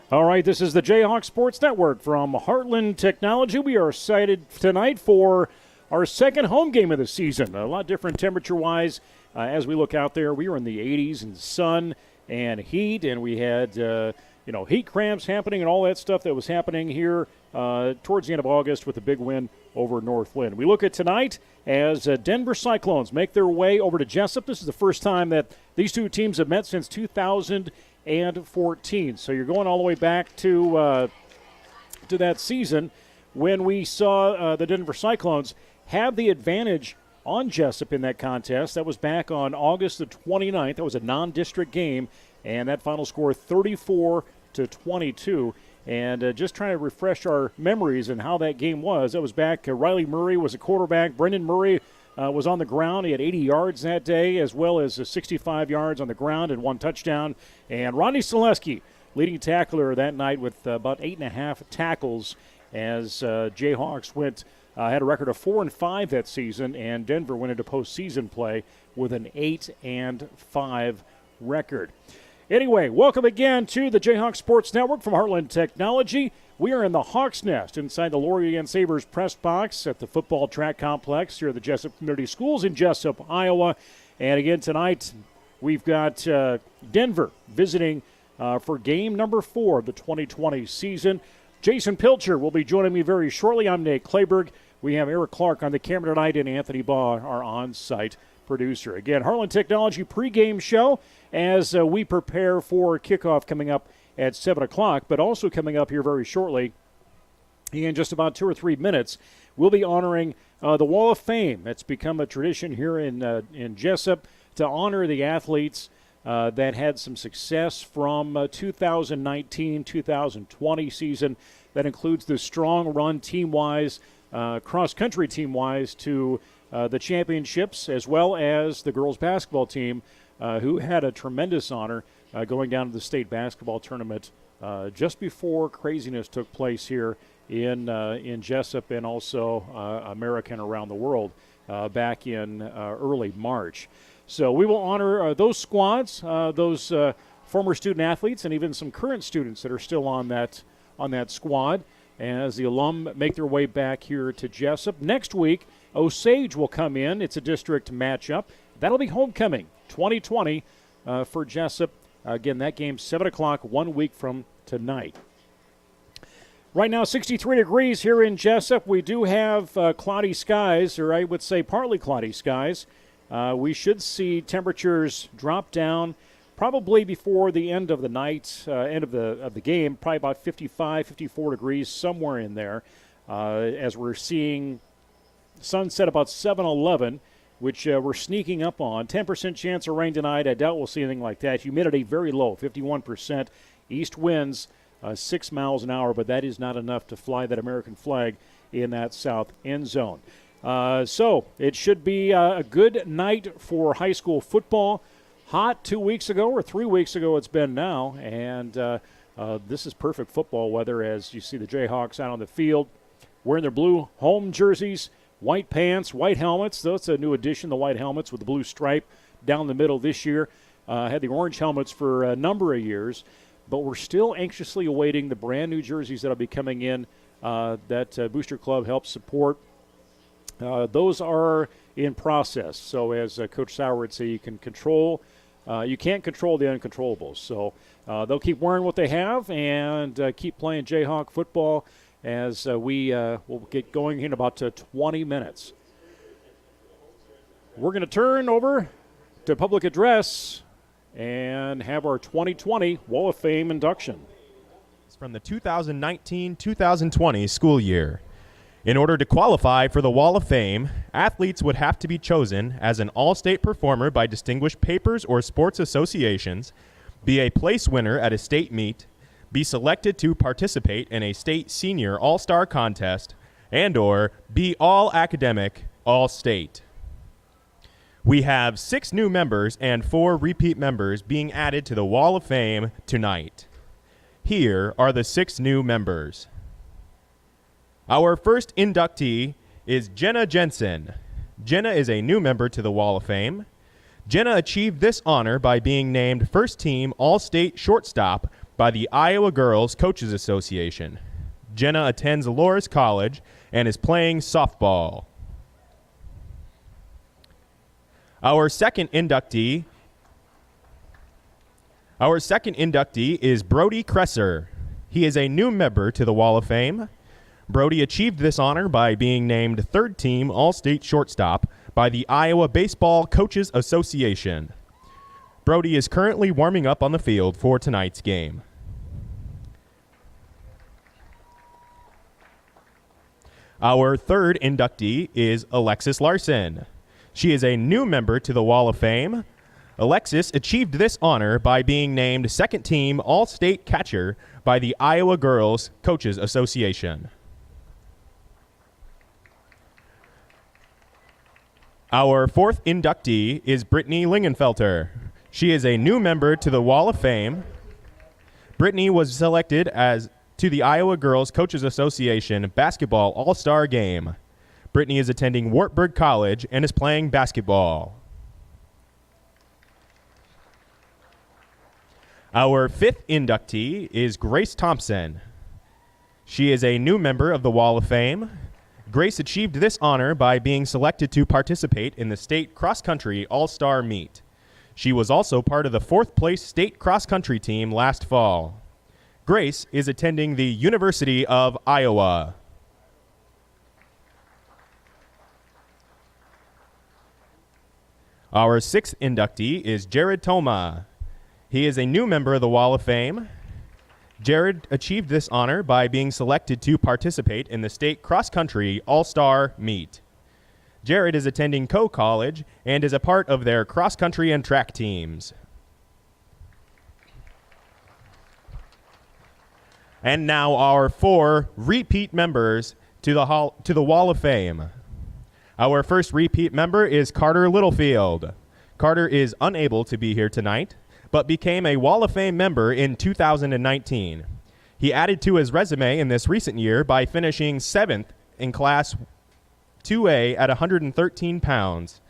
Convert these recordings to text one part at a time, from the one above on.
All right, this is the Jayhawk Sports Network from Heartland Technology. We are excited tonight for our second home game of the season. A lot different temperature-wise as we look out there. We were in the 80s and sun and heat, and we had heat cramps happening and all that stuff that was happening here towards the end of August with a big win over Northland. We look at tonight as Denver Cyclones make their way over to Jesup. This is the first time that these two teams have met since 2014. So you're going all the way back to that season when we saw the Denver Cyclones have the advantage on Jesup in that contest. That was back on August the 29th. That was a non-district game, and that final score 34-22. And just trying to refresh our memories and how that game was. That was back, Riley Murray was a quarterback. Brendan Murray was on the ground. He had 80 yards that day, as well as 65 yards on the ground and 1 touchdown. And Rodney Selesky, leading tackler that night with about 8.5 tackles as Jayhawks had a record of 4-5 that season, and Denver went into postseason play with an 8-5 record. Anyway, welcome again to the Jayhawk Sports Network from Heartland Technology. We are in the Hawk's Nest inside the Laurier Sabres press box at the football track complex here at the Jesup Community Schools in Jesup, Iowa. And again tonight, we've got Denver visiting for game number 4 of the 2020 season. Jason Pilcher will be joining me very shortly. I'm Nate Clayberg. We have Eric Clark on the camera tonight and Anthony Baugh, our on-site producer. Again, Heartland Technology pregame show as we prepare for kickoff coming up at 7 o'clock, but also coming up here very shortly in just about 2 or 3 minutes, we'll be honoring the Wall of Fame. It's become a tradition here in Jesup to honor the athletes that had some success from 2019-2020 season. That includes the strong run team-wise, cross-country team-wise to the championships, as well as the girls basketball team who had a tremendous honor going down to the state basketball tournament just before craziness took place here in Jesup and also America and around the world back in early March. So we will honor those squads, those former student athletes, and even some current students that are still on that squad as the alum make their way back here to Jesup. Next week, Osage will come in. It's a district matchup. That'll be homecoming 2020 for Jesup. Again, that game's 7 o'clock 1 week from tonight. Right now, 63 degrees here in Jesup. We do have cloudy skies, or I would say partly cloudy skies. We should see temperatures drop down probably before the end of the night, end of the game, probably about 55, 54 degrees, somewhere in there, as we're seeing sunset about 7:11, which we're sneaking up on. 10% chance of rain tonight. I doubt we'll see anything like that. Humidity very low, 51%. East winds 6 miles an hour, but that is not enough to fly that American flag in that south end zone. So it should be a good night for high school football. Hot 2 weeks ago, or 3 weeks ago it's been now, and this is perfect football weather as you see the Jayhawks out on the field wearing their blue home jerseys, white pants, white helmets. That's a new addition, the white helmets with the blue stripe down the middle this year. Had the orange helmets for a number of years, but we're still anxiously awaiting the brand new jerseys that will be coming in that Booster Club helps support. Those are in process. So as Coach Sauer would say, you can't control the uncontrollables. So they'll keep wearing what they have and keep playing Jayhawk football as we will get going in about 20 minutes. We're going to turn over to public address and have our 2020 Wall of Fame induction. It's from the 2019-2020 school year. In order to qualify for the Wall of Fame, athletes would have to be chosen as an all-state performer by distinguished papers or sports associations, be a place winner at a state meet, be selected to participate in a state senior all-star contest, and/or be all-academic, all-state. We have 6 new members and 4 repeat members being added to the Wall of Fame tonight. Here are the 6 new members. Our first inductee is Jenna Jensen. Jenna is a new member to the Wall of Fame. Jenna achieved this honor by being named first team All-State shortstop by the Iowa Girls Coaches Association. Jenna attends Loras College and is playing softball. Our second inductee is Brody Kresser. He is a new member to the Wall of Fame. Brody achieved this honor by being named third-team All-State shortstop by the Iowa Baseball Coaches Association. Brody is currently warming up on the field for tonight's game. Our third inductee is Alexis Larson. She is a new member to the Wall of Fame. Alexis achieved this honor by being named second-team All-State catcher by the Iowa Girls Coaches Association. Our fourth inductee is Brittany Lingenfelter. She is a new member to the Wall of Fame. Brittany was selected to the Iowa Girls Coaches Association Basketball All-Star Game. Brittany is attending Wartburg College and is playing basketball. Our fifth inductee is Grace Thompson. She is a new member of the Wall of Fame. Grace achieved this honor by being selected to participate in the state cross-country all-star meet. She was also part of the fourth-place state cross-country team last fall. Grace is attending the University of Iowa. Our sixth inductee is Jared Toma. He is a new member of the Wall of Fame. Jared achieved this honor by being selected to participate in the state cross-country all-star meet. Jared is attending Coe College and is a part of their cross-country and track teams. And now our four repeat members to the Wall of Fame. Our first repeat member is Carter Littlefield. Carter is unable to be here tonight, but became a Wall of Fame member in 2019. He added to his resume in this recent year by finishing 7th in Class 2A at 113 pounds.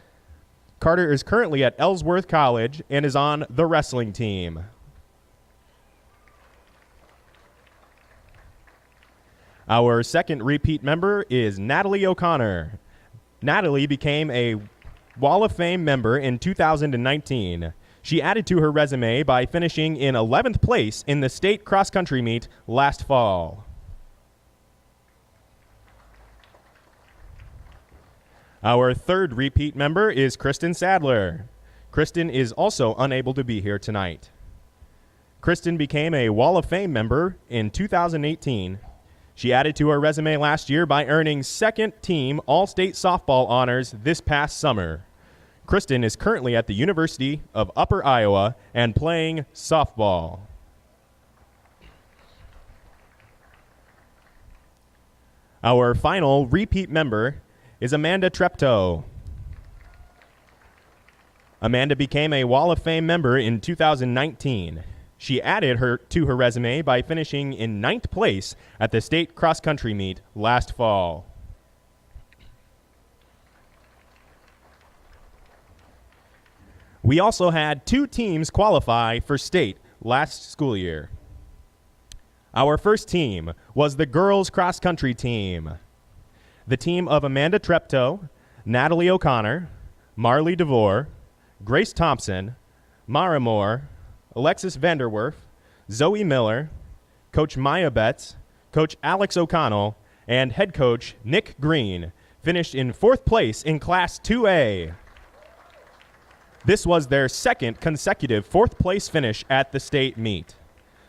Carter is currently at Ellsworth College and is on the wrestling team. Our second repeat member is Natalie O'Connor. Natalie became a Wall of Fame member in 2019. She added to her resume by finishing in 11th place in the state cross-country meet last fall. Our third repeat member is Kristen Sadler. Kristen is also unable to be here tonight. Kristen became a Wall of Fame member in 2018. She added to her resume last year by earning second-team All-State softball honors this past summer. Kristen is currently at the University of Upper Iowa and playing softball. Our final repeat member is Amanda Treptow. Amanda became a Wall of Fame member in 2019. She added to her resume by finishing in 9th place at the state cross-country meet last fall. We also had 2 teams qualify for state last school year. Our first team was the girls cross-country team. The team of Amanda Treptow, Natalie O'Connor, Marley DeVore, Grace Thompson, Mara Moore, Alexis Vanderwerf, Zoe Miller, Coach Maya Betts, Coach Alex O'Connell, and head coach Nick Green finished in 4th place in Class 2A. This was their second consecutive 4th place finish at the state meet.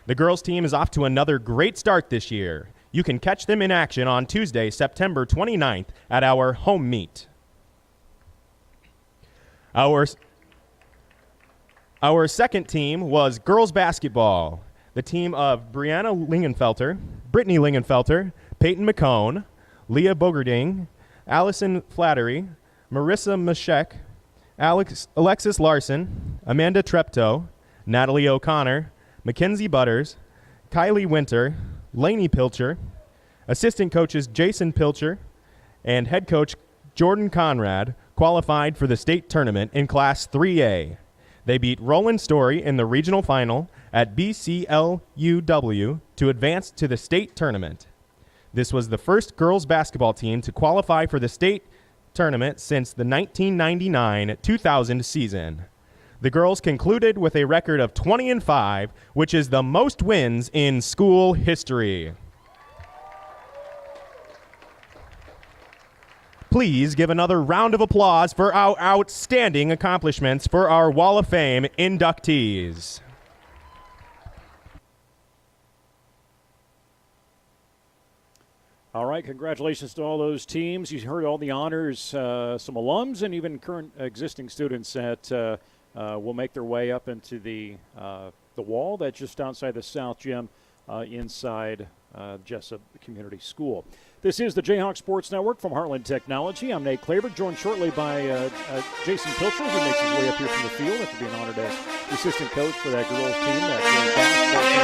The girls team is off to another great start this year. You can catch them in action on Tuesday, September 29th at our home meet. Our second team was girls basketball. The team of Brittany Lingenfelter, Peyton McCone, Leah Bogerding, Allison Flattery, Marissa Mashek, Alexis Larson, Amanda Treptow, Natalie O'Connor, Mackenzie Butters, Kylie Winter, Lainey Pilcher, assistant coaches Jason Pilcher, and head coach Jordan Conrad qualified for the state tournament in Class 3A. They beat Roland Story in the regional final at BCLUW to advance to the state tournament. This was the first girls basketball team to qualify for the state tournament since the 1999-2000 season. The girls concluded with a record of 20-5, which is the most wins in school history. Please give another round of applause for our outstanding accomplishments for our Wall of Fame inductees. All right, congratulations to all those teams. You heard all the honors, some alums and even current existing students that will make their way up into the wall that's just outside the South Gym inside Jesup Community School. This is the Jayhawk Sports Network from Heartland Technology. I'm Nate Klaver, joined shortly by Jason Pilcher, who makes his way up here from the field. It would be an honor to be assistant coach for that girls team, that girls basketball team.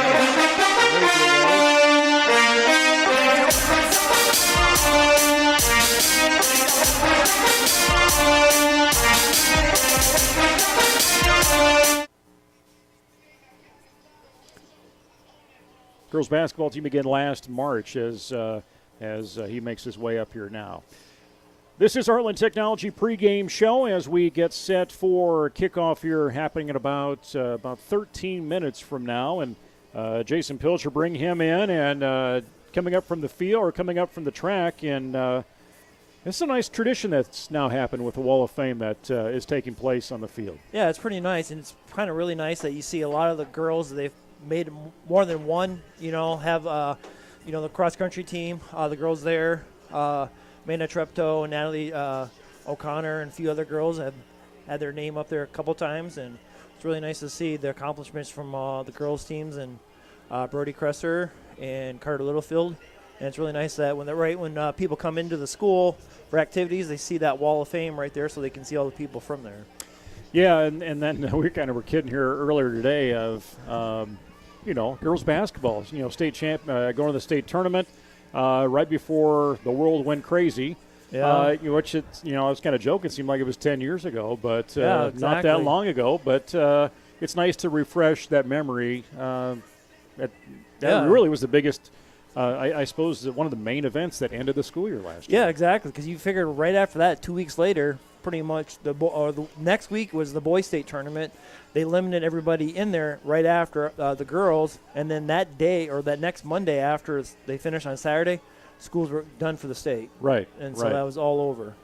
Girls basketball team began last March as he makes his way up here now. This is Heartland Technology pregame show as we get set for kickoff here, happening in about 13 minutes from now. And Jason Pilcher, bring him in, and coming up from the field or coming up from the track. And it's a nice tradition that's now happened with the Wall of Fame that is taking place on the field. Yeah, it's pretty nice, and it's kind of really nice that you see a lot of the girls, they've made more than one, have, the cross-country team, the girls there, Mena Treptow and Natalie O'Connor and a few other girls have had their name up there a couple times, and it's really nice to see the accomplishments from the girls teams and Brody Kresser and Carter Littlefield. And it's really nice that when people come into the school for activities, they see that Wall of Fame right there so they can see all the people from there. Yeah, and then we kind of were kidding here earlier today of, girls basketball, state champ, going to the state tournament right before the world went crazy. Yeah. Which, I was kind of joking. It seemed like it was 10 years ago, but yeah, exactly. Not that long ago. But it's nice to refresh that memory. That really was the biggest, I suppose, one of the main events that ended the school year last year. Yeah, exactly, because you figured right after that, 2 weeks later, pretty much the next week was the boys' state tournament. They limited everybody in there right after the girls, and then that day or that next Monday after they finished on Saturday, schools were done for the state. Right. And so that was all over.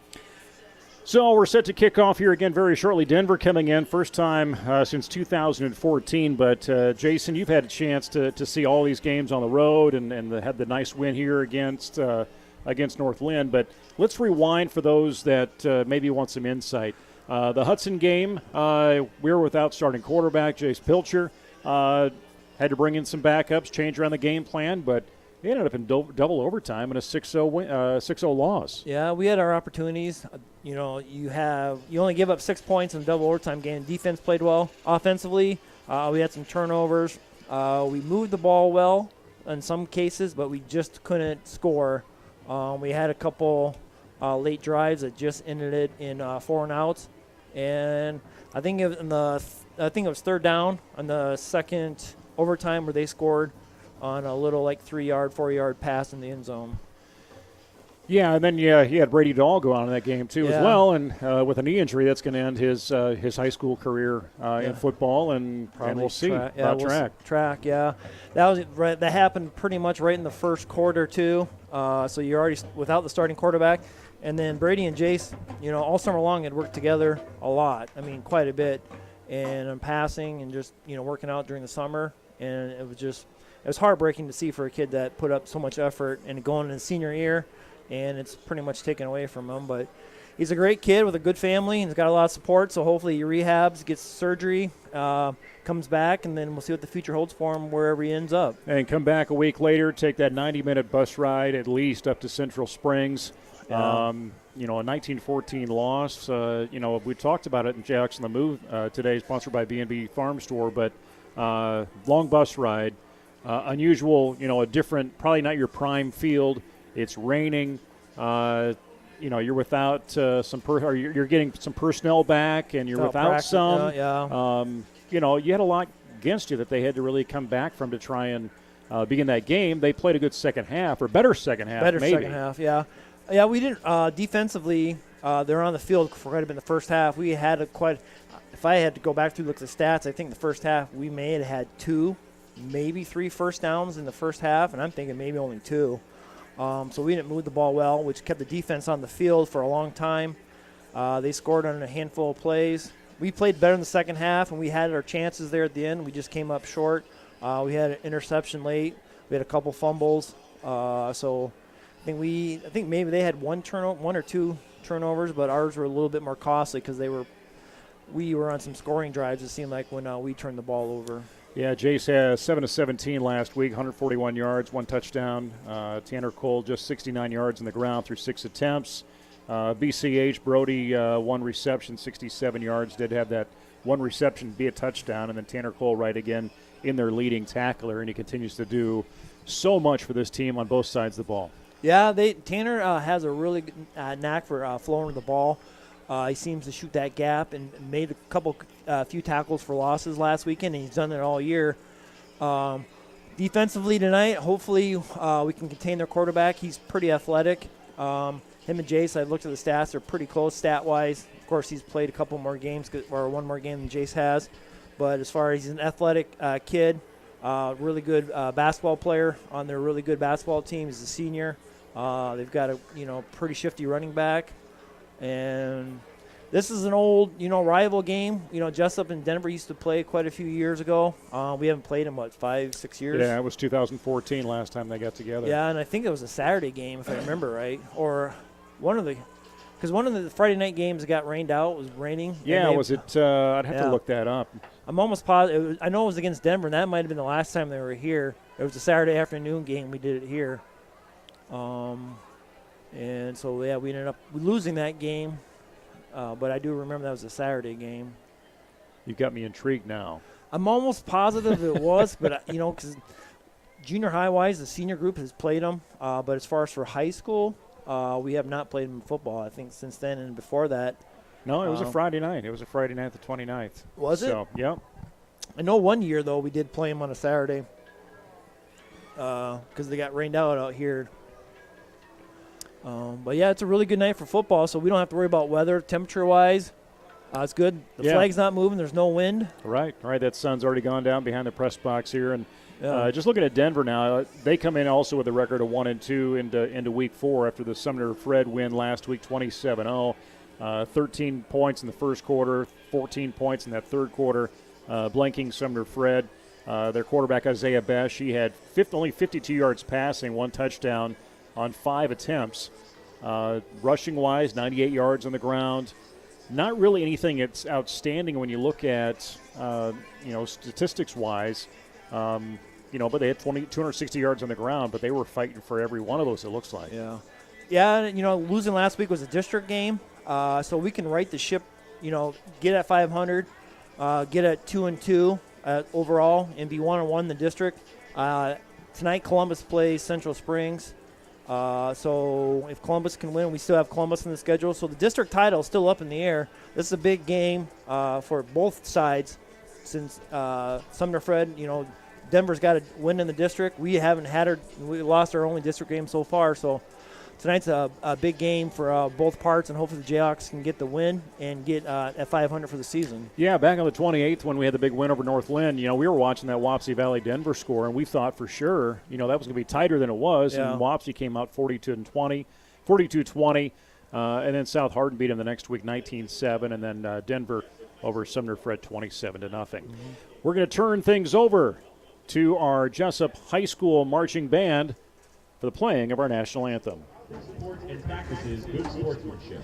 So we're set to kick off here again very shortly. Denver coming in, first time since 2014. But, Jason, you've had a chance to see all these games on the road and had the nice win here against North Lynn. But let's rewind for those that maybe want some insight. The Hudson game, we were without starting quarterback, Jace Pilcher. Had to bring in some backups, change around the game plan, but they ended up in double overtime and a 6-0 loss. Yeah, we had our opportunities. You only give up 6 points in a double overtime game. Defense played well. Offensively, we had some turnovers. We moved the ball well in some cases, but we just couldn't score. We had a couple late drives that just ended it in 4 and outs, and I think it was third down on the second overtime where they scored on a little 3-yard, 4-yard pass in the end zone. Yeah, and then he had Brady Dahl go on in that game too as well, and with a knee injury that's going to end his high school career in football, and we'll see about track. Yeah, that happened pretty much right in the first quarter too. So you're already without the starting quarterback, and then Brady and Jace, all summer long had worked together a lot. I mean, quite a bit, and passing and just working out during the summer, and it was heartbreaking to see for a kid that put up so much effort and going in his senior year, and it's pretty much taken away from him. But he's a great kid with a good family, and he's got a lot of support, so hopefully he rehabs, gets surgery, comes back, and then we'll see what the future holds for him wherever he ends up. And come back a week later, take that 90-minute bus ride at least up to Central Springs. Yeah. A 1914 loss. We talked about it in Jayhawks on the Move today, sponsored by B&B Farm Store, but long bus ride. Unusual, a different, probably not your prime field. It's raining. You're without you're getting some personnel back, and you're without some. Yeah. You had a lot against you that they had to really come back from to try and be in that game. They played a good second half, or better second half, Better maybe. second half, yeah. Yeah, we didn't defensively. They're on the field for quite a bit in the first half. We had if I had to go back through look at the stats, I think the first half we may have had 2, maybe 3 first downs in the first half, and I'm thinking maybe only 2. So we didn't move the ball well, which kept the defense on the field for a long time. They scored on a handful of plays. We played better in the second half, and we had our chances there at the end. We just came up short. We had an interception late. We had a couple fumbles. So I think maybe they had 1 or 2 turnovers, but ours were a little bit more costly because we were on some scoring drives, it seemed like, when we turned the ball over. Yeah, Jace has 7 of 17 last week, 141 yards, 1 touchdown. Tanner Cole just 69 yards on the ground through 6 attempts. BCH, Brody, 1 reception, 67 yards. Did have that 1 reception be a touchdown, and then Tanner Cole right again in their leading tackler, and he continues to do so much for this team on both sides of the ball. Yeah, Tanner has a really good knack for flowing the ball. He seems to shoot that gap and made a few tackles for losses last weekend, and he's done it all year. Defensively tonight, hopefully we can contain their quarterback. He's pretty athletic. Him and Jace, I looked at the stats, they're pretty close stat-wise. Of course, he's played a couple more games, or 1 more game than Jace has. But as far as he's an athletic kid, really good basketball player on their really good basketball team. He's a senior. They've got a pretty shifty running back. And this is an old, rival game. Jesup and Denver used to play quite a few years ago. We haven't played in, 5-6 years? Yeah, it was 2014 last time they got together. Yeah, and I think it was a Saturday game, if I remember right. Or because one of the Friday night games got rained out. It was raining. Yeah, was it? I'd have to look that up. I'm almost positive. I know it was against Denver, and that might have been the last time they were here. It was a Saturday afternoon game. We did it here. And so, yeah, we ended up losing that game. But I do remember that was a Saturday game. You got me intrigued now. I'm almost positive it was, but, because junior high-wise, the senior group has played them. But as far as for high school, we have not played them in football, I think, since then and before that. No, it was a Friday night. It was a Friday night the 29th. Was it? So, yeah. I know one year, though, we did play them on a Saturday because they got rained out here. But, yeah, it's a really good night for football, so we don't have to worry about weather. Temperature-wise, it's good. The flag's not moving. There's no wind. Right. That sun's already gone down behind the press box here. And just looking at Denver now, they come in also with a record of 1-2 into Week 4 after the Sumner Fred win last week, 27-0. 13 points in the first quarter, 14 points in that third quarter, blanking Sumner Fred. Their quarterback, Isaiah Besh, he had only 52 yards passing, 1 touchdown on 5 attempts. Rushing-wise, 98 yards on the ground. Not really anything that's outstanding when you look at, statistics-wise. But they had 260 yards on the ground, but they were fighting for every one of those, it looks like. Yeah. Yeah, losing last week was a district game, so we can right the ship, get at 500, get at 2-2 overall, and be 1-1 in the district. Tonight, Columbus plays Central Springs. So if Columbus can win, we still have Columbus in the schedule. So the district title is still up in the air. This is a big game for both sides since Sumner Fred, Denver's got to win in the district. We haven't we lost our only district game so far. So tonight's a big game for both parts, and hopefully the Jayhawks can get the win and get at 500 for the season. Yeah, back on the 28th when we had the big win over North Lynn, we were watching that Wapsie Valley Denver score, and we thought for sure, that was going to be tighter than it was. Yeah. And Wapsie came out 42-20. And then South Hardin beat them the next week 19-7, and then Denver over Sumner Fred 27-0. Mm-hmm. We're going to turn things over to our Jesup High School marching band for the playing of our national anthem. Supports and practices good sportsmanship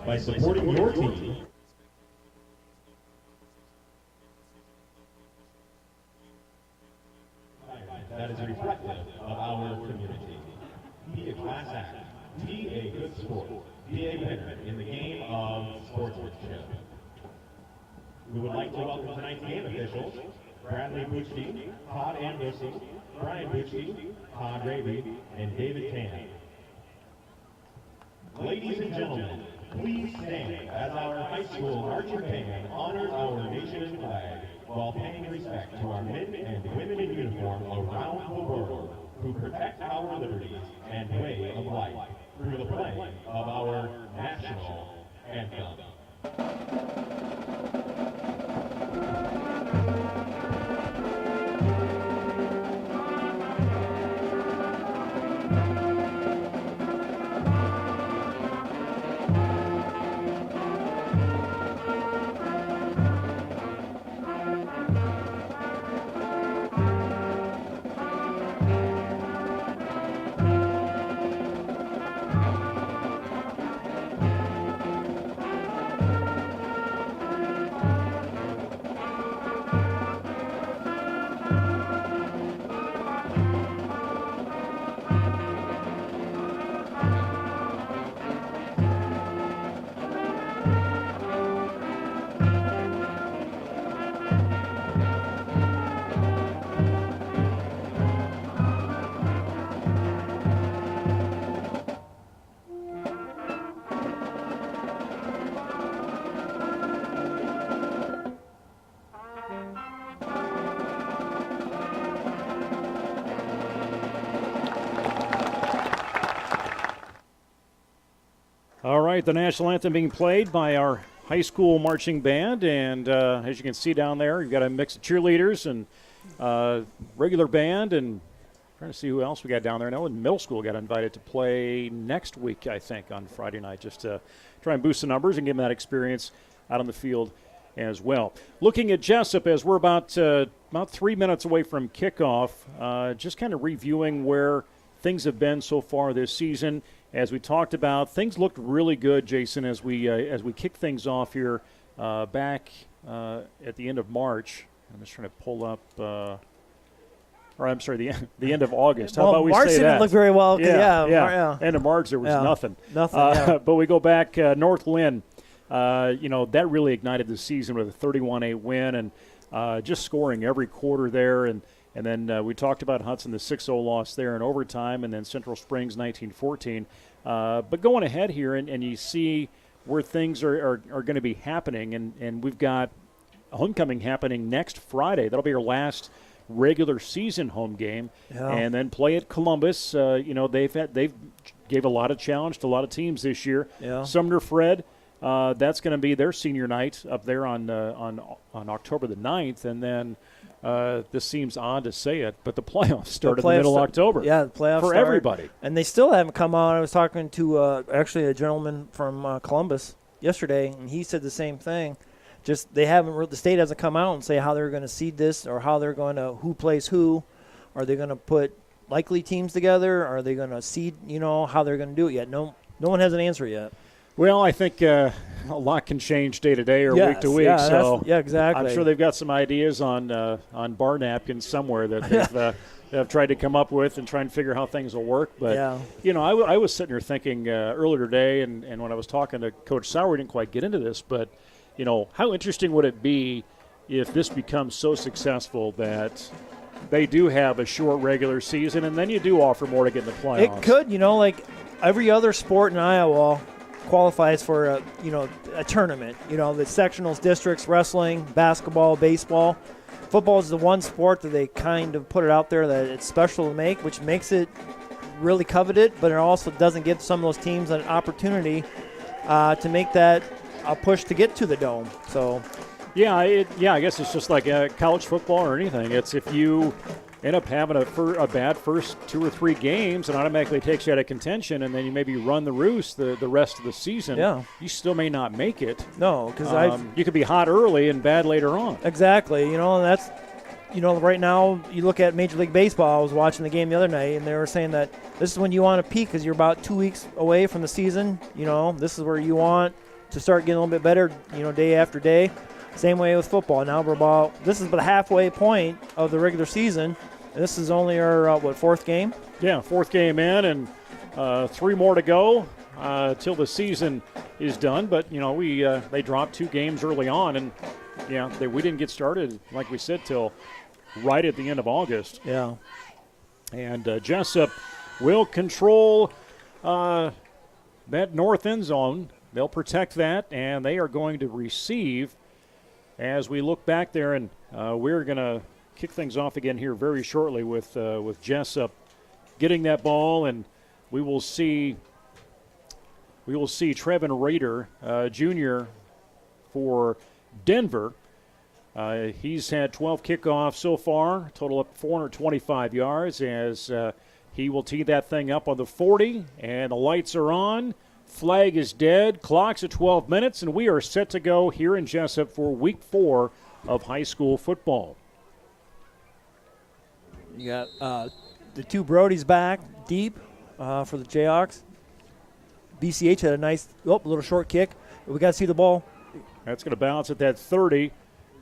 by supporting your team. That is reflective of our community. Be a class act. Be a good sport. Be a winner in the game of sportsmanship. We would like to welcome tonight's game officials, Bradley Bucci, Todd Ambrossi, Brian Bucci, Todd Raby, and David Tan. Ladies and gentlemen, Please stand as our high school marching band honors our nation and flag while paying respect to our men and women in uniform around the world who protect our liberties and way of life through the playing of our national anthem. All right, the national anthem being played by our high school marching band, and as you can see down there, you've got a mix of cheerleaders and regular band, and trying to see who else we got down there. I know in middle school got invited to play next week, I think, on Friday night, just to try and boost the numbers and give them that experience out on the field as well. Looking at Jesup, as we're about 3 minutes away from kickoff, just kind of reviewing where things have been so far this season. As we talked about, things looked really good, Jason, as we kick things off here back at the end of March. I'm just trying to pull up, the end of August. How about we March say that? didn't look very well. Yeah. End of March, there was nothing. Nothing. But we go back, North Lynn. That really ignited the season with a 31-8 win and just scoring every quarter there. And then we talked about Hudson, the 6-0 loss there in overtime, and then Central Springs 19-14. But going ahead here, and you see where things are going to be happening, and we've got homecoming happening next Friday. That'll be our last regular season home game, and then play at Columbus. They've gave a lot of challenge to a lot of teams this year. Sumner Fred. That's going to be their senior night up there on October the 9th, and then this seems odd to say it, but the playoffs start in the middle of October. Yeah, the playoffs for everybody, and they still haven't come out. I was talking to actually a gentleman from Columbus yesterday, and he said the same thing. Just the state hasn't come out and say how they're going to seed this or how they're going to who plays who. Are they going to put likely teams together? Are they going to seed? How they're going to do it yet? No one has an answer yet. Well, I think a lot can change day to day or week to week. Exactly. I'm sure they've got some ideas on bar napkins somewhere that they've tried to come up with and try and figure how things will work. But I was sitting here thinking earlier today, and when I was talking to Coach Sauer, we didn't quite get into this, but how interesting would it be if this becomes so successful that they do have a short regular season, and then you do offer more to get in the playoffs? It could, like every other sport in Iowa qualifies for a tournament. The sectionals, districts, wrestling, basketball, baseball. Football is the one sport that they kind of put it out there that it's special to make, which makes it really coveted, but it also doesn't give some of those teams an opportunity to make that a push to get to the Dome. So, I guess it's just like college football or anything. It's if you end up having a bad first 2 or 3 games, and automatically takes you out of contention, and then you maybe run the roost the rest of the season, you still may not make it. No, because you could be hot early and bad later on. Exactly. And that's, right now you look at Major League Baseball. I was watching the game the other night, and they were saying that this is when you want to peak because you're about 2 weeks away from the season. This is where you want to start getting a little bit better, day after day. Same way with football. Now this is the halfway point of the regular season. And this is only our, 4th game? Yeah, 4th game in, and 3 more to go till the season is done. But, they dropped 2 games early on, and, we didn't get started, like we said, till right at the end of August. Yeah. And Jesup will control that north end zone. they'll protect that, and they are going to receive as we look back there, and we're going to kick things off again here very shortly with Jesup getting that ball, and we will see Trevin Rader, Jr. for Denver. He's had 12 kickoffs so far, total up 425 yards as he will tee that thing up on the 40, and the lights are on. Flag is dead. Clock's at 12 minutes, and we are set to go here in Jesup for Week 4 of high school football. You got the two Brodies back deep for the Jayhawks. BCH had a nice, little short kick. We got to see the ball. That's going to bounce at that 30,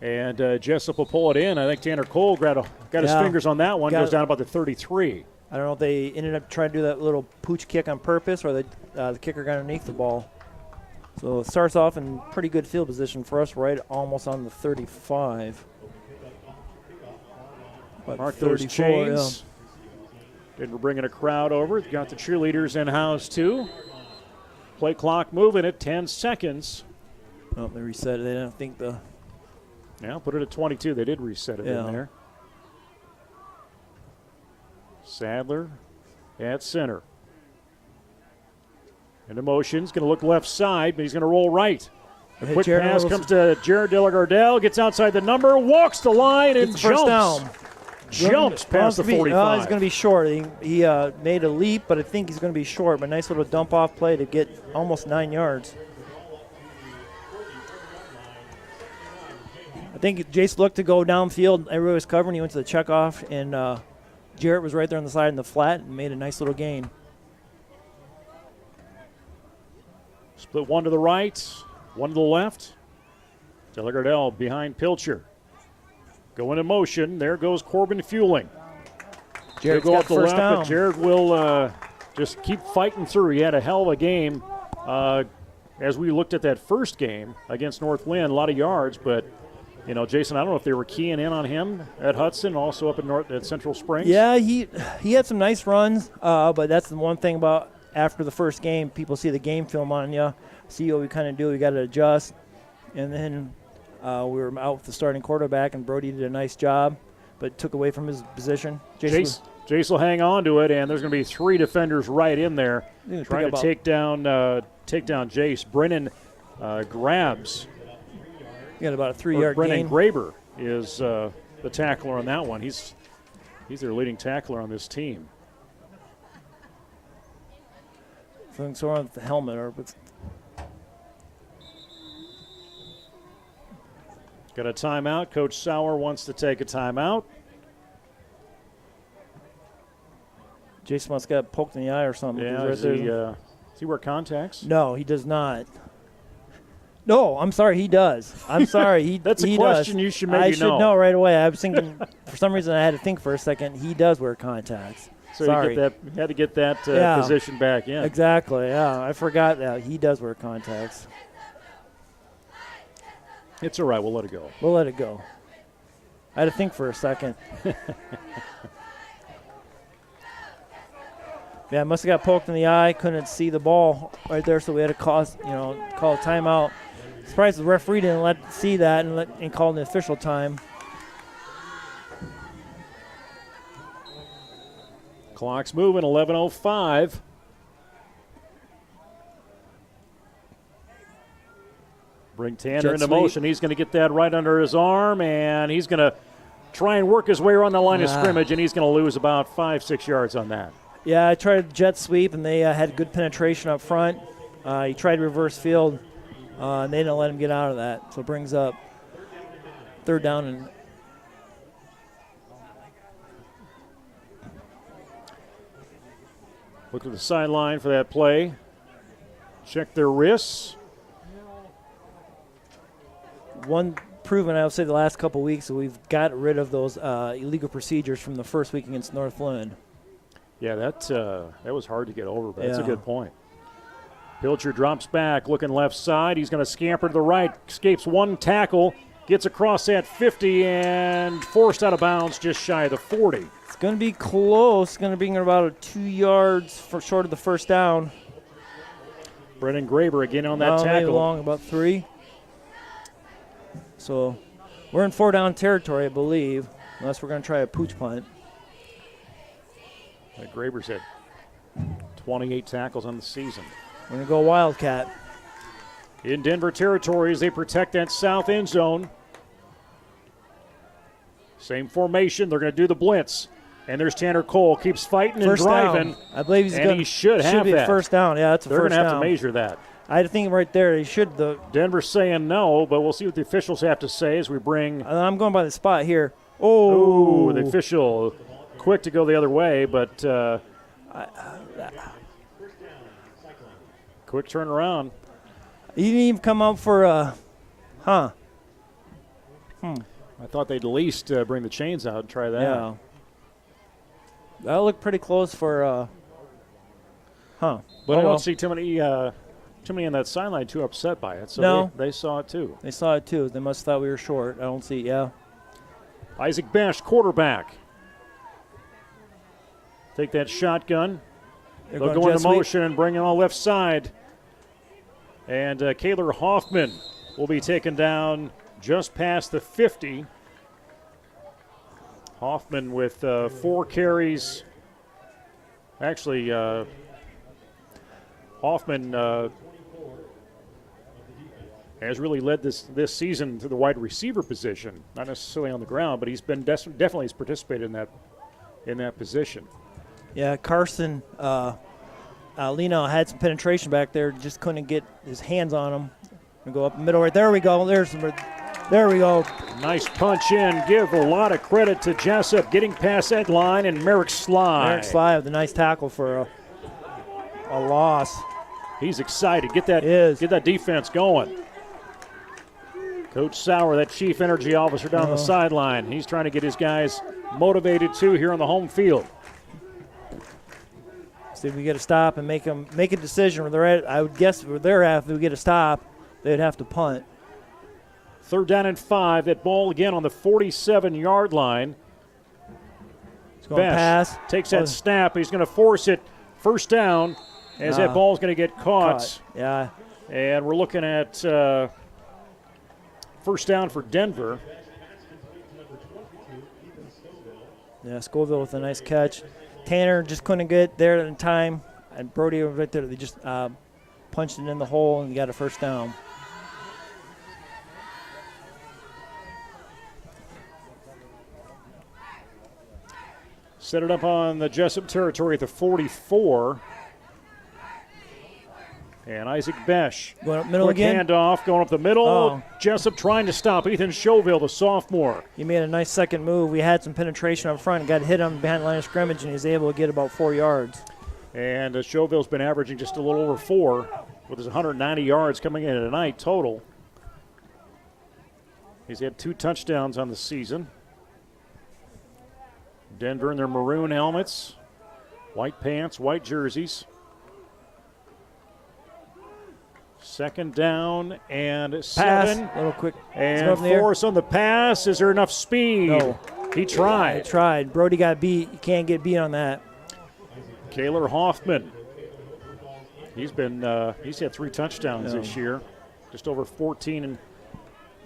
and Jesup will pull it in. I think Tanner Cole got his fingers on that one. Goes down about the 33. I don't know if they ended up trying to do that little pooch kick on purpose or the kicker got underneath the ball. So it starts off in pretty good field position for us, right almost on the 35. Mark those chains. We're bringing a crowd over. Got the cheerleaders in-house, too. Play clock moving at 10 seconds. Oh, they reset it. They didn't think the... Yeah, put it at 22. They did reset it in there. Sadler at center. Into motion. He's going to look left side, but he's going to roll right. A quick pass comes to Jared Delagardelle, gets outside the number, walks the line, and jumps. Jumps past the 45. He's going to be short. He made a leap, but I think he's going to be short. But nice little dump-off play to get almost 9 yards. I think Jace looked to go downfield. Everybody was covering. He went to the checkoff, and Jarrett was right there on the side in the flat and made a nice little gain. Split one to the right, one to the left. Delagardelle behind Pilcher. Going in motion. There goes Corbin Fueling. Jared go off the left, down. But Jared will just keep fighting through. He had a hell of a game. As we looked at that first game against North Lynn, a lot of yards, but Jason, I don't know if they were keying in on him at Hudson, also up at Central Springs. Yeah, he had some nice runs, but that's the one thing about after the first game, people see the game film on you, see what we kind of do. We got to adjust, and then we were out with the starting quarterback, and Brody did a nice job, but took away from his position. Jace will hang on to it, and there's going to be 3 defenders right in there trying to take down Jace. Brennan grabs. He got about a 3-yard gain. Brennan Graber is the tackler on that one. He's their leading tackler on this team. Something's wrong with the helmet. Got a timeout. Coach Sauer wants to take a timeout. Jason must got poked in the eye or something. Yeah, does he wear contacts? No, he does not. No, I'm sorry, he does. I'm sorry, That's a question you should maybe know. I should know right away. I was thinking, for some reason I had to think for a second, he does wear contacts. So sorry. you had to get that position back in. Exactly, yeah. I forgot that. He does wear contacts. It's all right. We'll let it go. We'll let it go. I had to think for a second. Yeah, must have got poked in the eye. Couldn't see the ball right there, so we had to call a timeout. Surprised the referee didn't see that and call an official time. Clock's moving, 11:05. Bring Tanner into motion. He's going to get that right under his arm, and he's going to try and work his way around the line of scrimmage, and he's going to lose about 5-6 yards on that. Yeah, I tried jet sweep, and they had good penetration up front. He tried reverse field, and they didn't let him get out of that. So it brings up 3rd down. And look at the sideline for that play. Check their wrists. One improvement, I would say, the last couple weeks, we've got rid of those illegal procedures from the first week against North Lynn. Yeah, that was hard to get over, but that's a good point. Pilcher drops back, looking left side. He's going to scamper to the right, escapes one tackle, gets across that 50, and forced out of bounds just shy of the 40. It's going to be close. It's going to bring about 2 yards short of the first down. Brennan Graber again on that Maybe tackle. long, about 3. So we're in 4-down territory, I believe, unless we're going to try a pooch punt. Graber's had 28 tackles on the season. We're going to go Wildcat. In Denver territory as they protect that south end zone. Same formation. They're going to do the blitz. And there's Tanner Cole. Keeps fighting and driving. Down. I believe he's going he should have be that. A first down. Yeah, that's a They're first down. They're going to have to measure that. I think right there he should. Denver's saying no, but we'll see what the officials have to say as we bring. I'm going by the spot here. Oh, the official quick to go the other way, but quick turnaround. He didn't even come out for I thought they'd at least bring the chains out and try that. Yeah. That looked pretty close for But I don't see too many on that sideline too upset by it. So no. they saw it too. They saw it too. They must have thought we were short. I don't see yeah. Isaac Besh, quarterback. Take that shotgun. They'll go into motion and bring it on the left side. And Kaylor Hoffman will be taken down just past the 50. Hoffman with 4 carries. Actually, Hoffman has really led this season to the wide receiver position. Not necessarily on the ground, but he's been definitely participated in that position. Yeah, Carson Lino had some penetration back there, just couldn't get his hands on him. Go up the middle right there. We go. There we go. Nice punch in. Give a lot of credit to Jesup getting past that line, and Merrick Sly. Merrick Sly with a nice tackle for a loss. He's excited. Get that defense going. Coach Sauer, that chief energy officer down the sideline, he's trying to get his guys motivated too here on the home field. See if we get a stop and make a decision where they're at. I would guess where they're at, if we get a stop, they'd have to punt. 3rd down and 5. That ball again on the 47-yard line. He's going to pass. Takes that snap. He's going to force it. First down as that ball's going to get caught. Yeah. And we're looking at first down for Denver. Yeah, Scoville with a nice catch. Tanner just couldn't get there in time. And Brody was right there. They just punched it in the hole and got a first down. Set it up on the Jesup territory at the 44. And Isaac Besh. Going up middle Quick again. handoff, going up the middle. Oh. Jesup trying to stop Ethan Chauville, the sophomore. He made a nice second move. We had some penetration up front and got hit on behind the line of scrimmage, and he was able to get about 4 yards. And Chauville's been averaging just a little over 4 with his 190 yards coming in tonight total. He's had 2 touchdowns on the season. Denver in their maroon helmets, white pants, white jerseys. 2nd down and 7. Pass. A little quick. And force on the pass. Is there enough speed? No. He tried. He tried. Brody got beat. You can't get beat on that. Kaylor Hoffman. He's had 3 touchdowns this year. Just over 14 and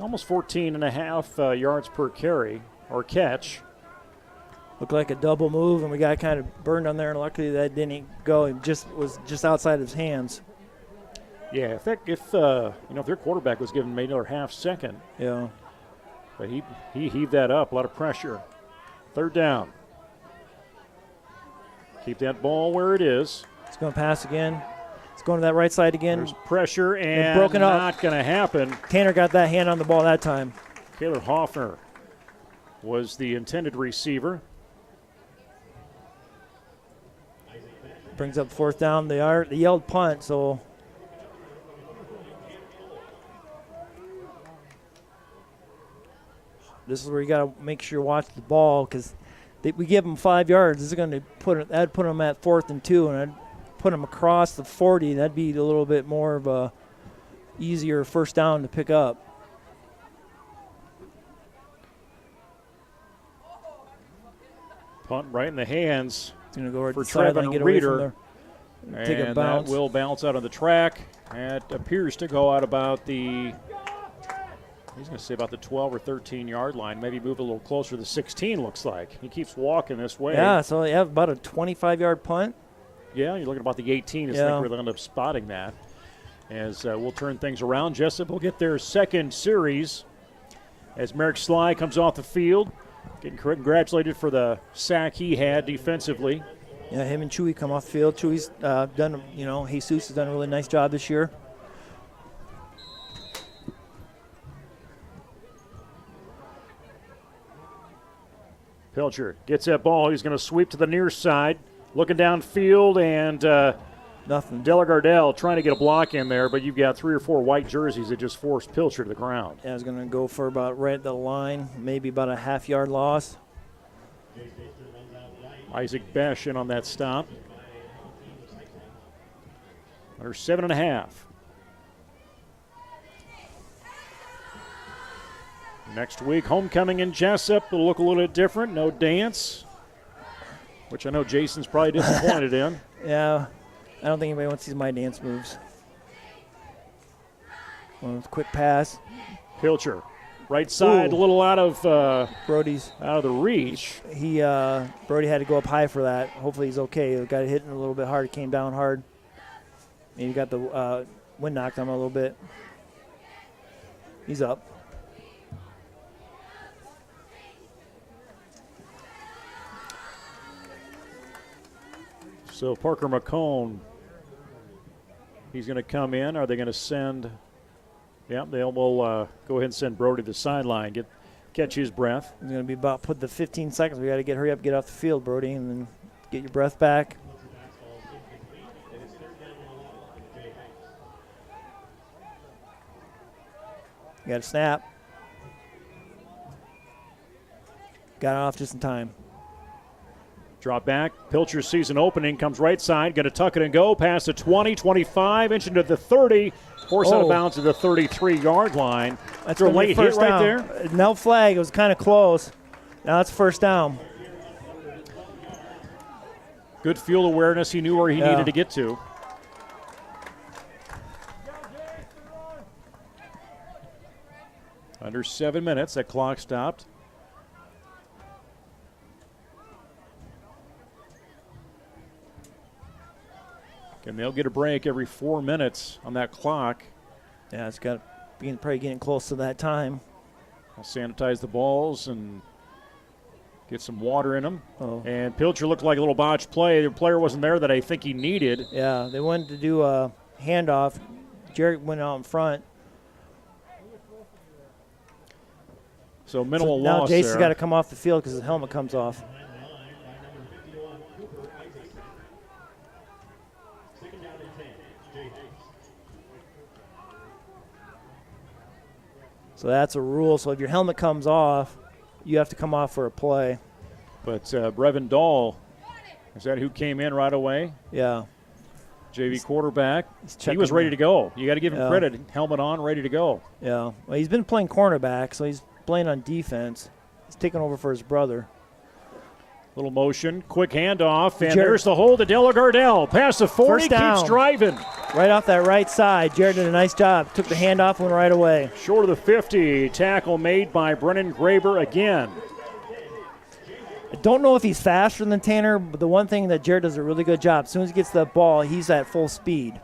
almost 14 and a half yards per carry or catch. Looked like a double move, and we got kind of burned on there, and luckily that didn't go. It was just outside his hands. Yeah, if their quarterback was given maybe another half second. Yeah. But he heaved that up, a lot of pressure. 3rd down. Keep that ball where it is. It's going to pass again. It's going to that right side again. There's pressure and broken up. Not going to happen. Tanner got that hand on the ball that time. Kaylor Hoffner was the intended receiver. Brings up 4th down. They yelled punt, so this is where you got to make sure you watch the ball, because we give them 5 yards. This is going to put them at 4th and 2, and I'd put them across the 40. That'd be a little bit more of a easier first down to pick up. Punt right in the hands. It's going to go right for to the sideline, Trevin get away Reeder. from there. Take a And bounce. that will bounce out on the track. That appears to go out about the, he's going to say about the 12 or 13 yard line. Maybe move a little closer to the 16, looks like. He keeps walking this way. Yeah, so you have about a 25-yard punt. Yeah, you're looking about the 18. I think we'll end up spotting that. As we'll turn things around. Jesup will get their second series as Merrick Sly comes off the field. Getting congratulated for the sack he had defensively. Yeah, him and Chewy come off the field. Chewy's done, Jesus has done a really nice job this year. Pilcher gets that ball. He's going to sweep to the near side. Looking downfield, and nothing. Delagardelle trying to get a block in there, but you've got 3 or 4 white jerseys that just forced Pilcher to the ground. Yeah, I was going to go for about right at the line, maybe about a half-yard loss. Isaac Besh in on that stop. Under 7.5. Next week, homecoming in Jesup. It'll look a little bit different. No dance, which I know Jason's probably disappointed in. Yeah, I don't think anybody wants to see my dance moves. Well, quick pass. Pilcher, right side, Ooh. a little out of Brody's out of the reach. Brody had to go up high for that. Hopefully he's okay. He got hit a little bit hard. Came down hard. Maybe got the wind knocked on him a little bit. He's up. So Parker McCone, he's going to come in. Are they going to send? Yeah, they'll go ahead and send Brody to the sideline, catch his breath. It's going to be about put the 15 seconds. We got to hurry up, get off the field, Brody, and then get your breath back. You got to snap. Got it off just in time. Drop back. Pilcher's season opening comes right side. Going to tuck it and go past the 20, 25, inch into the 30. Force out of bounds to the 33-yard line. That's a late hit right there. No flag. It was kind of close. Now it's first down. Good field awareness. He knew where he needed to get to. Under 7 minutes. That clock stopped. And they'll get a break every 4 minutes on that clock. Yeah, it's got probably getting close to that time. I'll sanitize the balls and get some water in them. Oh. And Pilcher looked like a little botched play. The player wasn't there that I think he needed. Yeah, they wanted to do a handoff. Jarrett went out in front. So minimal now loss Jason's there. got to come off the field because his helmet comes off. So that's a rule. So if your helmet comes off, you have to come off for a play. But Brevin Dahl, is that who came in right away? Yeah. JV quarterback. He was checking ready to go. You got to give him credit. Helmet on, ready to go. Yeah. Well, he's been playing cornerback, so he's playing on defense. He's taking over for his brother. Little motion, quick handoff, and there's the hold to Delagardelle. Past the 40, keeps driving. Right off that right side. Jared did a nice job. Took the handoff, went right away. Short of the 50, tackle made by Brennan Graber again. I don't know if he's faster than Tanner, but the one thing that Jared does a really good job, as soon as he gets the ball, he's at full speed.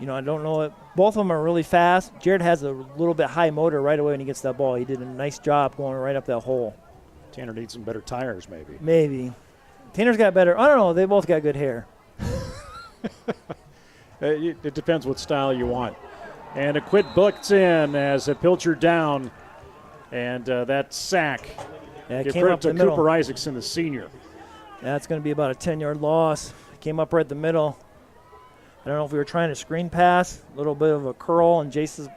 I don't know it. Both of them are really fast. Jared has a little bit high motor right away when he gets that ball. He did a nice job going right up that hole. Tanner needs some better tires, maybe. Maybe. Tanner's got better. I don't know. They both got good hair. It depends what style you want. And a quit blitz in as a Pilcher down. And that sack. Yeah, Give came credit up to the middle. Cooper Isaacson, the senior. That's going to be about a 10-yard loss. Came up right the middle. I don't know if we were trying to screen pass. A little bit of a curl, and Jason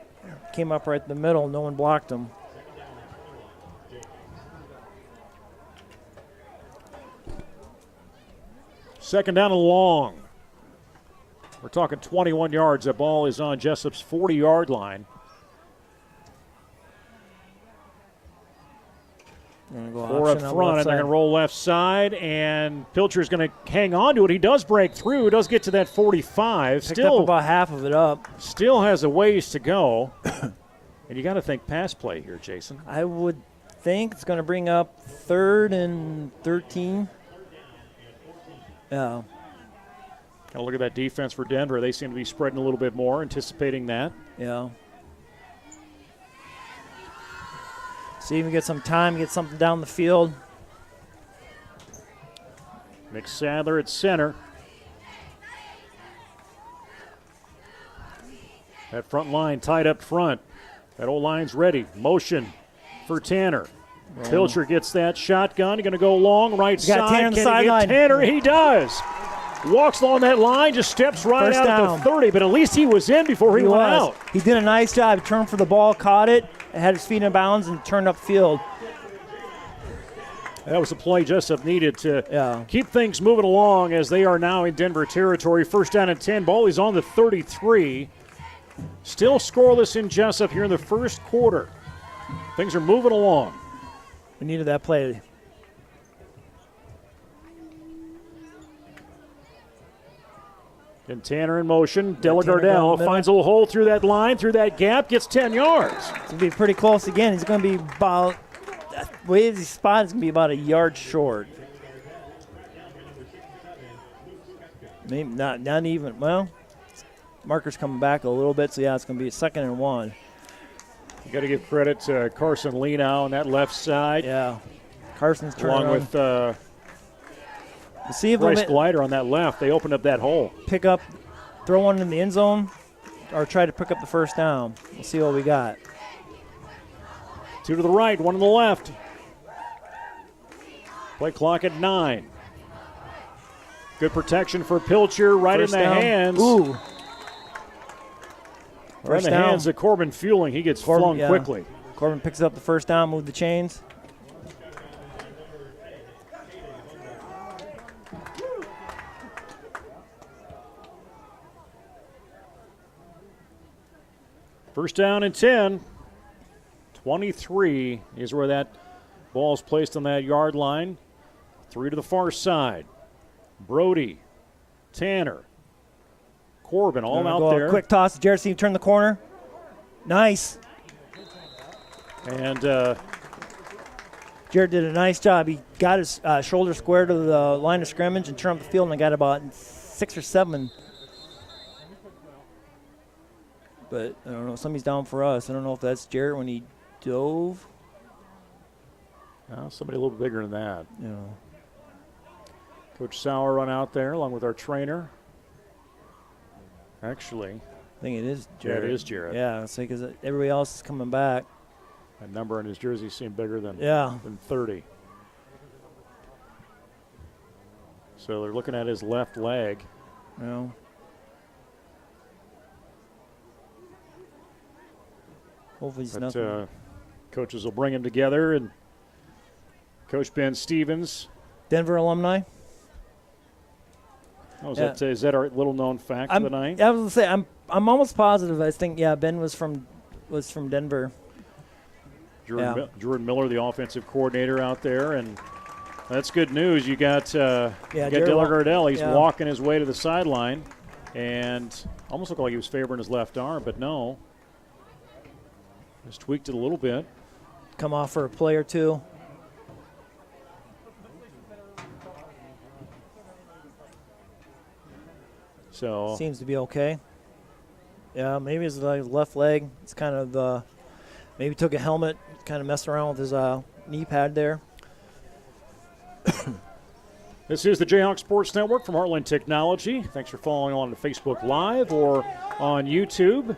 came up right in the middle. No one blocked him. Second down and long. We're talking 21 yards. The ball is on Jesup's 40-yard line. Go 4 up front, and they're going to roll left side, and Pilcher's going to hang on to it. He does break through, does get to that 45. Picked up about half of it up. Still has a ways to go. And you got to think pass play here, Jason. I would think it's going to bring up 3rd and 13. Yeah. Kind of look at that defense for Denver. They seem to be spreading a little bit more, anticipating that. Yeah. See if we get some time, get something down the field. Nick Sadler at center. That front line tied up front. That old line's ready. Motion for Tanner. Pilcher gets that shotgun. He's going to go long, right side. Tanner on the Can he sideline. get Tanner? He does. Walks along that line, just steps right First out down. at the 30, but at least he was in before he went out. He did a nice job. He turned for the ball, caught it, had his feet in bounds, and turned up field. That was the play Jesup needed to Yeah. keep things moving along as they are now in Denver territory. First down and 10. Ball is on the 33. Still scoreless in Jesup here in the first quarter. Things are moving along. We needed that play. And Tanner in motion. Della Tanner down Gardell the middle. finds a little hole through that line, through that gap, gets 10 yards. It's going to be pretty close again. He's going to be about, the way he's spotted is going to be about a yard short. Maybe not even, well, marker's coming back a little bit, so yeah, it's going to be a 2nd and 1. You got to give credit to Carson Lee now on that left side. Yeah. Carson's turning Along around. with See if Bryce they'll Glider on that left. They opened up that hole. pick up, throw one in the end zone, or try to pick up the first down. We'll see what we got. 2 to the right, 1 to the left. Play clock at 9. Good protection for Pilcher, right First in the down. hands. Ooh. Right in First the down. hands of Corbin Fueling. He gets Corbin, flung yeah. quickly. Corbin picks up the first down, move the chains. First down and 10. 23 is where that ball is placed on that yard line. 3 to the far side. Brody, Tanner, Corbin all out Go there. quick toss to Jared. See him turn the corner. Nice. And Jared did a nice job. He got his shoulder square to the line of scrimmage and turned up the field, and I got about 6 or 7. But I don't know. Somebody's down for us. I don't know if that's Jared when he dove. somebody a little bit bigger than that. Yeah. Coach Sauer run out there along with our trainer. Actually, I think it is yeah, Jared. it is Jared. Yeah, because everybody else is coming back. That number on his jersey seemed bigger than, Yeah. than 30. So they're looking at his left leg. Yeah. Hopefully it's But nothing. coaches will bring him together. And Coach Ben Stevens. Denver alumni. Oh, Yeah. is that our little known fact of the night? I was gonna say I'm almost positive. I think Ben was from Denver. Jordan Miller, the offensive coordinator out there, and that's good news. You got Della Gardell. He's walking his way to the sideline, and almost looked like he was favoring his left arm, but no. Just tweaked it a little bit. Come off for a play or two. So seems to be okay. Yeah, maybe his left leg. It's kind of maybe took a helmet, kind of messed around with his knee pad there. This is the Jayhawk Sports Network from Heartland Technology. Thanks for following on Facebook Live or on YouTube.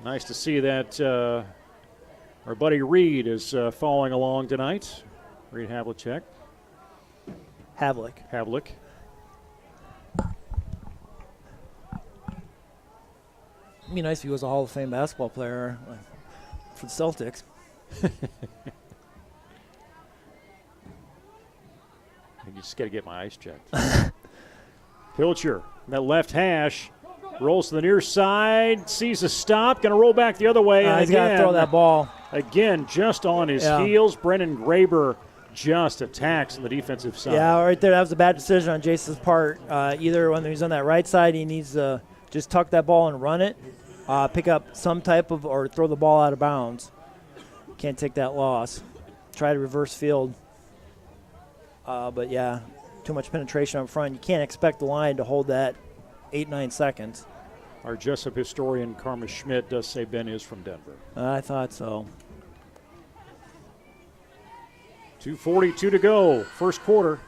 Nice to see that our buddy Reed is following along tonight. Reed Havlicek. Havlik. It'd be nice if he was a Hall of Fame basketball player for the Celtics. You just got to get my eyes checked. Pilcher, that left hash, rolls to the near side, sees a stop, going to roll back the other way. And He's got to throw that ball. again, just on his heels. Brennan Graber just attacks on the defensive side. Yeah, right there. That was a bad decision on Jason's part. Either when he's on that right side, he needs to just tuck that ball and run it, pick up some type of, or throw the ball out of bounds. Can't take that loss. Try to reverse field. But, yeah, too much penetration up front. You can't expect the line to hold that 8-9 seconds. Our Jesup historian, Karma Schmidt, does say Ben is from Denver. I thought so. 2:42 to go, first quarter.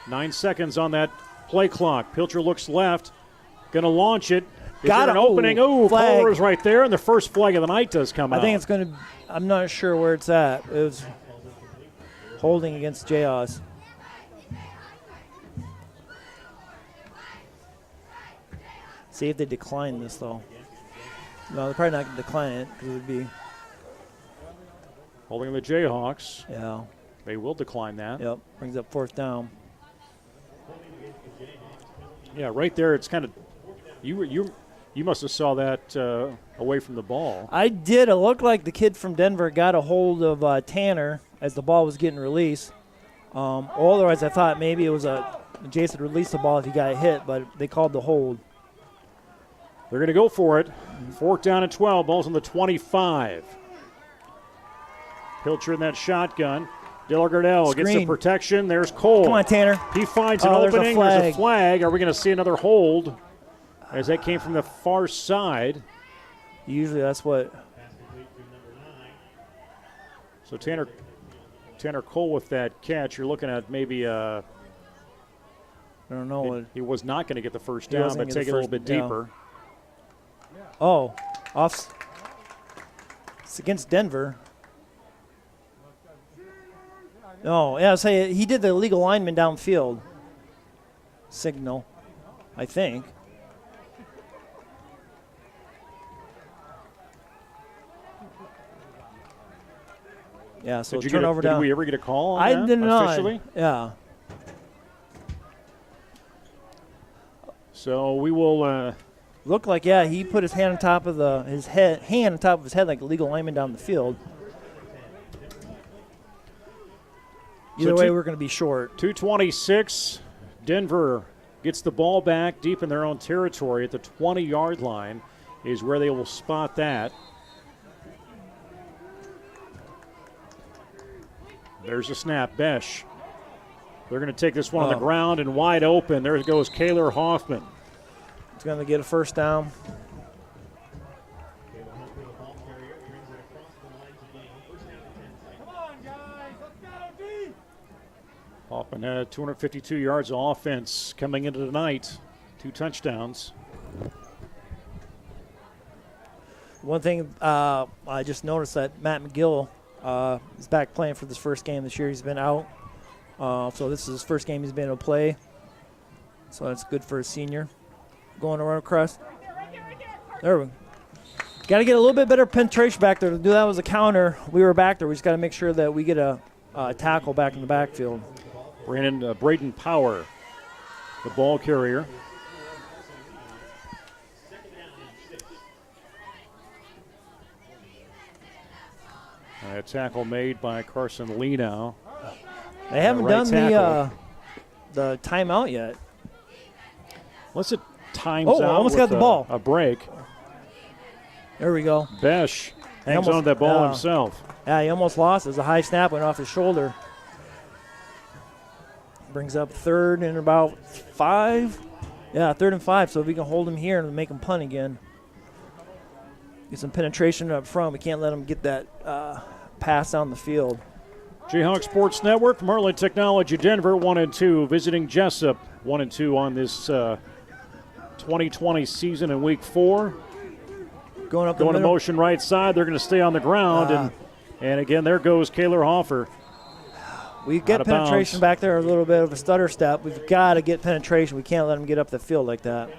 9 seconds on that play clock. Pilcher looks left, going to launch it. Is there an opening? Oh, Kohler is right there, and the first flag of the night does come out. I think it's going to – I'm not sure where it's at. It was holding against J.O.S. See if they decline this, though. No, they're probably not going to decline it because it would be – holding the Jayhawks. Yeah. They will decline that. Yep. Brings up fourth down. Yeah, right there. It's kind of you must have saw that away from the ball. I did. It looked like the kid from Denver got a hold of Tanner as the ball was getting released. Otherwise, I thought maybe it was Jason released the ball if he got hit, but they called the hold. They're going to go for it. Fourth down and 12. Ball's on the 25. Pilcher in that shotgun. Dillergardell gets the protection. There's Cole. Come on, Tanner. He finds an opening. There's a flag. Are we going to see another hold as that came from the far side? Usually that's what. So Tanner Cole with that catch. You're looking at maybe I don't know. He was not going to get the first down, but take it a little bit deeper. Oh, off. It's against Denver. No, yeah, say he did the illegal lineman downfield signal, I think. Yeah, so turnover down. Did we ever get a call on I that did not. Officially? Yeah. So we will. Looked like he put his hand on top of his head like a legal lineman down the field. Either way, we're going to be short. 2:26. Denver gets the ball back deep in their own territory at the 20-yard line is where they will spot that. There's a snap. Besh. They're going to take this one on the ground and wide open. There goes Kaylor Hoffman. It's going to get a first down. Hoffman had 252 yards of offense coming into tonight. 2 touchdowns. One thing I just noticed that Matt McGill is back playing for this first game this year. He's been out. So this is his first game he's been able to play. So that's good for a senior. Going around across. There we go. Got to get a little bit better penetration back there. To do that was a counter. We were back there. We just got to make sure that we get a tackle back in the backfield. Braden Power, the ball carrier. A tackle made by Carson Lee now. They haven't done the timeout yet. Unless it times out. Almost got the ball. A break. There we go. Besh hangs on to that ball himself. Yeah, he almost lost. It was a high snap, went off his shoulder. Brings up third and about 5. Yeah, 3rd and 5. So if we can hold him here and make him punt again. Get some penetration up front. We can't let him get that pass down the field. Jayhawk Sports Network from Heartland Technology Denver, 1-2. Visiting Jesup, 1-2 on this 2020 season in week 4. Going to motion right side. They're going to stay on the ground. And again, there goes Kaylor Hoffer. We get penetration back there, a little bit of a stutter step. We've got to get penetration. We can't let them get up the field like that.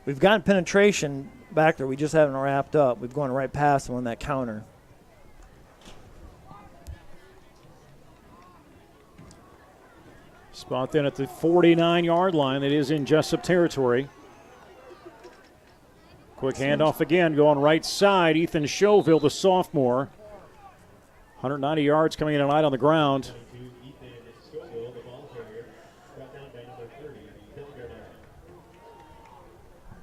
We've gotten penetration back there. We just haven't wrapped up. We've gone right past them on that counter. Spot then at the 49-yard line. It is in Jesup territory. Quick handoff again, going right side. Ethan Chauville, the sophomore. 190 yards coming in tonight on the ground.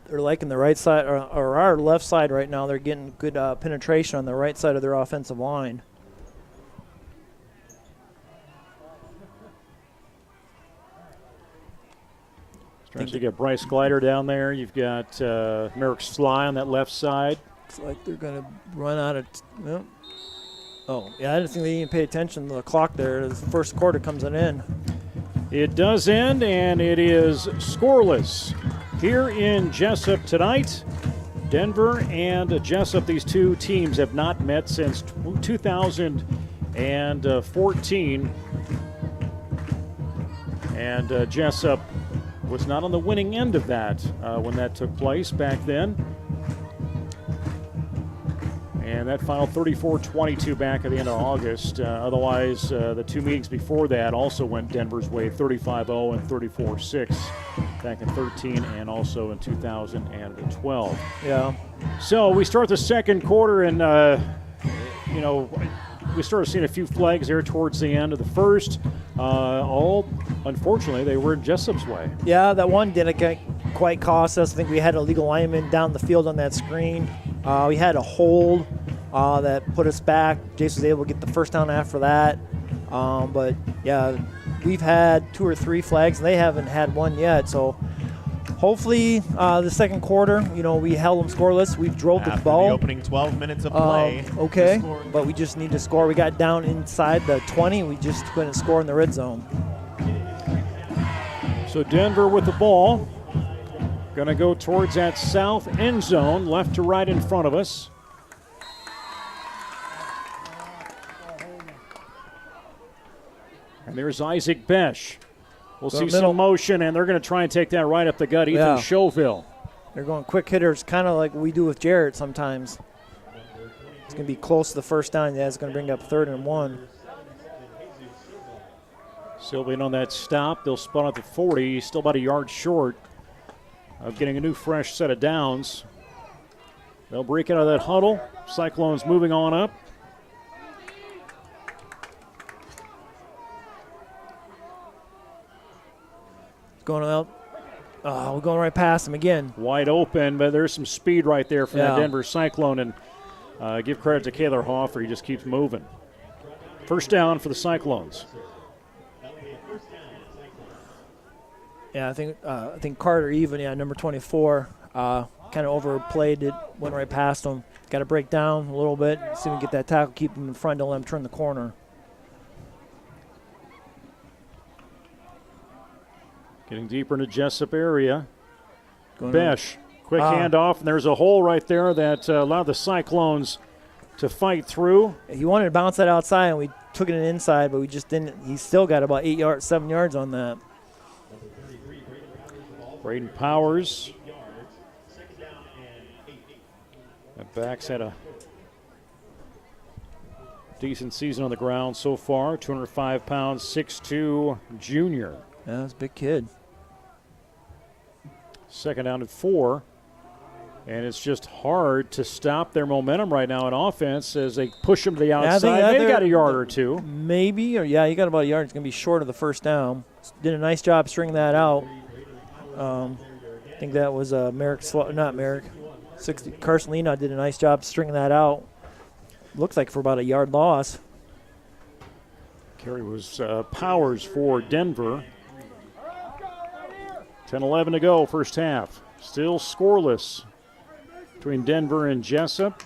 They're liking the right side, or our left side right now. They're getting good penetration on the right side of their offensive line. Trying to get Bryce Glider down there. You've got Merrick Sly on that left side. It's like they're going to run out of oh, yeah, I didn't think they even paid attention to the clock there. The first quarter comes in. It does end, and it is scoreless here in Jesup tonight. Denver and Jesup, these two teams have not met since 2014. And Jesup was not on the winning end of that when that took place back then. And that final 34-22 back at the end of August. Otherwise, the two meetings before that also went Denver's way, 35-0 and 34-6 back in 13 and also in 2012. Yeah. So we start the second quarter, and, we started seeing a few flags there towards the end of the first. All, unfortunately, they were in Jesup's way. Yeah, that one didn't quite cost us. I think we had a legal lineman down the field on that screen. We had a hold that put us back. Jason was able to get the first down after that. But, yeah, we've had 2 or 3 flags, and they haven't had one yet. So hopefully the second quarter, we held them scoreless. We drove the ball. The opening 12 minutes of play. Okay, but we just need to score. We got down inside the 20. We just couldn't score in the red zone. So Denver with the ball. Going to go towards that south end zone, left to right in front of us. And there's Isaac Besh. We'll see some motion, and they're going to try and take that right up the gut. Ethan Chauville. They're going quick hitters, kind of like we do with Jarrett sometimes. It's going to be close to the first down. Yeah, it's going to bring up 3rd and 1. Sylvian on that stop. They'll spot at the 40. He's still about a yard short of getting a new fresh set of downs. They'll break out of that huddle. Cyclones moving on up. Going out. We're going right past him again. Wide open, but there's some speed right there from that Denver Cyclone. And give credit to Kaylor Hoffer. He just keeps moving. First down for the Cyclones. Yeah, I think Carter even, number 24, kind of overplayed it, went right past him. Got to break down a little bit, see if we can get that tackle, keep him in front, don't let him turn the corner. Getting deeper into Jesup area. Besh, quick handoff, and there's a hole right there that allowed the Cyclones to fight through. He wanted to bounce that outside, and we took it inside, but we just didn't. He still got about 7 yards on that. Braden Powers. That back's had a decent season on the ground so far. 205 pounds, 6'2", junior. Yeah, that's a big kid. Second down at 4. And it's just hard to stop their momentum right now in offense as they push them to the outside. They got a yard or two. Maybe, you got about a yard. It's going to be short of the first down. Did a nice job stringing that out. I think that was Carson Lena did a nice job stringing that out. Looks like for about a yard loss. Carry was Powers for Denver. 10-11 to go, first half. Still scoreless between Denver and Jesup.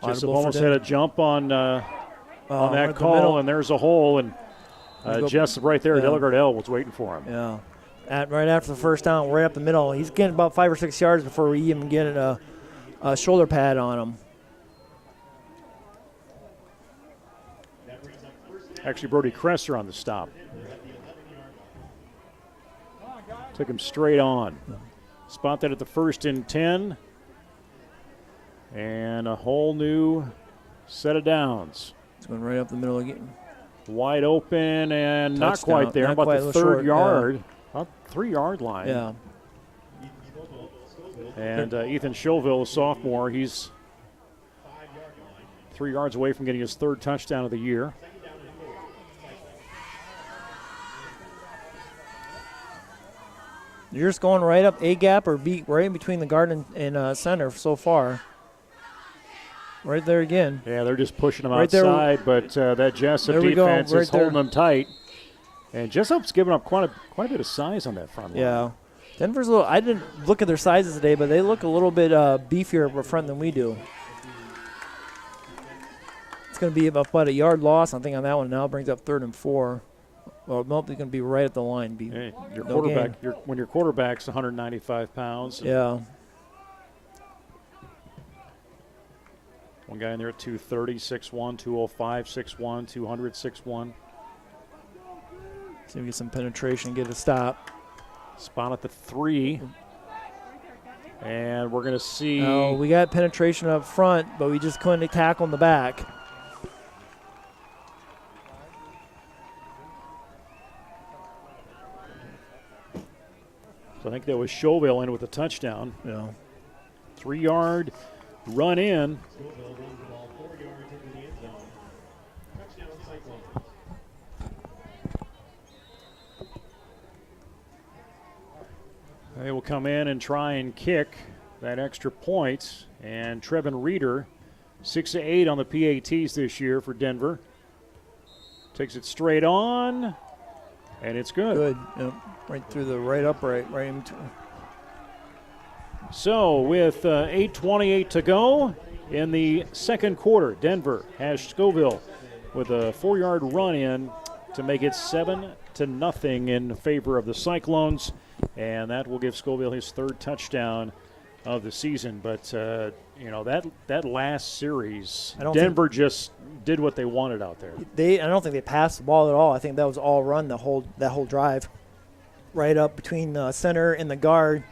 Jesup almost had a jump on that call, and there's a hole, and Jesup right there. Delegard L was waiting for him. Yeah. Right after the first down, right up the middle. He's getting about 5 or 6 yards before we even get a shoulder pad on him. Actually, Brody Kresser on the stop. Took him straight on. Spot that at the 1st and 10. And a whole new set of downs. It's going right up the middle again. Wide open and Touchdown. not quite there. Not about quite the 3rd yard. About 3-yard line. Yeah. And Ethan Chauville, a sophomore, he's 3 yards away from getting his 3rd touchdown of the year. You're just going right up A gap or B, right in between the guard and center so far. Right there again. Yeah, they're just pushing them Right there. outside, but that Jesup defense is holding them tight. And Jesup's giving up quite a bit of size on that front line. Yeah. Denver's a little, I didn't look at their sizes today, but they look a little bit beefier up front than we do. It's going to be about a yard loss, I think, on that one. Now it brings up 3rd and 4. Well, nope, they're going to be right at the line. Hey, your quarterback, when your quarterback's 195 pounds. Yeah. One guy in there at 230, 6'1", 205, 6'1", 200, 6'1". See if we get some penetration, get a stop. Spot at the 3. And we're going to see. Oh, we got penetration up front, but we just couldn't tackle in the back. So I think that was Chauville in with a touchdown. Yeah. 3-yard run in. They will come in and try and kick that extra point. And Trevin Reeder, 6 of 8 on the PATs this year for Denver. Takes it straight on, and it's good. Good. Yep. Right through the right upright, right in between. So with 8:28 to go in the second quarter, Denver has Scoville with a 4-yard run in to make it 7-0 in favor of the Cyclones, and that will give Scoville his 3rd touchdown of the season. But that last series, Denver just did what they wanted out there. I don't think they passed the ball at all. I think that was all run that whole drive, right up between the center and the guard.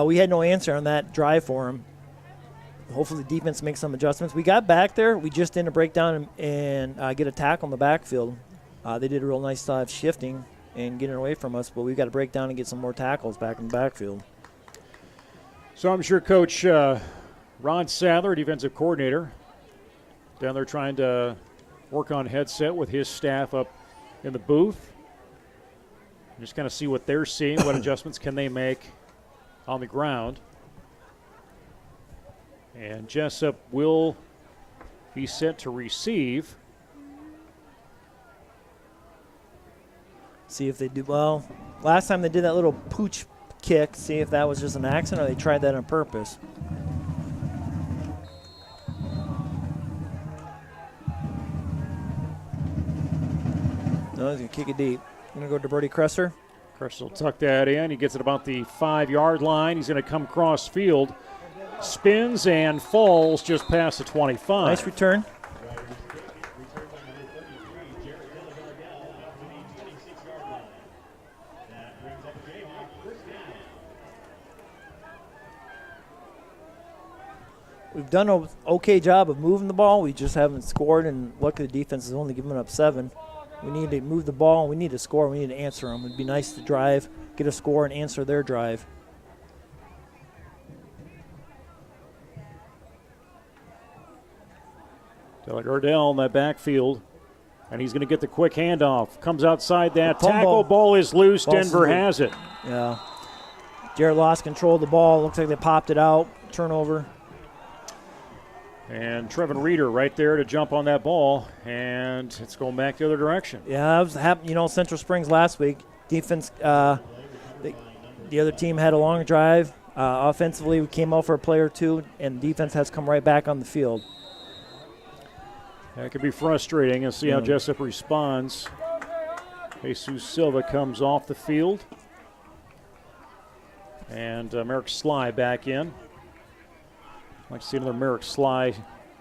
We had no answer on that drive for him. Hopefully the defense makes some adjustments. We got back there. We just didn't break down and get a tackle in the backfield. They did a real nice job shifting and getting away from us, but we've got to break down and get some more tackles back in the backfield. So I'm sure Coach Ron Sadler, defensive coordinator, down there trying to work on headset with his staff up in the booth. Just kind of see what they're seeing, what adjustments can they make on the ground. And Jesup will be set to receive. See if they do well. Last time they did that little pooch kick, see if that was just an accident or they tried that on purpose. No, he's going to kick it deep. Going to go to Brody Cresser. Cresser will tuck that in. He gets it about the 5-yard line. He's going to come cross field. Spins and falls just past the 25. Nice return. We've done an okay job of moving the ball. We just haven't scored, and luckily the defense has only given up 7. We need to move the ball, and we need to score. We need to answer them. It'd be nice to drive, get a score, and answer their drive. Gardell in that backfield, and he's going to get the quick handoff. Comes outside that tackle. Ball is loose. Denver has it. Yeah. Jared lost control of the ball. Looks like they popped it out. Turnover. And Trevin Reeder right there to jump on that ball, and it's going back the other direction. Yeah, that was Central Springs last week. Defense, the other team had a long drive. Offensively, we came out for a play or two, and defense has come right back on the field. That could be frustrating. And see how Jesup responds. Jesus Silva comes off the field. And Merrick Sly back in. I'd like to see another Merrick Sly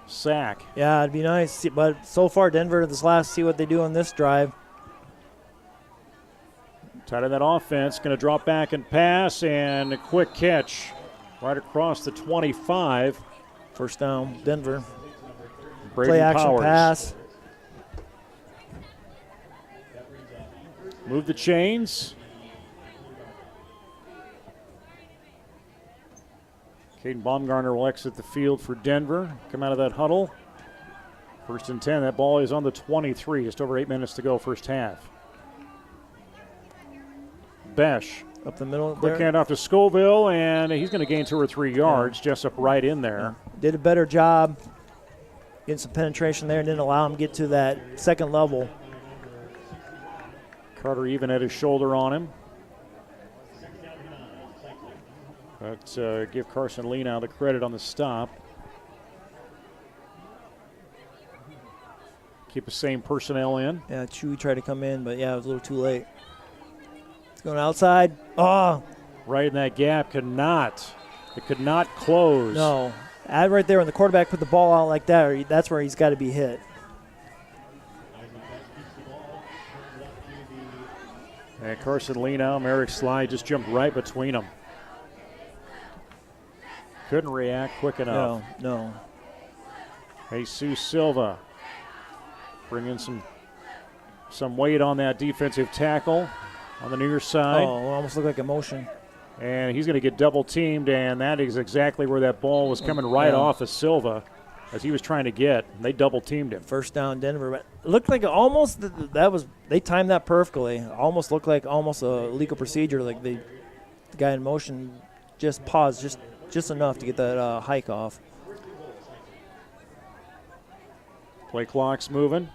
sack. Yeah, it'd be nice. But so far, Denver, see what they do on this drive. Tight end that offense. Going to drop back and pass. And a quick catch right across the 25. First down, Denver. Braden Play action Powers. pass. Move the chains. Caden Baumgartner will exit the field for Denver. Come out of that huddle. 1st and 10. That ball is on the 23. Just over 8 minutes to go, first half. Besh. Up the middle. Quick there. handoff to Scoville, and he's going to gain 2 or 3 yards. Jesup right in there. Did a better job getting some penetration there and didn't allow him to get to that second level. Carter even had his shoulder on him. But give Carson Lee now the credit on the stop. Keep the same personnel in. Yeah, Chewy tried to come in, but yeah, it was a little too late. It's going outside. Oh, Right in that gap, it could not close. no. Right there when the quarterback put the ball out like that, that's where he's got to be hit. And Carson Lee now, Merrick Sly just jumped right between them. Couldn't react quick enough. No. Jesus Silva bringing some weight on that defensive tackle on the near side. Oh, it almost looked like a motion. And he's going to get double teamed, and that is exactly where that ball was coming right off of Silva as he was trying to get. They double teamed him. First down, Denver. But it looked like they timed that perfectly. It almost looked like almost a legal procedure. Like the guy in motion just paused just enough to get that hike off. Play clock's moving.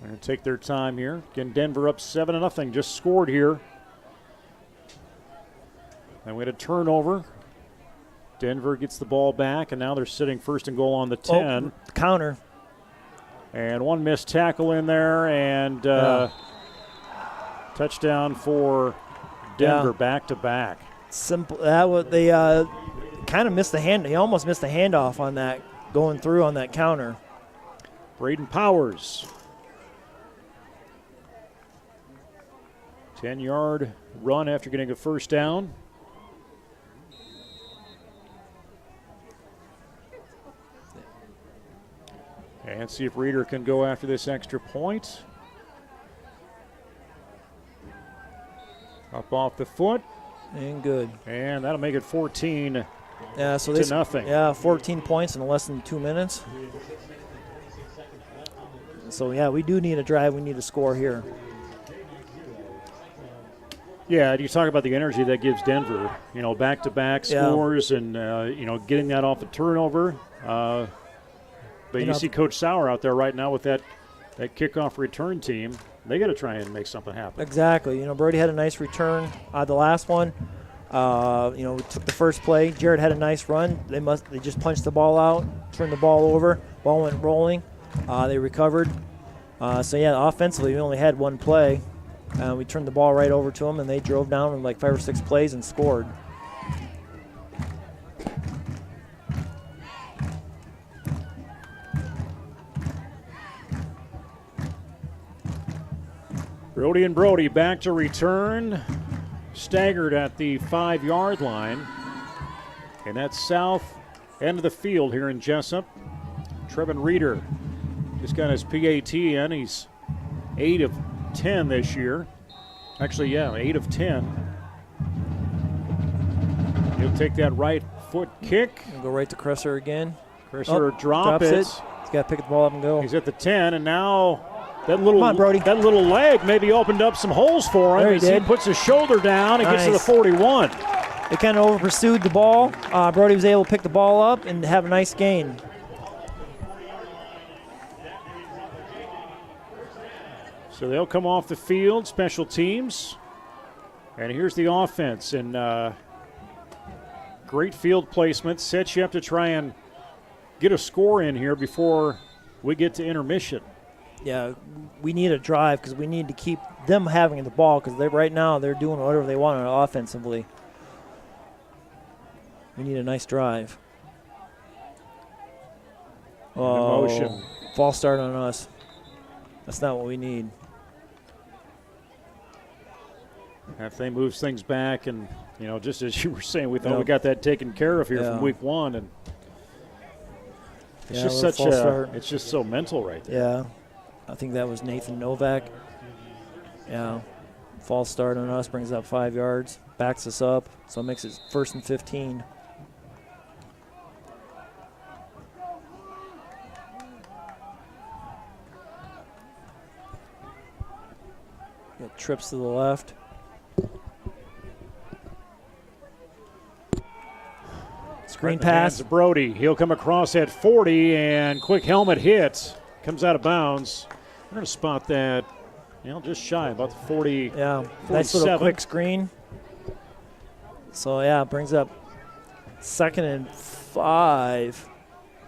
They're going to take their time here. Again, Denver up 7-0. Just scored here. And we had a turnover. Denver gets the ball back, and now they're sitting 1st and goal on the 10. Oh, counter. And one missed tackle in there, and touchdown for Denver back to back. Simple. They kind of missed the hand. He almost missed the handoff on that going through on that counter. Braden Powers. 10-yard run after getting a first down. And see if Reeder can go after this extra point. Up off the foot. And good. And that'll make it 14 to nothing. Yeah, 14 points in less than 2 minutes. So, yeah, we do need a drive. We need a score here. Yeah, you talk about the energy that gives Denver, back-to-back scores and, getting that off the turnover. But you see Coach Sauer out there right now with that kickoff return team. They got to try and make something happen. Exactly. Brody had a nice return the last one. We took the first play. Jared had a nice run. They just punched the ball out, turned the ball over. Ball went rolling. They recovered. Offensively, we only had one play. We turned the ball right over to them, and they drove down in like 5 or 6 plays and scored. Brody and Brody back to return. Staggered at the 5-yard line. And that's south end of the field here in Jesup. Trevin Reeder just got his PAT in. He's 8 of 10 this year. Actually, 8 of 10. He'll take that right foot kick. We'll go right to Cresser again. Cresser drops it. He's got to pick the ball up and go. He's at the 10, and now that little, Come on, Brody. That little leg maybe opened up some holes for him There as he did. he puts his shoulder down and gets to the Nice. 41. They kind of over-pursued the ball. Brody was able to pick the ball up and have a nice gain. So they'll come off the field, special teams. And here's the offense. And great field placement. Sets you up to try and get a score in here before we get to intermission. Yeah, we need a drive because we need to keep them having the ball because right now they're doing whatever they want offensively. We need a nice drive. Motion. False start on us. That's not what we need. After they moves things back, and just as you were saying, we thought we got that taken care of here from week 1, and it's it's just so mental right there. Yeah, I think that was Nathan Novak. Yeah, False start on us, brings up 5 yards, backs us up, so it makes it 1st and 15. Got trips to the left. Screen pass. Brody. He'll come across at 40, and quick helmet hit. Comes out of bounds. We're going to spot that, just shy, about the 40. Yeah, 47. nice little quick screen. So, yeah, brings up 2nd and 5.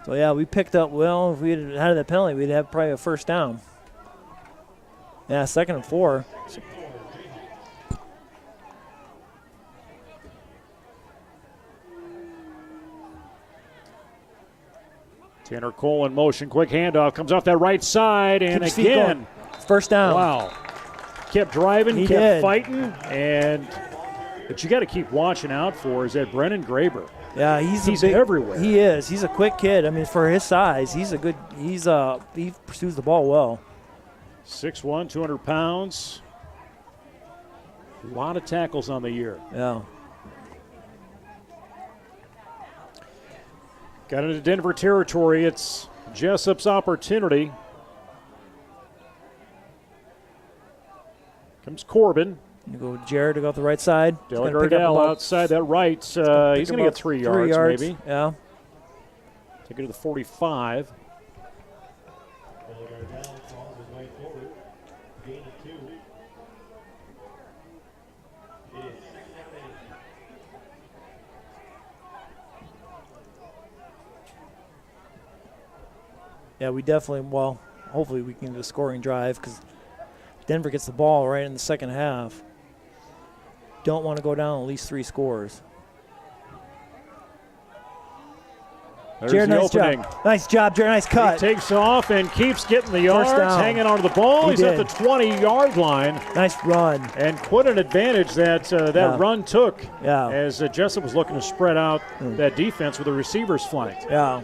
So, yeah, we picked up well. If we had had that penalty, we'd have probably a 1st down. Yeah, 2nd and 4. Tanner Cole in motion. Quick handoff. Comes off that right side. And again. 1st down. Wow. Kept driving, He kept did. fighting. But you got to keep watching out for is that Brennan Graber. Yeah, he's everywhere. He is. He's a quick kid. I mean, for his size, he pursues the ball well. 6'1", 200 pounds. A lot of tackles on the year. Yeah. Got into Denver territory. It's Jesup's opportunity. Comes Corbin. You go Jared to go up the right side. Gardell outside that right. He's going to get 3 yards, maybe. Yeah. Take it to the 45. Yeah, we definitely, hopefully we can get a scoring drive because Denver gets the ball right in the 2nd half. Don't want to go down at least 3 scores. There's Jared, the nice opening. job. Nice job, Jared. Nice cut. He takes off and keeps getting the yards, down. hanging onto the ball. He's at the 20-yard line. Nice run. And quite an advantage that run took as Jesup was looking to spread out that defense with the receivers flanked. Yeah.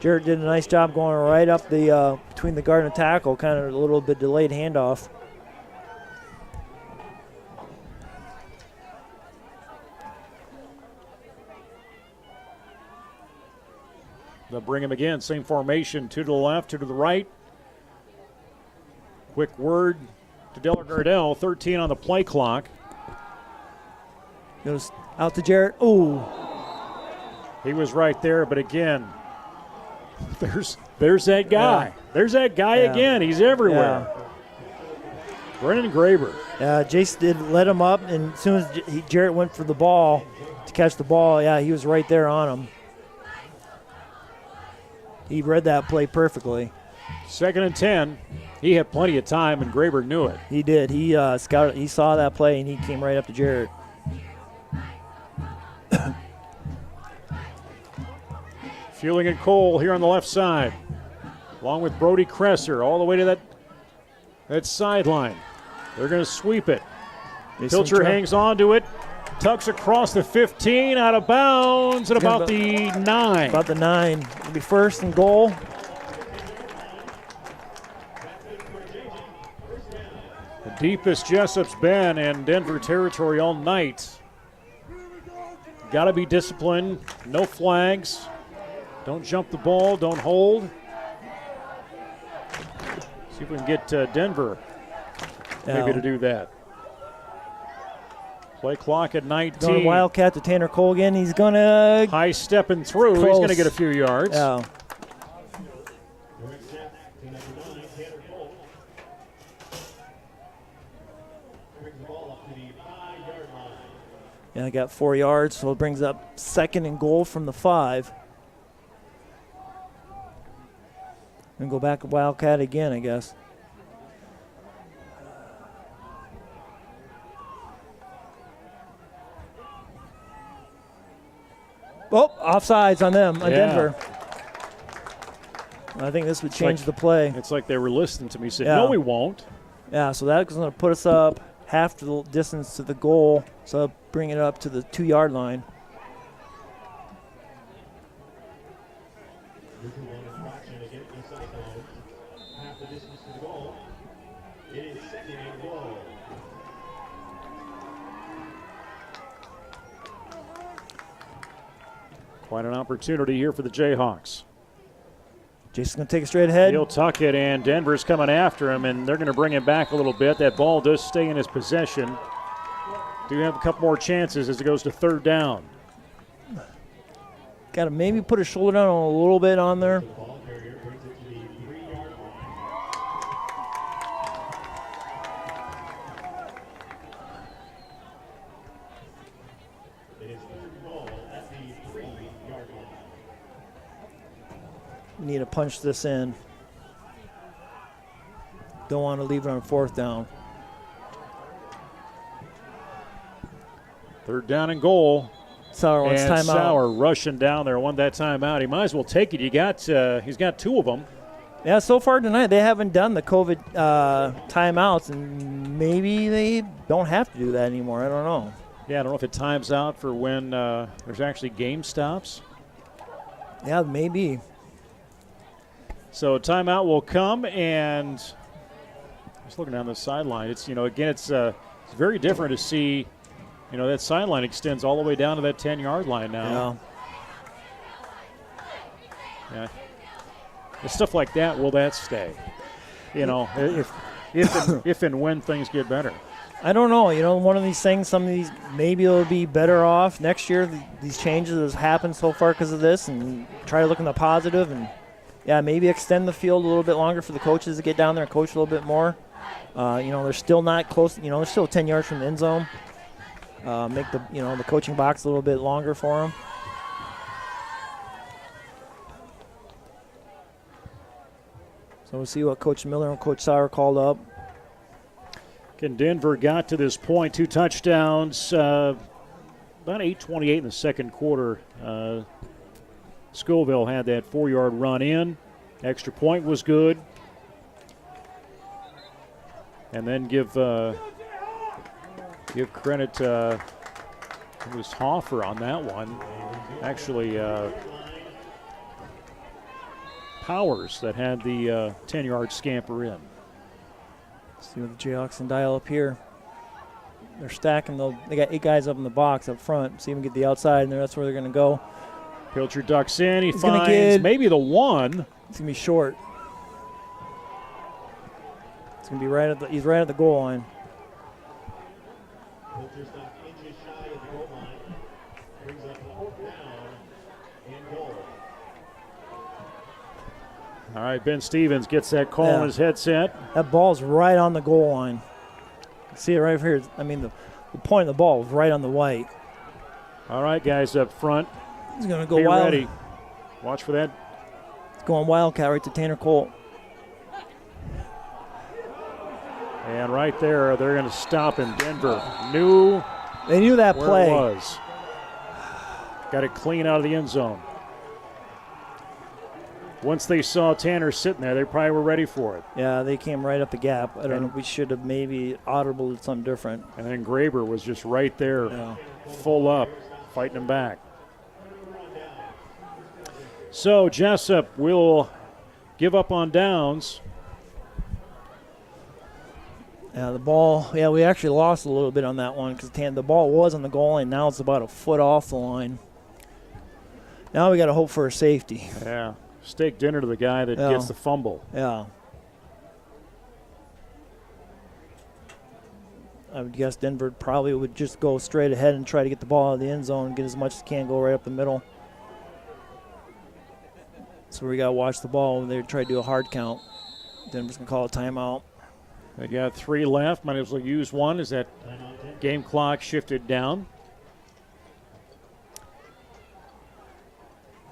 Jared did a nice job going right up the between the guard and tackle, kind of a little bit delayed handoff. They'll bring him again. Same formation, 2 to the left, 2 to the right. Quick word to Gardell, 13 on the play clock. Goes out to Jarrett. Ooh. He was right there, but again, there's that guy. Yeah. There's that guy again. He's everywhere. Yeah. Brennan Graber. Jace did let him up, and as soon as Jarrett went for the ball to catch the ball, he was right there on him. He read that play perfectly. 2nd and 10. He had plenty of time, and Graber knew it. He did. He scouted. He saw that play, and he came right up to Jarrett. Fueling and Cole here on the left side, along with Brody Kresser all the way to that sideline. They're going to sweep it. Pilcher hangs on to it, tucks across the 15, out of bounds at about the 9. About the 9. It'll be 1st and goal. The deepest Jesup's been in Denver territory all night. Got to be disciplined. No flags. Don't jump the ball. Don't hold. See if we can get Denver maybe to do that. Play clock at 19. Going Wildcat to Tanner Cole again. He's going to... High stepping through. Close. He's going to get a few yards. Yeah. I got 4 yards, so it brings up 2nd and goal from the 5. And go back to Wildcat again, I guess. Oh, offsides on them, on Denver. I think this would change the play. It's like they were listening to me. Said, Yeah. no, we won't. Yeah, so that's going to put us up half the distance to the goal, so bring it up to the 2-yard line. Quite an opportunity here for the Jayhawks. Jason's going to take it straight ahead. He'll tuck it, and Denver's coming after him, and they're going to bring him back a little bit. That ball does stay in his possession. Do have a couple more chances as it goes to third down. Got to maybe put his shoulder down a little bit on there. Need to punch this in. Don't want to leave it on fourth down. Third down and goal. Sauer wants And timeout. Sauer rushing down there, won that timeout. He might as well take it. He's got two of them. Yeah, so far tonight they haven't done the COVID timeouts, and maybe they don't have to do that anymore. I don't know. Yeah, I don't know if it times out for when there's actually game stops. Yeah, maybe. So a timeout will come, and just looking down the sideline, it's again it's very different to see. That sideline extends all the way down to that 10-yard line now. Yeah. And stuff like that, will that stay? If and when things get better. I don't know. One of these things, some of these, maybe it'll be better off next year. These changes that have happened so far because of this, and try to look in the positive, and maybe extend the field a little bit longer for the coaches to get down there and coach a little bit more. They're still not close. They're still 10 yards from the end zone. Make the coaching box a little bit longer for them. So we'll see what Coach Miller and Coach Sauer called up. Again, Denver got to this point, 2 touchdowns, about 8:28 in the second quarter. Scoville had that 4-yard run in. Extra point was good. And then give credit to it was Hoffer on that one. Actually, Powers that had the 10-yard scamper in. See what the Jayhawks can dial up here. They're stacking. They got 8 guys up in the box up front. See if we can get the outside, and that's where they're going to go. Pilcher ducks in. He finds maybe the one. It's going to be short. It's going to be he's right at the goal line. All right, Ben Stevens gets that call on his headset. That ball's right on the goal line. See it right here. I mean, the point of the ball is right on the white. All right, guys up front. He's going to go Be wild. ready. Watch for that. It's going Wildcat right to Tanner Colt. And right there, they're going to stop him. Denver They knew that where play. it was. Got it clean out of the end zone. Once they saw Tanner sitting there, they probably were ready for it. Yeah, they came right up the gap. I don't know. We should have maybe audible did something different. And then Graber was just right there, full up, fighting him back. So Jesup will give up on downs. Yeah, the ball. Yeah, we actually lost a little bit on that one because the ball was on the goal line. Now it's about a foot off the line. Now we got to hope for a safety. Yeah, steak dinner to the guy that gets the fumble. Yeah. I would guess Denver probably would just go straight ahead and try to get the ball out of the end zone and get as much as can, go right up the middle. So we got to watch the ball when they try to do a hard count. Denver's going to call a timeout. They got 3 left. Might as well use one as that game clock shifted down.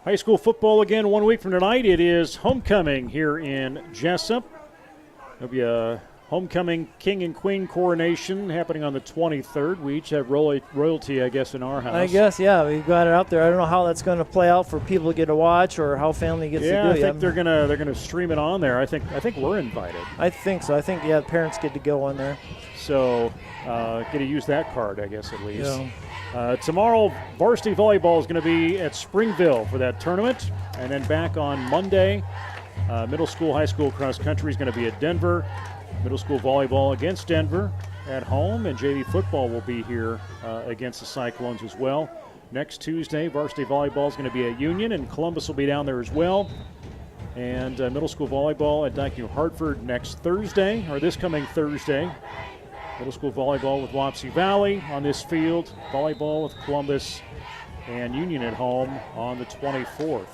High school football again 1 week from tonight. It is homecoming here in Jesup. There'll be a homecoming king and queen coronation happening on the 23rd. We each have royalty, I guess, in our house. I guess, yeah, we got it out there. I don't know how that's going to play out for people to get to watch or how family gets to do it. Yeah, I think they're gonna stream it on there. I think we're invited. I think so. I think the parents get to go on there. So get to use that card, I guess, at least. Yeah. Tomorrow, varsity volleyball is going to be at Springville for that tournament, and then back on Monday, middle school, high school cross country is going to be at Denver. Middle school volleyball against Denver at home, and JV football will be here against the Cyclones as well. next Tuesday. Varsity volleyball is going to be at Union, and Columbus will be down there as well. And middle school volleyball at Dyke Hartford next Thursday, or this coming Thursday. Middle school volleyball with Wapsie Valley on this field. Volleyball with Columbus and Union at home on the 24th.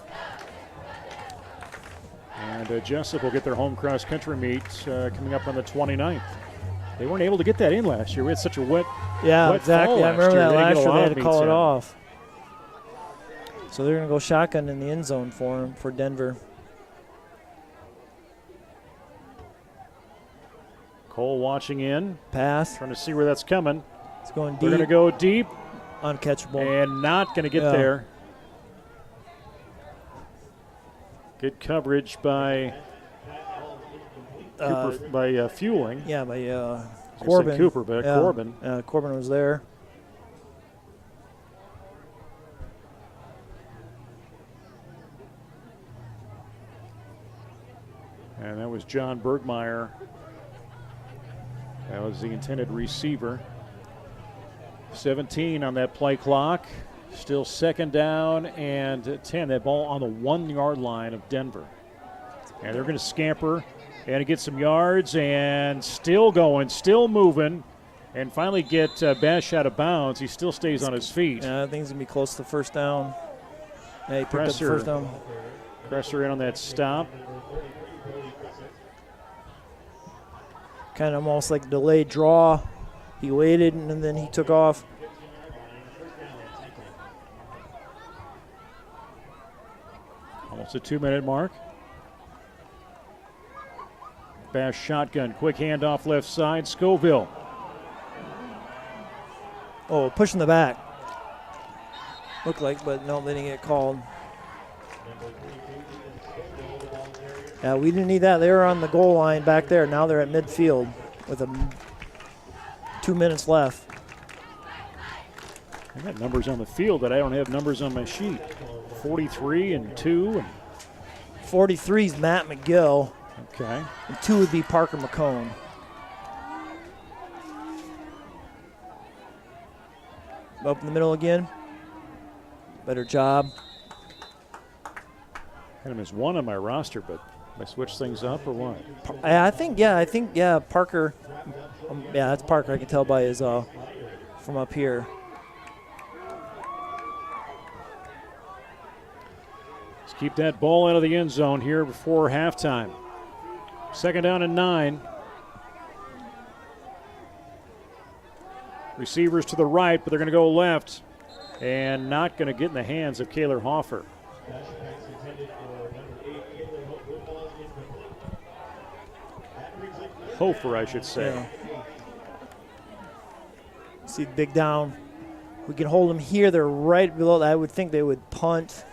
And Jesup will get their home cross-country meet coming up on the 29th. They weren't able to get that in last year. We had such a wet exactly. fall I remember that last year. They had to meets call it in. off. So they're going to go shotgun in the end zone for Denver. Cole watching in. Pass. Trying to see where that's coming. It's going They're deep. going to go deep. Uncatchable. And not going to get there. Good coverage by Fueling. Yeah, by I said Corbin. Cooper, but Corbin. Corbin was there. And that was John Bergmeyer. That was the intended receiver. 17 on that play clock. Still second down and 10. That ball on the 1 yard line of Denver. And they're going to scamper and get some yards and still going, still moving, and finally get Bash out of bounds. He still stays on his feet. Yeah, I think he's going to be close to the first down. Yeah, he picked up the first down. Presser in on that stop. Kind of almost like a delayed draw. He waited and then he took off. Almost a 2-minute mark. Bash shotgun, quick handoff left side, Scoville. Oh, pushing the back. Looked like, but no, they didn't get called. Yeah, we didn't need that. They were on the goal line back there. Now they're at midfield with 2 minutes left. I got numbers on the field, but I don't have numbers on my sheet. 43 and 2. And 43 is Matt McGill. okay. And 2 would be Parker McCone. Up in the middle again. Better job. Had him as 1 on my roster, but I switch things up or what? I think Parker. That's Parker. I can tell by his from up here. Let's keep that ball out of the end zone here before halftime. Second down and 9. Receivers to the right, but they're going to go left. And not going to get in the hands of Kaylor Hoffer. Hofer, I should say. Yeah. See the big down. We can hold them here. They're right below. I would think they would punt.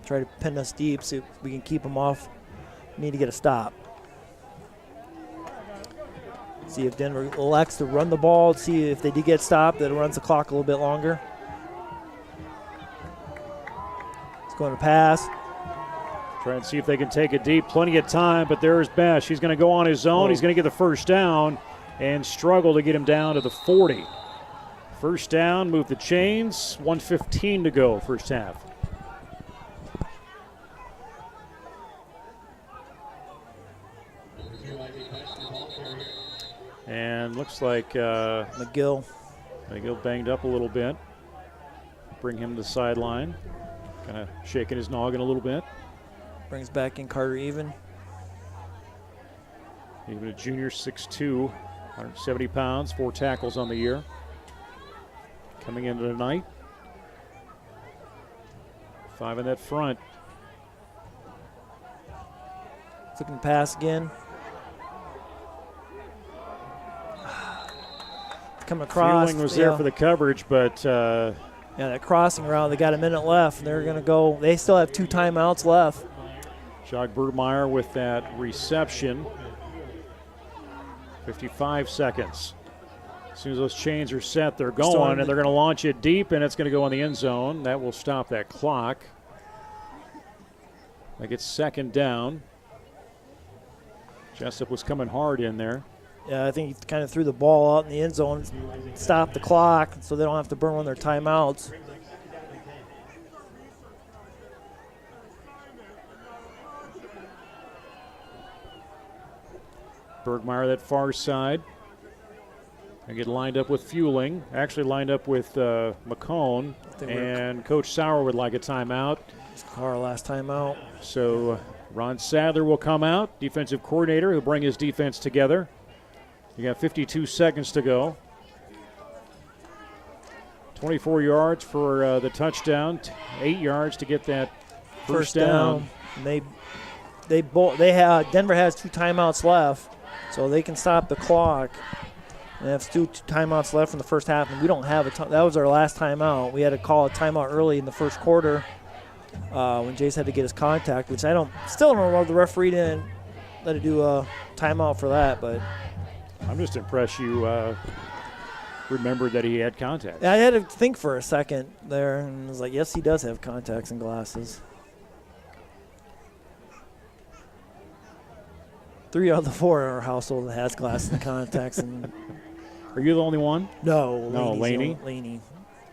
Try to pin us deep so we can keep them off. Need to get a stop. See if Denver elects to run the ball. See if they do get stopped. That runs the clock a little bit longer. It's going to pass. Try and see if they can take it deep. Plenty of time, but there's Bash. He's going to go on his own. He's going to get the first down and struggle to get him down to the 40. First down, move the chains. 1:15 to go, first half. And looks like McGill banged up a little bit. Bring him to the sideline. Kind of shaking his noggin a little bit. Brings back in Carter Even. Even a junior, 6'2", 170 pounds, 4 tackles on the year. Coming into tonight. 5 in that front. Looking to pass again. Coming across. Fueling was there for the coverage, but yeah, that crossing route, they got a minute left. They're going to go. They still have 2 timeouts left. Jog Bergmeyer with that reception. 55 seconds. As soon as those chains are set, they're going, and they're going to launch it deep, and it's going to go in the end zone. That will stop that clock. Like it's second down. Jesup was coming hard in there. I think he kind of threw the ball out in the end zone, stopped the clock, so they don't have to burn one of their timeouts. Bergmeyer that far side. I get lined up with Fueling. Actually lined up with McCone. And Coach Sauer would like a timeout. Our last timeout. So Ron Sadler will come out, defensive coordinator. He'll bring his defense together. You got 52 seconds to go. 24 yards for the touchdown. 8 yards to get that first down. And Denver has 2 timeouts left, so they can stop the clock. And they have two timeouts left in the first half, and we don't have that was our last timeout. We had to call a timeout early in the first quarter when Jace had to get his contact, which still don't know why the referee didn't let it do a timeout for that. But I'm just impressed you remembered that he had contact. I had to think for a second there, and I was like, yes, he does have contacts and glasses. 3 out of the 4 in our household that has glasses and contacts. And are you the only one? No, Laney. Laney.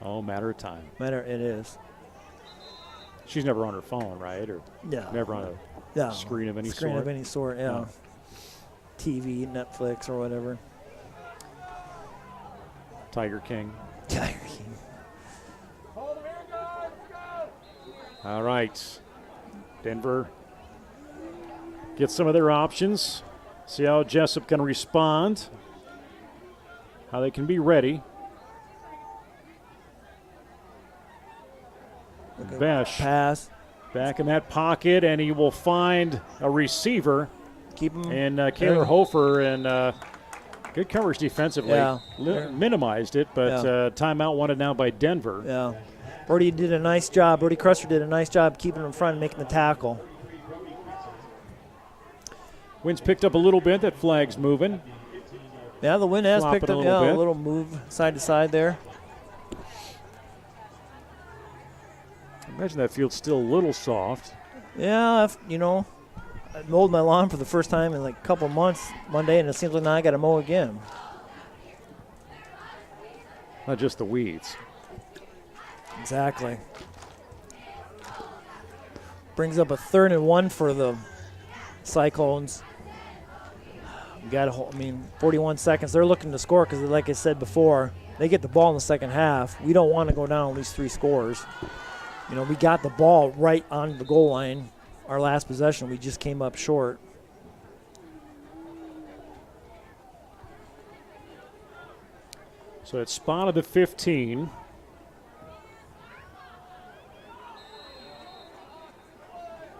Oh, matter of time. It is. She's never on her phone, right? Or no. Never on a screen of any sort? Screen of any sort, yeah. No. TV, Netflix, or whatever. Tiger King. Tiger King. All right. Denver get some of their options. See how Jesup can respond. How they can be ready. Besh pass back in that pocket, and he will find a receiver. Keep him. And Kaylor Hofer, and good coverage defensively. Yeah. Minimized it, but timeout wanted now by Denver. Yeah. Brody did a nice job. Brody Crusher did a nice job keeping him in front and making the tackle. Wind's picked up a little bit. That flag's moving. Yeah, the wind has picked up a little move side to side there. Imagine that field's still a little soft. Yeah, I mowed my lawn for the first time in like a couple months one day, and it seems like now I got to mow again. Not just the weeds. Exactly. Brings up a 3rd and 1 for the Cyclones. We got 41 seconds. They're looking to score because, like I said before, they get the ball in the second half. We don't want to go down at least 3 scores. We got the ball right on the goal line. Our last possession, we just came up short. So it's spot of the 15.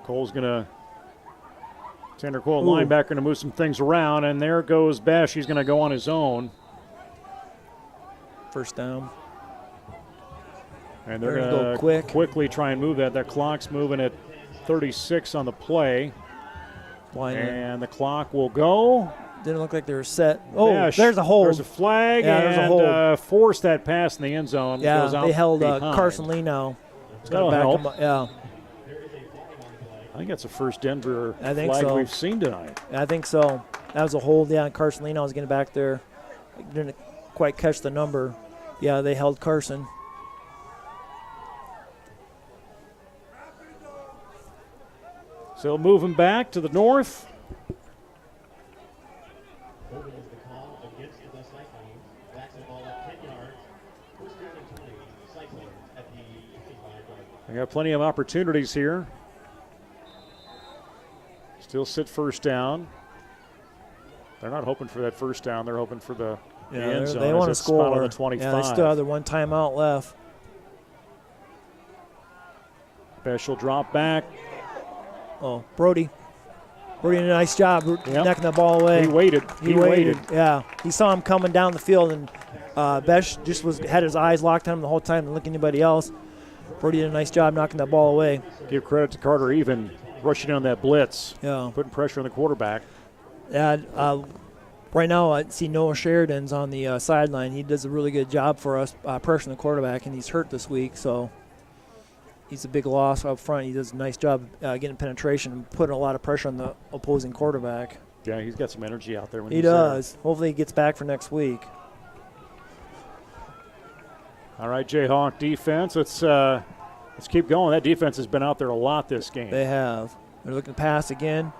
Cole's going to Tanner Cole, linebacker, to move some things around, and there goes Besh. He's going to go on his own. First down. And they're going to quickly try and move that. That clock's moving at 36 on the play. And the clock will go. Didn't look like they were set. Besh, there's a hold. There's a flag, there's a hold. Forced that pass in the end zone. Yeah, goes out they held behind. Carson Lee now. That'll help. Yeah. I think that's the first Denver flag we've seen tonight. I think so. That was a hold. Yeah, Carson Lee now was getting back there. Didn't quite catch the number. Yeah, they held Carson. So moving back to the north. They got plenty of opportunities here. Still sit first down. They're not hoping for that first down. They're hoping for the end zone. They want to score. On the 25. Yeah, they still have their one timeout left. Besh will drop back. Oh, Brody did a nice job knocking the ball away. He waited. Yeah, he saw him coming down the field, and Besh just had his eyes locked on him the whole time, and look at anybody else. Brody did a nice job knocking that ball away. Give credit to Carter Even rushing on that blitz. Yeah, putting pressure on the quarterback. Yeah, right now I see Noah Sheridan's on the sideline. He does a really good job for us pressuring the quarterback, and he's hurt this week, so he's a big loss up front. He does a nice job getting penetration and putting a lot of pressure on the opposing quarterback. Yeah, he's got some energy out there. When He he's does. Hopefully he gets back for next week. All right, Jayhawk defense. Let's keep going. That defense has been out there a lot this game. They have. They're looking to pass again.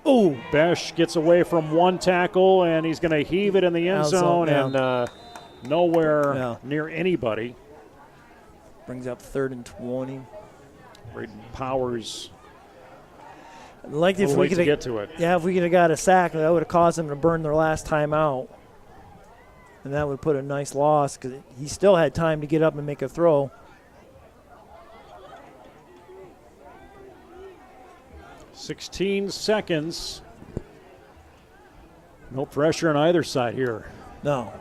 Oh, Besh gets away from one tackle, and he's going to heave it in the end zone, yeah. and nowhere near anybody. Brings up 3rd and 20. Braden Powers. Like if we could get to it. Yeah, if we could have got a sack, that would have caused them to burn their last time out. And that would put a nice loss because he still had time to get up and make a throw. 16 seconds. No pressure on either side here. No.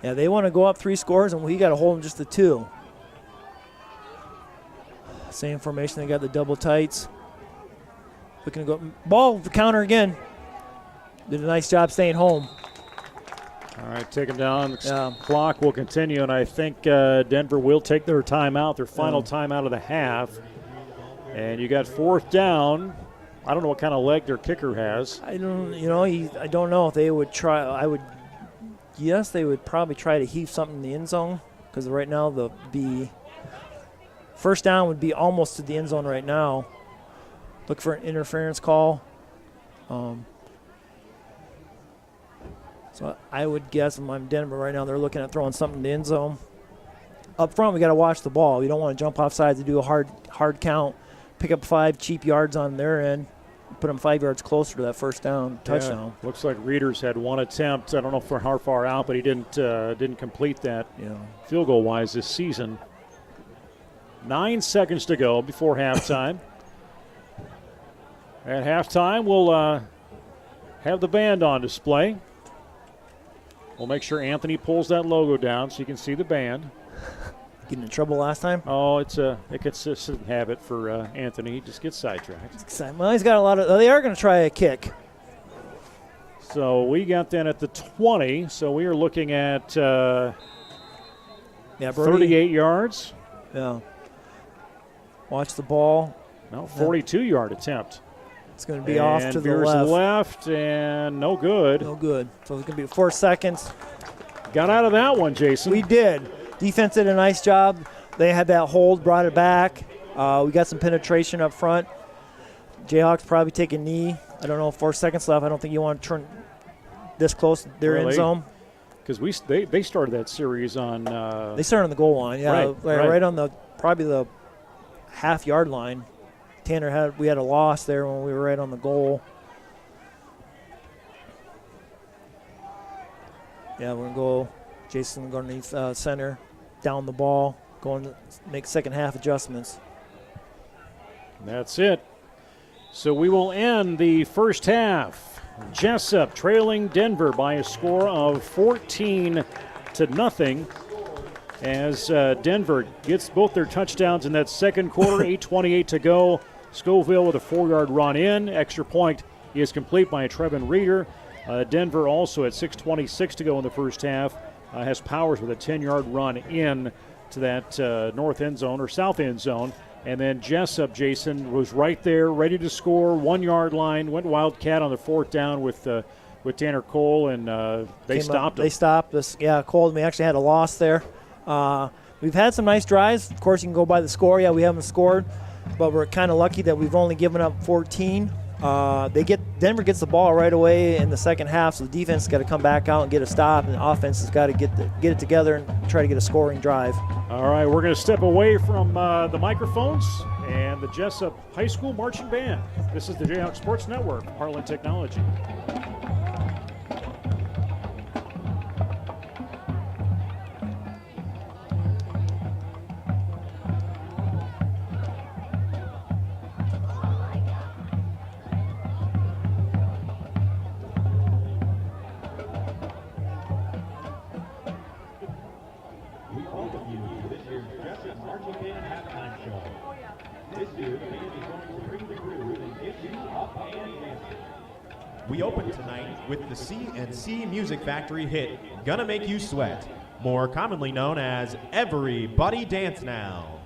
Yeah, they want to go up 3 scores, and we got to hold them just to 2. Same formation. They got the double tights. Looking to go. Ball, the counter again. Did a nice job staying home. All right, taking down. The clock will continue, and I think Denver will take their timeout, their final timeout of the half. And you got 4th down. I don't know what kind of leg their kicker has. I don't know if they would try. Yes, they would probably try to heave something in the end zone because right now the first down would be almost to the end zone right now. Look for an interference call. So I would guess if I'm Denver right now, they're looking at throwing something in the end zone. Up front, we got to watch the ball. You don't want to jump off sides to do a hard count, pick up 5 cheap yards on their end, put them 5 yards closer to that first down touchdown. Yeah, looks like Reeders had one attempt. I don't know for how far out, but he didn't complete that field goal wise this season. 9 seconds to go before halftime. At halftime, we'll have the band on display. We'll make sure Anthony pulls that logo down so you can see the band. Getting in trouble last time? Oh, it's a consistent habit for Anthony. He just gets sidetracked. Well, he's got a lot of. They are going to try a kick. So we got that at the 20. So we are looking at 38 yards. Yeah. Watch the ball. No, 42-yard attempt. It's going to be off to the veers left. And no good. No good. So it's going to be 4 seconds. Got out of that one, Jason. We did. Defense did a nice job. They had that hold, brought it back. We got some penetration up front. Jayhawks probably take a knee. I don't know, 4 seconds left. I don't think you want to turn this close to their end zone. Because they started that series on they started on the goal line, right on the probably the half-yard line. We had a loss there when we were right on the goal. Yeah, we're going to go. Jason going underneath center, down the ball, going to make second half adjustments. That's it. So we will end the first half. Jesup trailing Denver by a score of 14-0 as Denver gets both their touchdowns in that second quarter, 8:28 to go. Scoville with a 4-yard run in. Extra point is complete by Trevin Reeder. Denver also at 6:26 to go in the first half has Powers with a 10-yard run in to that north end zone or south end zone. And then Jesup, Jason, was right there, ready to score, 1-yard line, went Wildcat on the 4th down with Tanner Cole, and they stopped him. They stopped us. Yeah, Cole, we actually had a loss there. We've had some nice drives. Of course, you can go by the score. Yeah, we haven't scored, but we're kind of lucky that we've only given up 14. Denver gets the ball right away in the second half, so the defense has got to come back out and get a stop, and the offense has got to get it together and try to get a scoring drive. All right, we're going to step away from the microphones and the Jesup High School Marching Band. This is the Jayhawk Sports Network, Heartland Technology. We open tonight with the C&C Music Factory hit, Gonna Make You Sweat, more commonly known as Everybody Dance Now.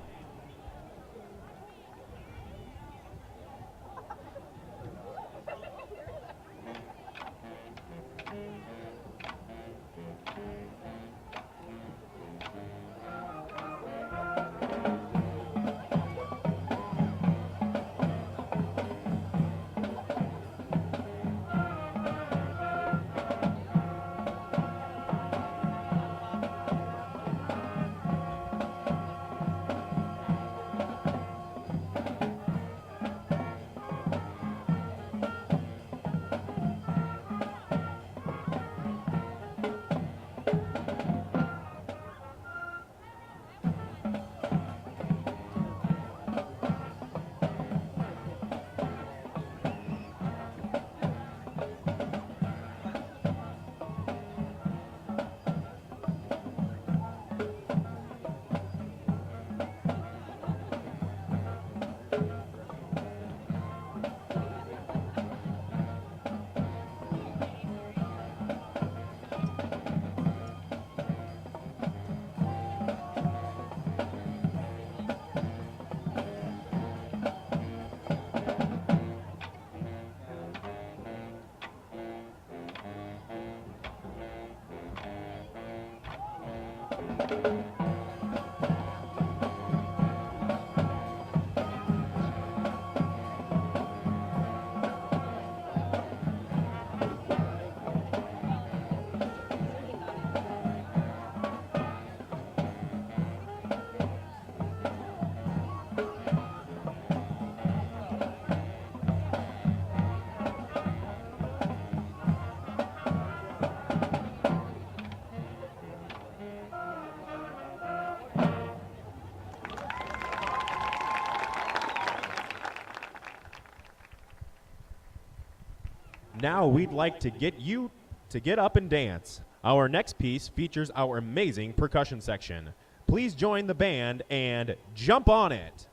Now we'd like to get you to get up and dance. Our next piece features our amazing percussion section. Please join the band and jump on it.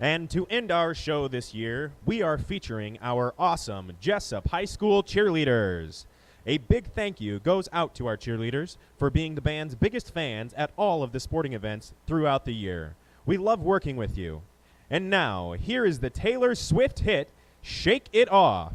And to end our show this year, we are featuring our awesome Jesup High School cheerleaders. A big thank you goes out to our cheerleaders for being the band's biggest fans at all of the sporting events throughout the year. We love working with you. And now, here is the Taylor Swift hit, Shake It Off.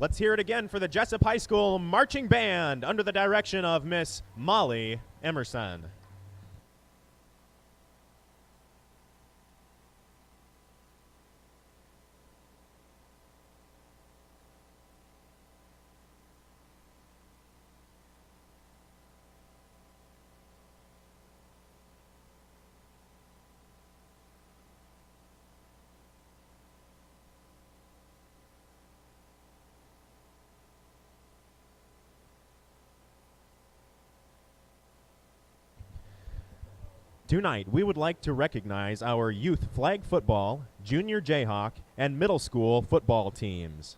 Let's hear it again for the Jesup High School Marching Band under the direction of Miss Molly Emerson. Tonight, we would like to recognize our youth flag football, junior Jayhawk, and middle school football teams.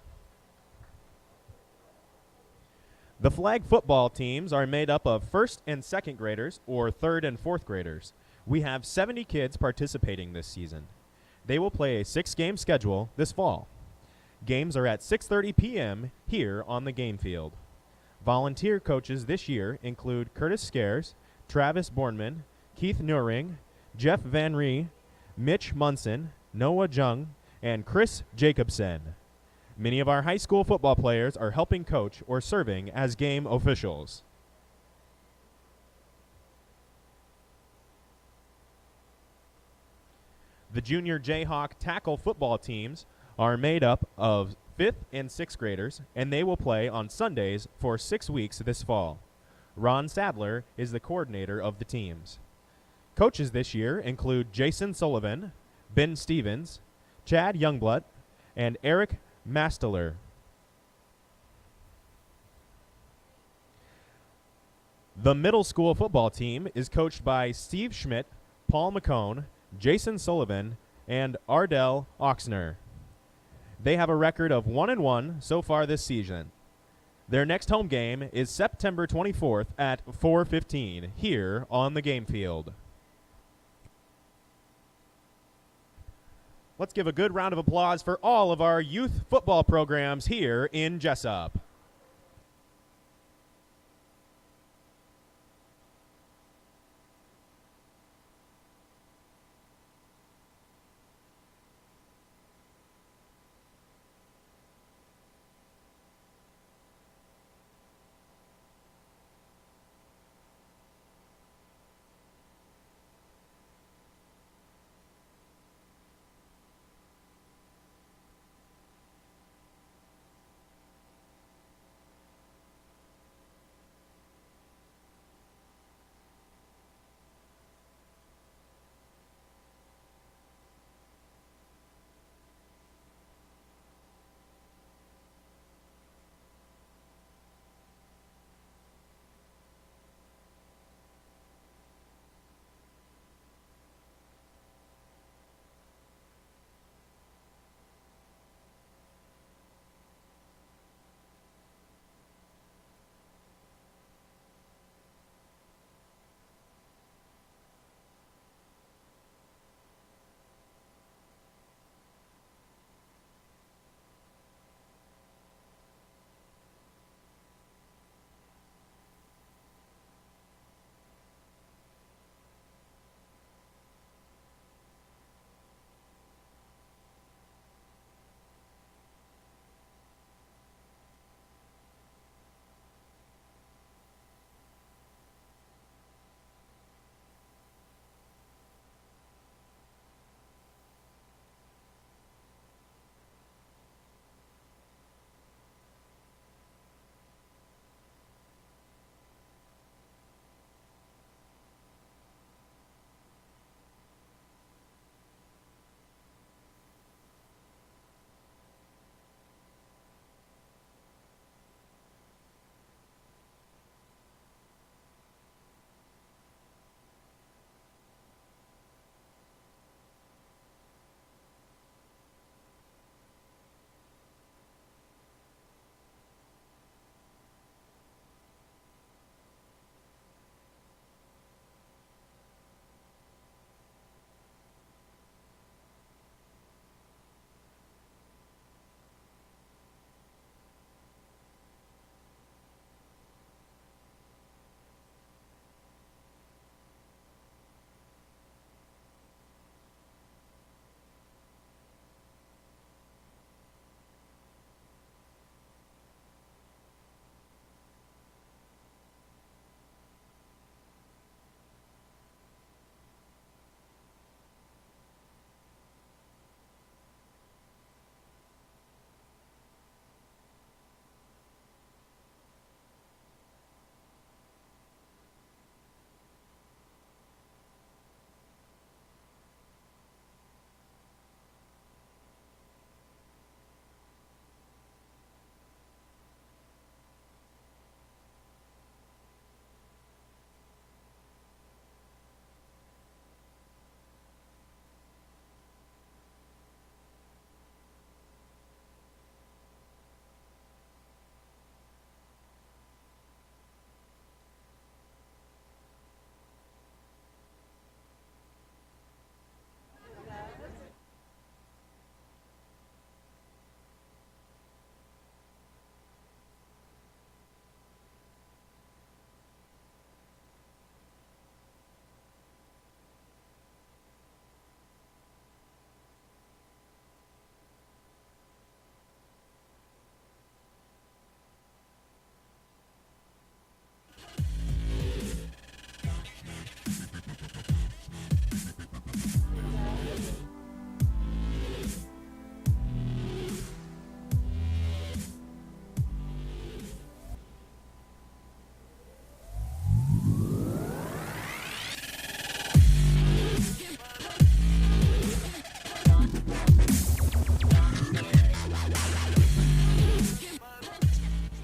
The flag football teams are made up of first and second graders or third and fourth graders. We have 70 kids participating this season. They will play a 6-game schedule this fall. Games are at 6:30 p.m. here on the game field. Volunteer coaches this year include Curtis Scares, Travis Bornman, Keith Neuring, Jeff Van Ree, Mitch Munson, Noah Jung, and Chris Jacobson. Many of our high school football players are helping coach or serving as game officials. The junior Jayhawk tackle football teams are made up of 5th and 6th graders, and they will play on Sundays for 6 weeks this fall. Ron Sadler is the coordinator of the teams. Coaches this year include Jason Sullivan, Ben Stevens, Chad Youngblood, and Eric Masteler. The middle school football team is coached by Steve Schmidt, Paul McCone, Jason Sullivan, and Ardell Oxner. They have a record of 1-1 so far this season. Their next home game is September 24th at 4:15 here on the game field. Let's give a good round of applause for all of our youth football programs here in Jesup.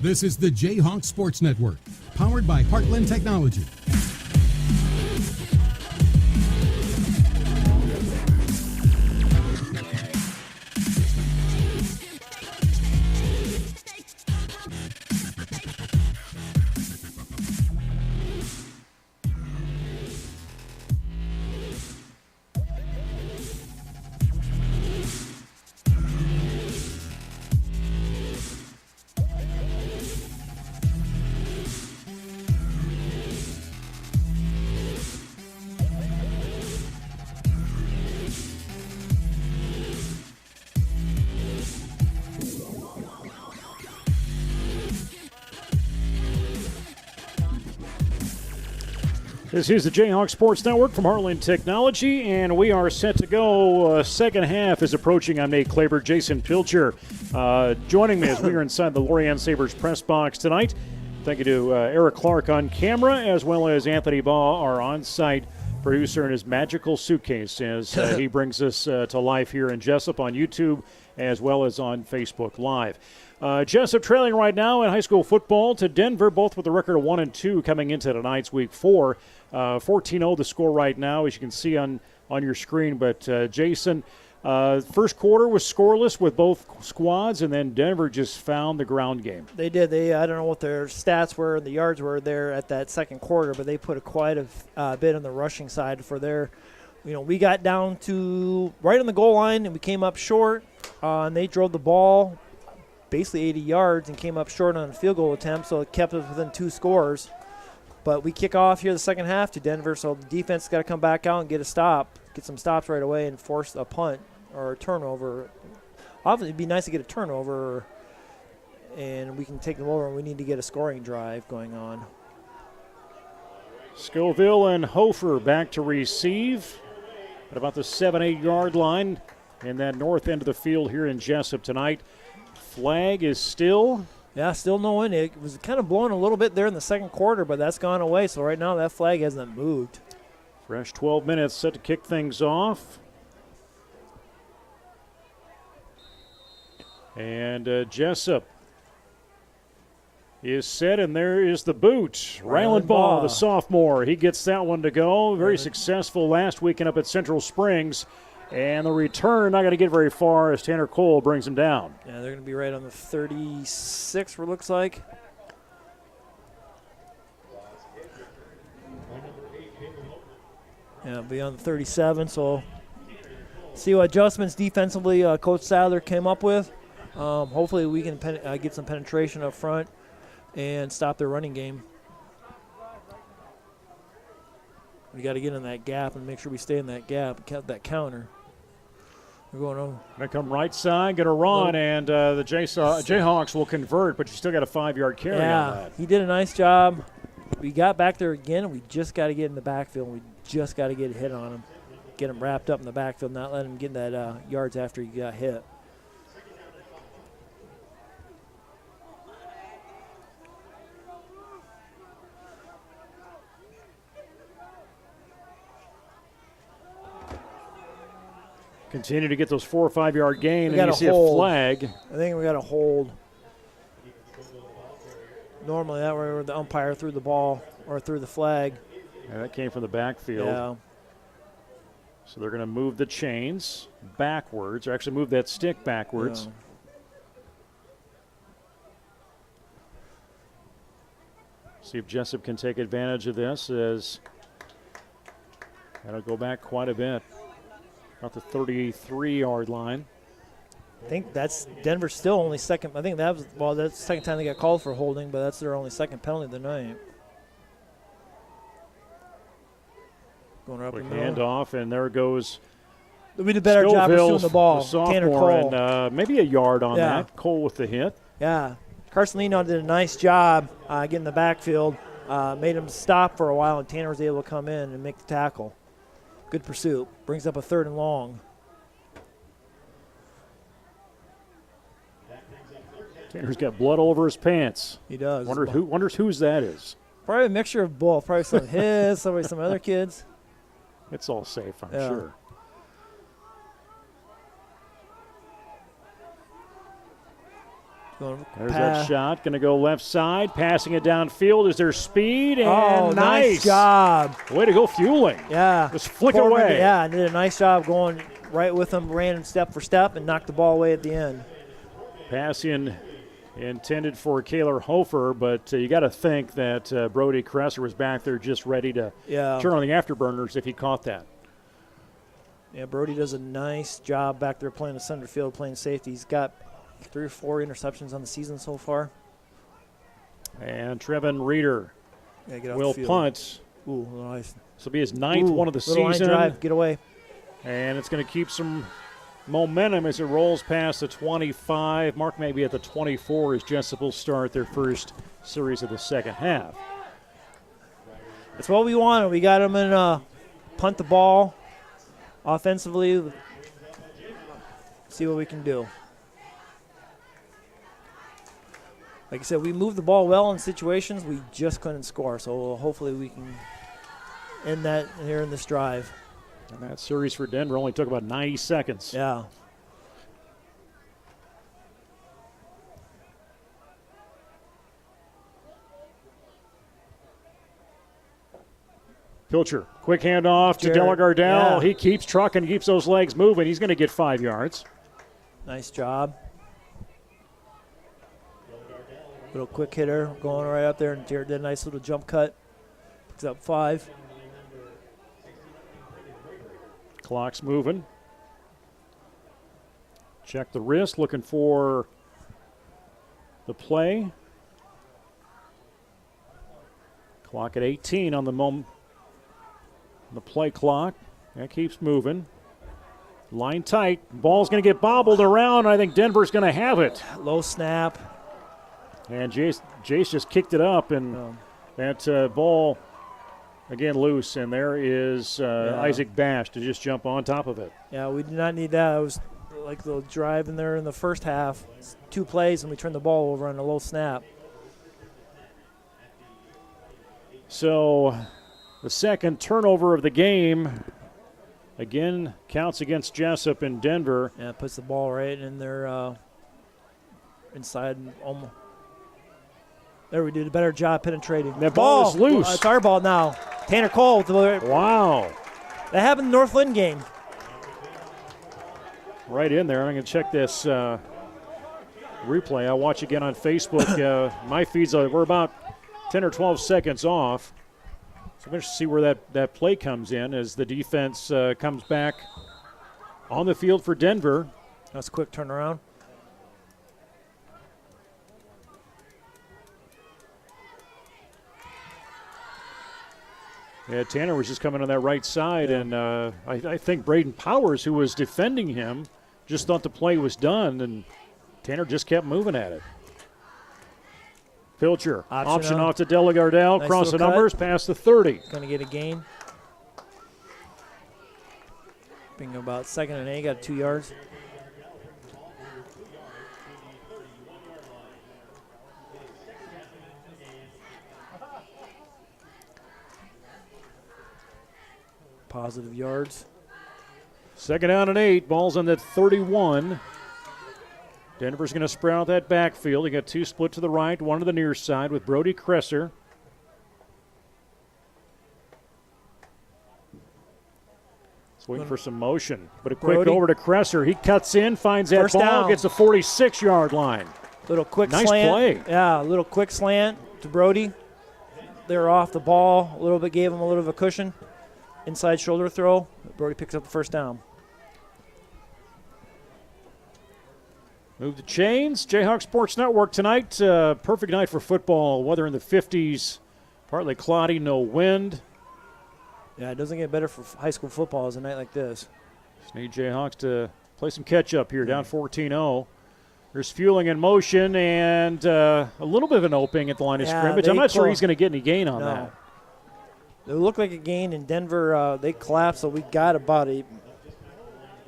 This is the Jayhawk Sports Network, powered by Heartland Technology. This is the Jayhawk Sports Network from Heartland Technology, and we are set to go. Second half is approaching. I'm Nate Klaber, Jason Pilcher joining me as we are inside the Lorian Sabres press box tonight. Thank you to Eric Clark on camera, as well as Anthony Baugh, our on-site producer, in his magical suitcase as he brings us to life here in Jesup on YouTube, as well as on Facebook Live. Jesup trailing right now in high school football to Denver, both with a record of 1-2 coming into tonight's week 4. 14-0 the score right now, as you can see on your screen. But Jason, first quarter was scoreless with both squads, and then Denver just found the ground game. They did. I don't know what their stats were, the yards were there at that second quarter, but they put quite a bit on the rushing side for their. We got down to right on the goal line, and we came up short, and they drove the ball basically 80 yards and came up short on a field goal attempt, so it kept us within 2 scores. But we kick off here the second half to Denver, so the defense got to come back out and get some stops right away and force a punt or a turnover. Obviously, it'd be nice to get a turnover, and we can take them over, and we need to get a scoring drive going on. Scoville and Hofer back to receive at about the 7-8 yard line in that north end of the field here in Jesup tonight. Flag is still. Yeah, still no win. It was kind of blowing a little bit there in the second quarter, but that's gone away. So right now that flag hasn't moved. Fresh 12 minutes set to kick things off. And Jesup is set, and there is the boot. Ryland Baugh, the sophomore. He gets that one to go. Very successful last weekend up at Central Springs. And the return not going to get very far as Tanner Cole brings him down. Yeah, they're going to be right on the 36, it looks like. Yeah, be on the 37, so see what adjustments defensively Coach Sadler came up with. Hopefully we can get some penetration up front and stop their running game. We got to get in that gap and make sure we stay in that gap, that counter. We're going over. Going to come right side, get a run, and the Jayhawks will convert, but you still got a 5-yard carry on that. He did a nice job. We got back there again, and we just got to get in the backfield. We just got to get a hit on him, get him wrapped up in the backfield, not let him get that yards after he got hit. Continue to get those 4 or 5 yard gain, and you see hold. a flag. I think we got to hold. Normally that where the umpire threw the ball or threw the flag. Yeah, that came from the backfield. Yeah. So they're going to move the chains backwards, or actually move that stick backwards. Yeah. See if Jesup can take advantage of this, as that'll go back quite a bit. About the 33-yard line. I think that's Denver's still only second. I think that's the second time they got called for holding, but that's their only second penalty of the night. Going up Quick the middle. handoff, and there goes. We did a better job of shooting the ball. The Tanner sophomore, Cole. and maybe a yard on that. Cole with the hit. Yeah. Carcelino did a nice job getting the backfield. Made him stop for a while, and Tanner was able to come in and make the tackle. Good pursuit. Brings up a 3rd and long. Tanner's got blood all over his pants. He does. Wonders whose that is. Probably a mixture of both. Probably some of his, some other kids. It's all safe, I'm Yeah. sure. There's that shot. Going to go left side. Passing it downfield. Is there speed? And nice job. Way to go fueling. Yeah. Just flick away. Yeah, did a nice job going right with him, ran step for step, and knocked the ball away at the end. Pass intended for Kaylor Hofer, but you got to think that Brody Kresser was back there just ready to turn on the afterburners if he caught that. Yeah, Brody does a nice job back there playing the center field, playing safety. He's got 3 or 4 interceptions on the season so far. And Trevin Reeder will punt. Ooh, nice. This will be his 9th one of the little season. Line drive, get away. And it's going to keep some momentum as it rolls past the 25. Mark maybe at the 24 as Jesup will start their first series of the second half. That's what we wanted. We got them in punt the ball offensively. See what we can do. Like I said, we moved the ball well in situations. We just couldn't score. So hopefully we can end that here in this drive. And that series for Denver only took about 90 seconds. Yeah. Pilcher, quick handoff to Della Gardell. Yeah. He keeps trucking, keeps those legs moving. He's going to get 5 yards. Nice job. Little quick hitter going right up there, and Jared did a nice little jump cut. Picks up 5. Clock's moving. Check the wrist, looking for the play. Clock at 18 on the play clock. That keeps moving. Line tight. Ball's going to get bobbled around. I think Denver's going to have it. Low snap. And Jace just kicked it up, and that ball, again, loose. And there is Isaac Bash to just jump on top of it. Yeah, we did not need that. It was like the drive in there in the first half. It's 2 plays, and we turned the ball over on a low snap. So the second turnover of the game, again, counts against Jesup in Denver. Yeah, it puts the ball right in their inside. Almost. There, we did a better job penetrating. That ball is loose. It's our ball now. Tanner Cole. Wow. That happened in the Northland game. Right in there. I'm going to check this replay. I'll watch again on Facebook. My feeds we're about 10 or 12 seconds off. So I'm going to see where that play comes in as the defense comes back on the field for Denver. That's a quick turnaround. Yeah, Tanner was just coming on that right side, and I think Braden Powers, who was defending him, just thought the play was done, and Tanner just kept moving at it. Pilcher, option off to Della Gardell, nice cross the numbers, past the 30. Going to get a gain. Being about 2nd and 8, got 2 yards. Positive yards. 2nd down and 8. Ball's on that 31. Denver's going to spread out that backfield. They got 2 split to the right, 1 to the near side with Brody Kresser. It's waiting for some motion. But a quick over to Kresser. He cuts in, finds that ball, down. Gets the 46-yard line. Little quick nice slant. Play. Yeah, a little quick slant to Brody. They're off the ball a little bit, gave him a little of a cushion. Inside shoulder throw. Brody picks up the first down. Move the chains. Jayhawk Sports Network tonight. Perfect night for football. Weather in the 50s. Partly cloudy, no wind. Yeah, it doesn't get better for high school football as a night like this. Just need Jayhawks to play some catch-up here, down 14-0. There's fueling in motion and a little bit of an opening at the line of scrimmage. I'm not sure he's going to get any gain on that. It looked like a gain in Denver. They collapsed, so we got about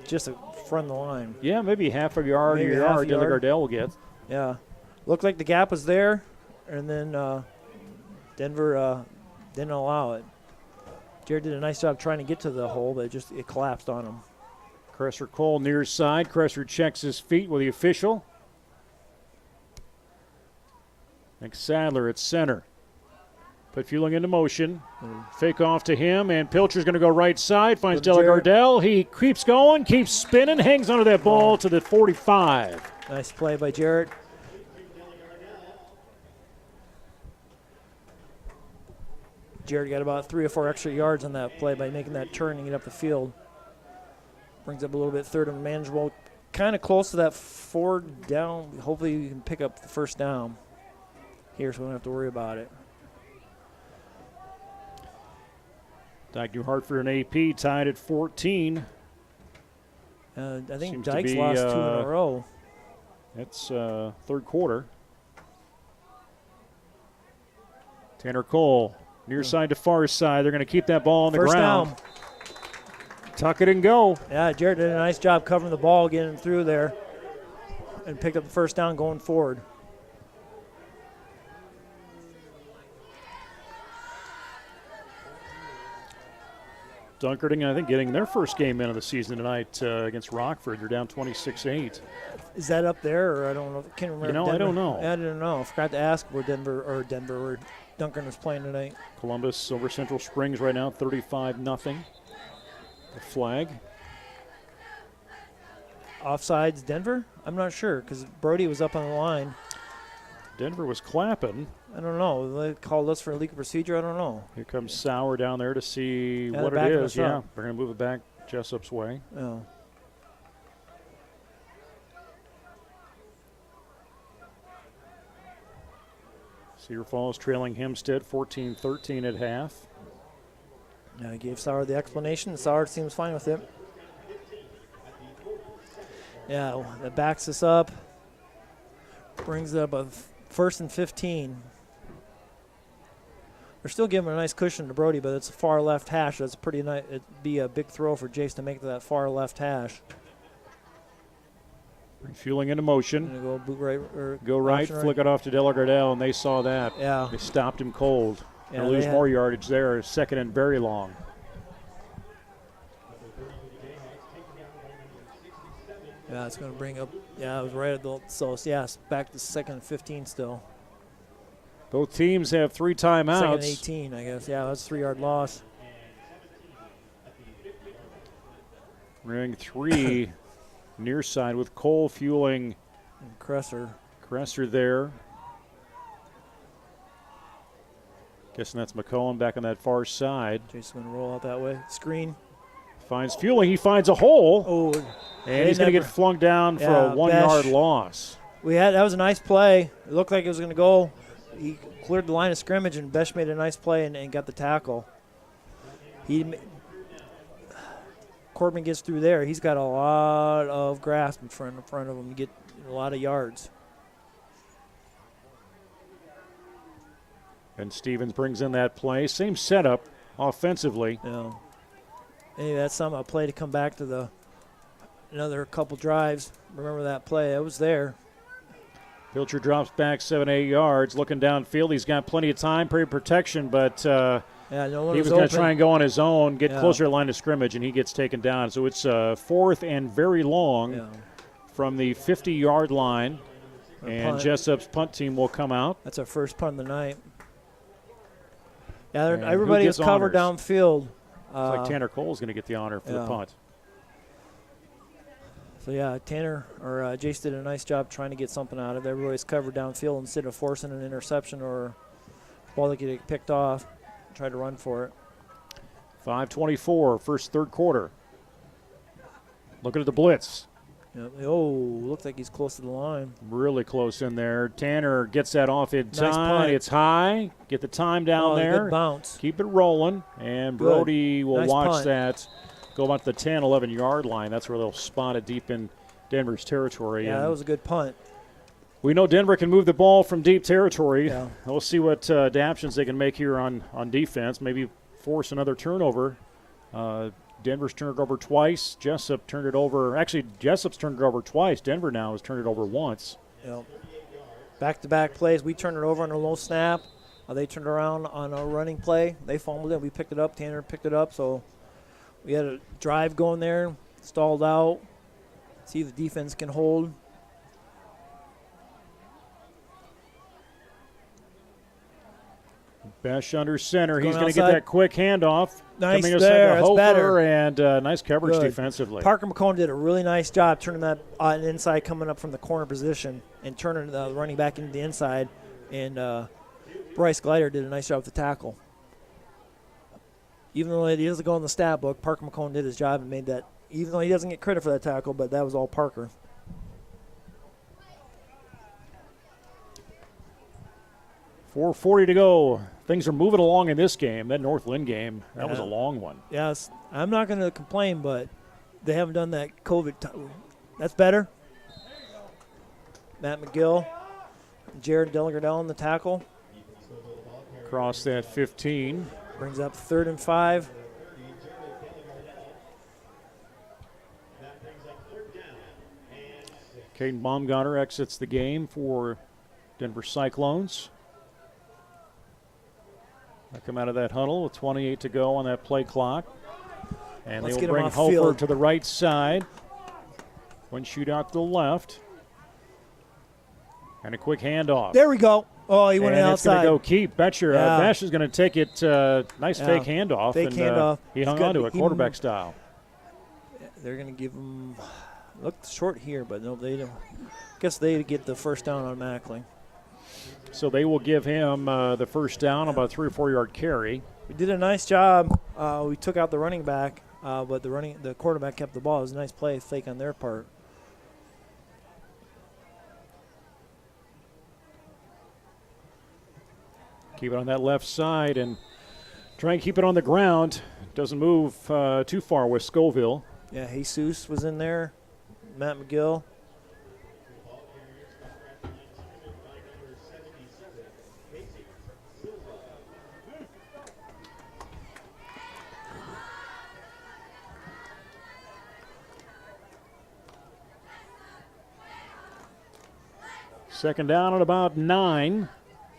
just a front of the line. Yeah, maybe half a yard or a yard Della Gardell will get. Yeah. Looked like the gap was there, and then Denver didn't allow it. Jared did a nice job trying to get to the hole, but it collapsed on him. Kresser Cole near side. Kresser checks his feet with the official. Next Sadler at center. Put Fueling into motion. Fake off to him, and Pilcher's going to go right side. Finds Delagardelle. He keeps going, keeps spinning, hangs onto that ball to the 45. Nice play by Jarrett. Jarrett got about 3 or 4 extra yards on that play by making that turn and get up the field. Brings up a little bit third and manageable. Kind of close to that 4 down. Hopefully you can pick up the first down here so we don't have to worry about it. Dyke New Hartford and AP tied at 14. I think Seems to Dyke's be, lost 2 in a row. That's third quarter. Tanner Cole, near side to far side. They're going to keep that ball on the First ground. down. Tuck it and go. Yeah, Jarrett did a nice job covering the ball, getting through there, and picked up the first down going forward. Dunkerton, I think, getting their first game in of the season tonight against Rockford. They're down 26-8. Is that up there, or I don't know? Can't remember. You know, Denver. I don't know. I don't know. I forgot to ask where where Dunkerton was playing tonight. Columbus over Central Springs right now, 35-0. The flag. Offsides, Denver? I'm not sure because Brody was up on the line. Denver was clapping. I don't know. They called us for a leak of procedure. I don't know. Here comes Sauer down there to see Yeah, what they're it backing is. us Yeah, up. they're going to move it back Jessup's way. Oh. Cedar Falls trailing Hempstead 14-13 at half. Yeah, I gave Sauer the explanation. Sauer seems fine with it. Yeah, that backs us up. Brings up a first and 15. They're still giving a nice cushion to Brody, but it's a far left hash. That's pretty nice. It'd be a big throw for Jace to make to that far left hash. Refueling into motion. Gonna go boot right or Go right, option flick it off to Delagardelle, and they saw that. Yeah. They stopped him cold. Yeah, Gonna they lose had- more yardage there. Second and very long. Yeah, it's going to bring up. Yeah, it was right at the. So, yes, back to second and 15 still. Both teams have 3 Second timeouts. and 18, I guess. Yeah, that's a 3-yard loss. Ring 3 near side with Cole fueling And Cresser. Cresser there. Guessing that's McCollum back on that far side. Jason's going to roll out that way. Screen. Finds fueling. He finds a hole. Oh, And he's going to get flung down for Yeah, a 1-yard Besh. loss. that was a nice play. It looked like it was going to go. He cleared the line of scrimmage, and Besh made a nice play and got the tackle. Corbin gets through there. He's got a lot of grass in front of him to get a lot of yards. And Stevens brings in that play. Same setup offensively. Yeah. Anyway, that's a play to come back to another couple drives. Remember that play? It was there. Pilcher drops back 7-8 yards. Looking downfield. He's got plenty of time, pretty protection, but Yeah, no one he was was going open. to try and go on his own, get Yeah. closer to the line of scrimmage, and he gets taken down. So it's 4th and very long Yeah. from the 50-yard line. Or And punt. Jessup's punt team will come out. That's our first punt of the night. Yeah, And who everybody was gets covered honors? downfield. Looks like Tanner Cole's going to get the honor for the yeah. punt. So, yeah, Tanner or Jace did a nice job trying to get something out of it. Everybody's covered downfield instead of forcing an interception or ball that could get picked off. Try to run for it. 5:24, third quarter. Looking at the blitz. Yep. Oh, looks like he's close to the line. Really close in there. Tanner gets that off in Nice time. punt. It's high. Get the time down Oh, there. good bounce. Keep it rolling. And Good. Brody will Nice watch punt. that go about to the 10, 11-yard line. That's where they'll spot it deep in Denver's territory. Yeah, And that was a good punt. we know Denver can move the ball from deep territory. Yeah. We'll see what adaptions they can make here on defense. Maybe force another turnover. Denver's turned it over twice. Jesup turned it over. Actually, Jessup's turned it over twice. Denver now has turned it over once. Yep. Back-to-back plays. We turned it over on a low snap. They turned around on a running play. They fumbled it. We picked it up. Tanner picked it up. So we had a drive going there. Stalled out. See if the defense can hold. Besh under center. He's Going going to get outside. that quick handoff. Nice Coming there. aside to That's Hofer, better. and nice coverage Good. defensively. Parker McCone did a really nice job turning that inside, coming up from the corner position and turning the running back into the inside. And Bryce Glider did a nice job with the tackle. Even though he doesn't go in the stat book, Parker McCone did his job and made that, even though he doesn't get credit for that tackle, but that was all Parker. .440 to go. Things are moving along in this game. That Northland game, that was a long one. Yes, I'm not going to complain, but they haven't done that COVID. That's better. Matt McGill, Jared Delgardell in the tackle. Across that 15. Brings up 3rd and 5. Caden Baumgartner exits the game for Denver Cyclones. They come out of that huddle with 28 to go on that play clock. And Let's they get will him bring off Hofer field. to the right side. One shoot out to the left. And a quick handoff. There we go. Oh, he went and outside. it's going to go keep. Betcher. Yeah. Bash is going to take it. Nice fake handoff. Fake and, handoff. He It's hung good. on to it, He quarterback moved. style. They're going to give him. Looked short here, but no, they don't. Guess they get the first down automatically. So they will give him the first down, about a 3 or 4 yard carry. We did a nice job. We took out the running back, but the quarterback kept the ball. It was a nice play, fake on their part. Keep it on that left side and try and keep it on the ground. Doesn't move too far with Scoville. Yeah, Jesus was in there. Matt McGill. Second down at about 9.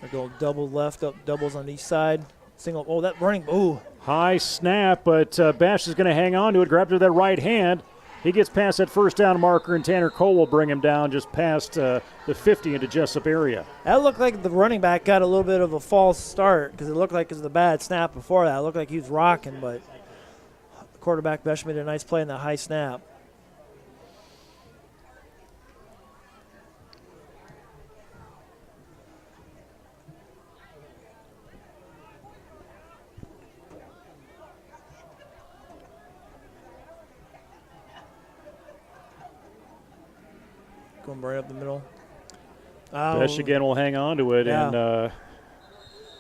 They go double left, up doubles on each side. Single. Oh, that running. Oh, High snap, but Bash is going to hang on to it, grab to that right hand. He gets past that first down marker, and Tanner Cole will bring him down just past the 50 into Jesup area. that looked like the running back got a little bit of a false start because it looked like it was the bad snap before that. It looked like he was rocking, but the quarterback Besh made a nice play in that high snap. Going right up the middle. Bash again will hang on to it Yeah.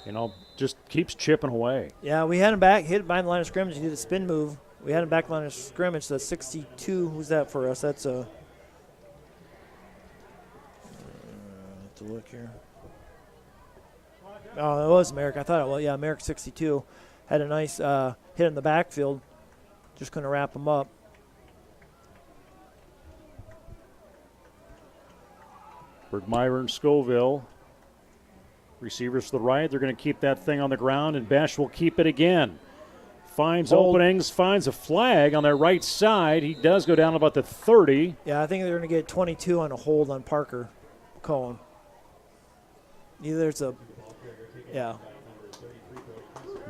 and, just keeps chipping away. Yeah, we had him back, hit it behind the line of scrimmage. He did a spin move. We had him back line of scrimmage. So that's 62. Who's that for us? That's a. Have to look here. Oh, it was Merrick. I thought it was. Yeah, Merrick 62 had a nice hit in the backfield. Just couldn't wrap him up. Bergmeyer and Scoville. Receivers to the right. They're going to keep that thing on the ground, and Bash will keep it again. Finds Hold. openings, finds a flag on that right side. He does go down about the 30. Yeah, I think they're going to get 22 on a hold on Parker Cohen. Either it's a. Yeah,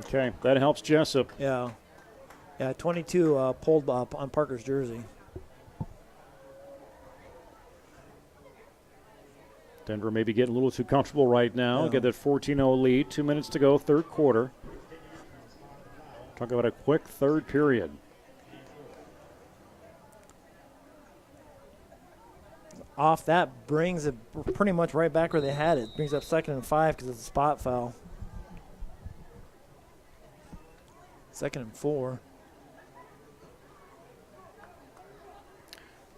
Okay, that helps Jesup. yeah. Yeah, 22 pulled up on Parker's jersey. Denver maybe getting a little too comfortable right now. Yeah. Get that 14-0 lead. 2 minutes to go, third quarter. Talk about a quick third period. Off that brings it pretty much right back where they had it. Brings up 2nd and 5 because it's a spot foul. 2nd and 4.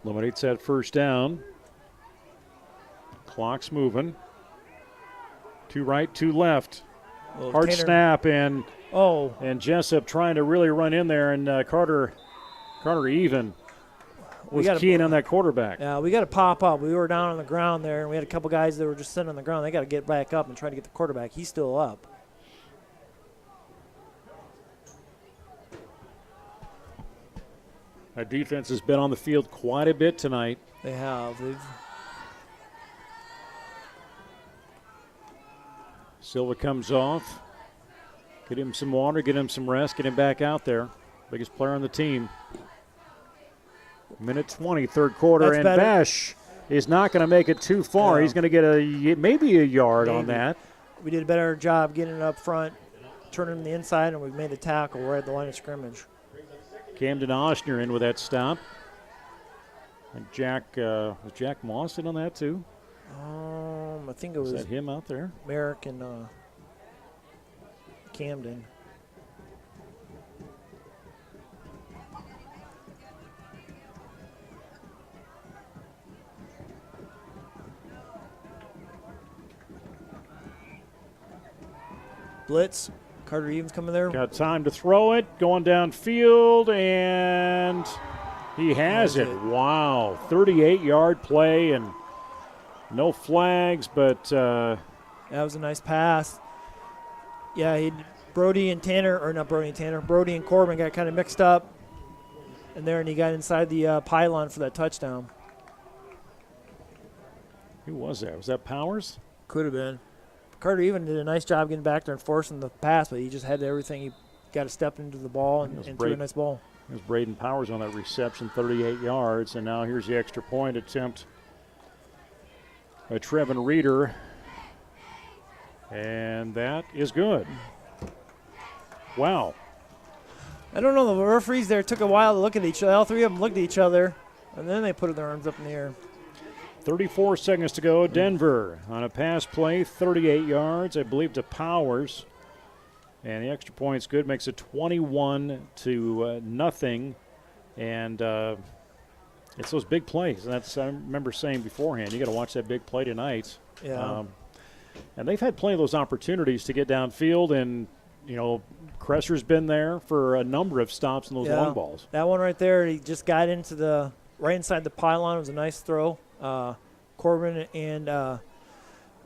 Eliminates that first down. Clock's moving. 2 right, 2 left. Well, Hard Tanner- snap, and Oh, Jesup trying to really run in there, and Carter even was gotta- keying on that quarterback. yeah, we got to pop up. We were down on the ground there, and we had a couple guys that were just sitting on the ground. They got to get back up and try to get the quarterback. He's still up. Our defense has been on the field quite a bit tonight. They have. Silva comes off. Get him some water, get him some rest, get him back out there. Biggest player on the team. Minute 20, third quarter, That's and better. Besh is not going to make it too far. Yeah. He's going to get maybe a yard on Maybe. that. We did a better job getting it up front, turning the inside, and we made the tackle right at the line of scrimmage. Camden Oshner in with that stop. And was Jack Moss in on that too? I think it Was was that him out there? Merrick and Camden. Blitz. Carter Evans coming there. Got time to throw it, going downfield, and he has it. Wow, 38-yard play and no flags, but That was a nice pass. Yeah, Brody and Corbin got kind of mixed up in there, and he got inside the pylon for that touchdown. who was that? Was that Powers? Could have been. Carter even did a nice job getting back there and forcing the pass, but he just had everything. He got to step into the ball and threw a nice ball. There's Braden Powers on that reception, 38 yards, and now here's the extra point attempt. Trevin Reeder, and that is good. Wow. I don't know. The referees there took a while to look at each other. All three of them looked at each other, and then they put their arms up in the air. 34 seconds to go. Denver on a pass play, 38 yards, I believe, to Powers. And the extra point's good, makes it 21-0. And it's those big plays. And that's, I remember saying beforehand, you got to watch that big play tonight. Yeah. And they've had plenty of those opportunities to get downfield, and Cresser's been there for a number of stops in those long balls. That one right there, he just got into right inside the pylon. It was a nice throw. Corbin and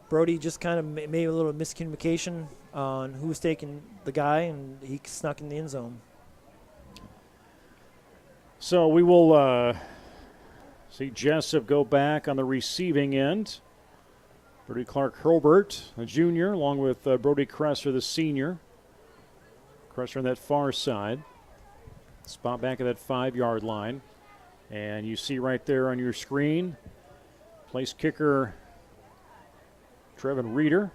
Brody just kind of made a little miscommunication on who was taking the guy, and he snuck in the end zone. So we will see Jesup go back on the receiving end. Brody Clark Herbert, a junior, along with Brody Cresser, the senior. Cresser on that far side. Spot back at that 5-yard line. And you see right there on your screen, place kicker Trevin Reeder.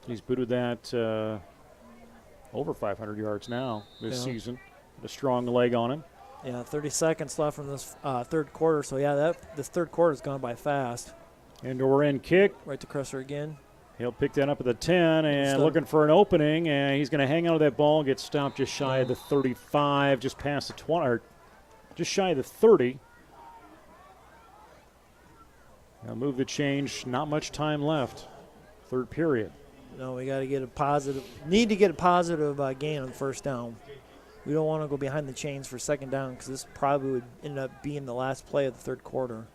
He's booted that over 500 yards now this season. A strong leg on him. Yeah, 30 seconds left from this third quarter. So, yeah, this third quarter's gone by fast. Indoor end kick. Right to Cresser again. He'll pick that up at the 10 and looking for an opening, and he's going to hang on to that ball and get stopped just shy of the 35, just past the 20, or just shy of the 30. Now move the change. Not much time left. Third period. No, we got to get a positive. Need to get a positive gain on first down. We don't want to go behind the chains for second down because this probably would end up being the last play of the third quarter.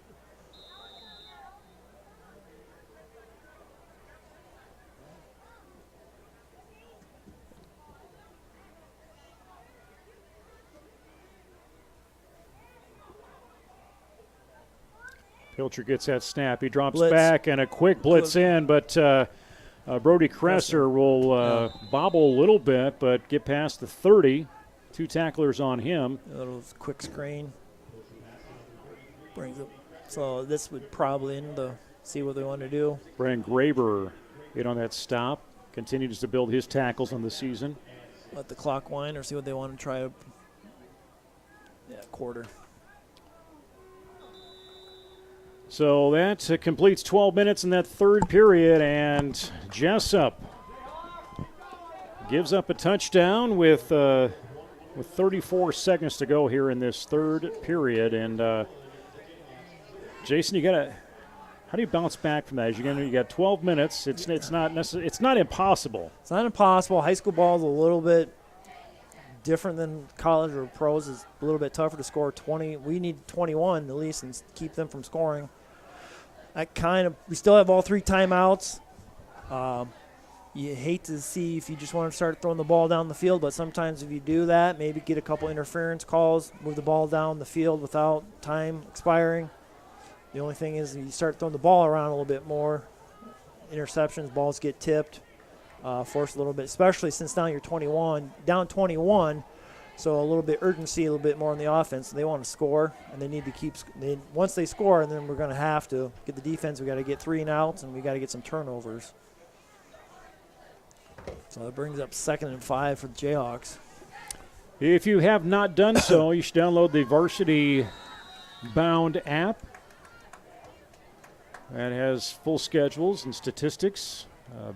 Pilcher gets that snap. He drops Blitz. back and a quick blitz in, but Brody Cresser will bobble a little bit, but get past the 30. 2 tacklers on him. A little quick screen. Brings it. So this would probably end to see what they want to do. Brandon Graber in on that stop. Continues to build his tackles on the season. Let the clock wind or see what they want to try. Quarter. So that completes 12 minutes in that third period, and Jesup gives up a touchdown with 34 seconds to go here in this third period. And Jason, how do you bounce back from that? You got 12 minutes. It's not impossible. It's not impossible. High school ball is a little bit different than college or pros. It's a little bit tougher to score 20. We need 21 at least and keep them from scoring. We still have all 3 timeouts. You hate to see if you just want to start throwing the ball down the field, but sometimes if you do that, maybe get a couple interference calls, move the ball down the field without time expiring. The only thing is you start throwing the ball around a little bit more, interceptions, balls get tipped, force a little bit, especially since now you're down 21. So a little bit urgency, a little bit more on the offense. They want to score, and they need to keep. Once they score, and then we're going to have to get the defense. We got to get 3 and outs, and we got to get some turnovers. So that brings up 2nd and 5 for the Jayhawks. If you have not done so, you should download the Varsity Bound app. That has full schedules and statistics.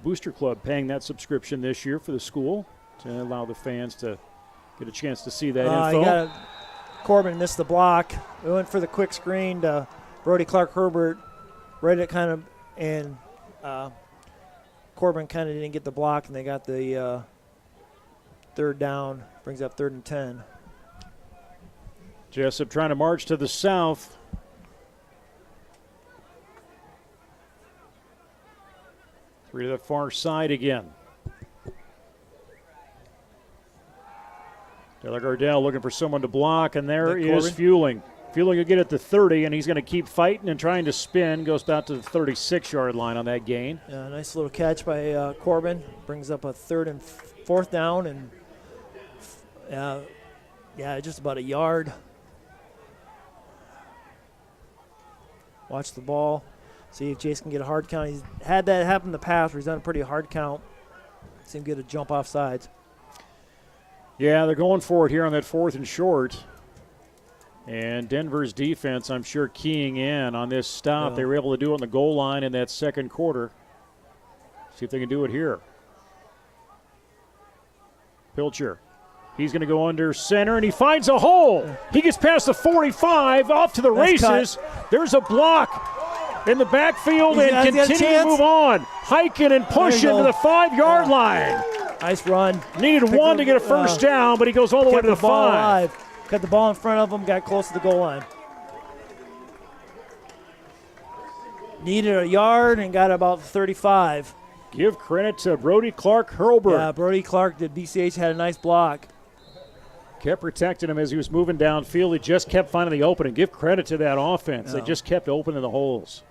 Booster Club paying that subscription this year for the school to allow the fans to get a chance to see that info. Corbin missed the block. We went for the quick screen to Brody Clark-Herbert. Read it kind of, and Corbin kind of didn't get the block, and they got the 3rd down. Brings up 3rd and 10. Jesup trying to march to the south. Three to the far side again. Delagardelle looking for someone to block, and there is Fueling. Fueling will get at the 30, and he's going to keep fighting and trying to spin. Goes about to the 36-yard line on that gain. Yeah, nice little catch by Corbin. Brings up a 3rd and 4th down, and just about a yard. Watch the ball. See if Jace can get a hard count. He's had that happen in the past where he's done a pretty hard count. See him get a jump off sides. Yeah, they're going for it here on that 4th and short. And Denver's defense, I'm sure, keying in on this stop. Yeah. They were able to do it on the goal line in that 2nd quarter. See if they can do it here. Pilcher. He's going to go under center, and he finds a hole. He gets past the 45, off to the races. There's a block in the backfield and continue to move on. Hiking and pushing to the 5-yard line. Nice run. Needed one to get a first down, but he goes all the way to the 5. Got the ball in front of him, got close to the goal line. Needed a yard and got about 35. Give credit to Brody Clark-Herbert. Yeah, Brody Clark did. BCH had a nice block. Kept protecting him as he was moving downfield. He just kept finding the opening. Give credit to that offense. Yeah. They just kept opening the holes.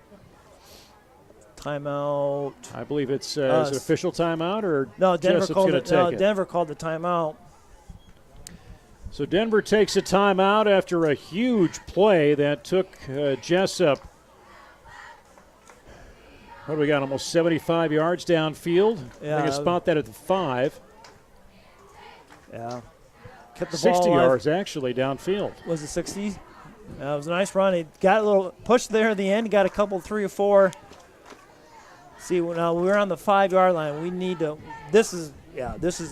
Timeout. I believe it's is it official timeout or no? Denver Jessup's called gonna it. take it. Denver called the timeout. So Denver takes a timeout after a huge play that took Jesup. What do we got? Almost 75 yards downfield. Yeah. They can spot that at the 5. Yeah. Kept the 60 ball yards actually downfield. Was it 60? It was a nice run. He got a little push there at the end. Got a couple, 3 or 4. See, now we're on the 5-yard line. We need to. This is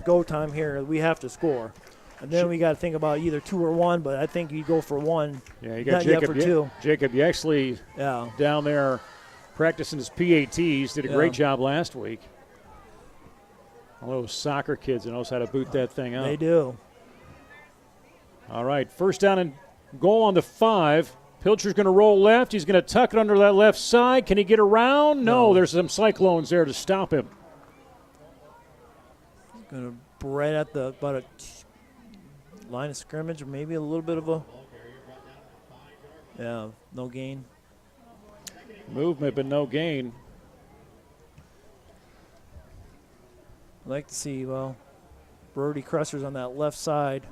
go time here. We have to score, and then we got to think about either 2 or 1. But I think you go for 1. Yeah, you got Jacob. For 2. Jacob Yexley down there practicing his PATs. Did a great job last week. All those soccer kids that knows how to boot that thing up. They do. All right, first down and goal on the 5. Pilcher's going to roll left. He's going to tuck it under that left side. Can he get around? No, there's some Cyclones there to stop him. Going to right at about a line of scrimmage, or maybe a little bit of a no gain. Movement, but no gain. I'd like to see, Brody Cresser's on that left side.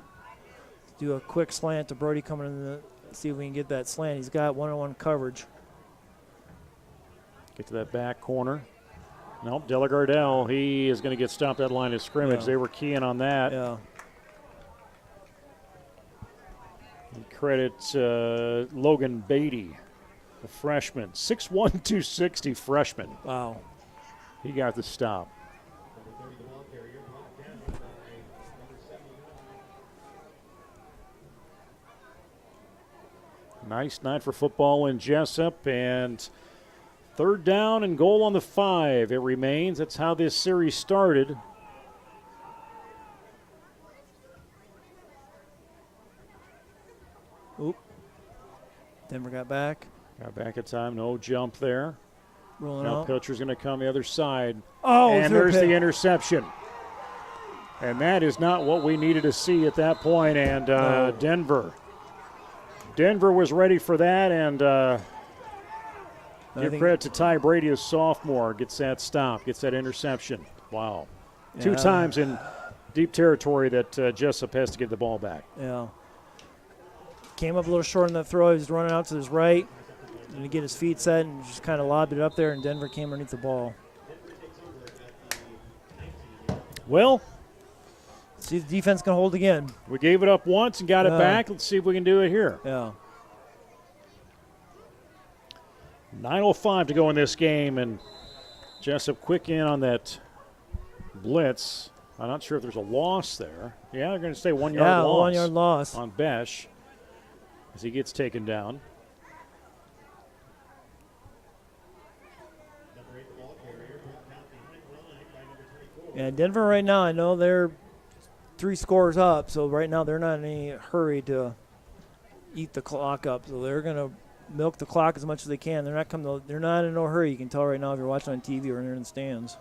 Do a quick slant to Brody coming in see if we can get that slant. He's got one-on-one coverage. Get to that back corner. Nope, Delagardelle, he is going to get stopped at line of scrimmage. They were keying on that. Yeah. And credit Logan Beatty, the freshman. 6'1", 260 freshman. Wow. He got the stop. Nice night for football in Jesup, and 3rd down and goal on the 5. It remains. That's how this series started. Oop. Denver got back. Got back at time. No jump there. Rolling now out. Pilcher's going to come the other side. Oh, and there's the interception. And that is not what we needed to see at that point. And Denver was ready for that, and Give credit to Ty Brady, a sophomore. Gets that stop, gets that interception. Wow. Yeah. 2 times in deep territory that Jesup has to give the ball back. Yeah. Came up a little short on that throw. He was running out to his right. And to get his feet set and just kind of lobbed it up there, and Denver came underneath the ball. Well, see if the defense can hold again. We gave it up once and got it back. Let's see if we can do it here. Yeah. 9:05 to go in this game, and Jesup quick in on that blitz. I'm not sure if there's a loss there. Yeah, they're going to say 1 yard loss. Yeah, 1 yard loss on Besh as he gets taken down. Yeah, Denver right now, I know they're 3 scores up, so right now they're not in any hurry to eat the clock up. So they're going to milk the clock as much as they can. They're not in no hurry. You can tell right now if you're watching on TV or in the stands.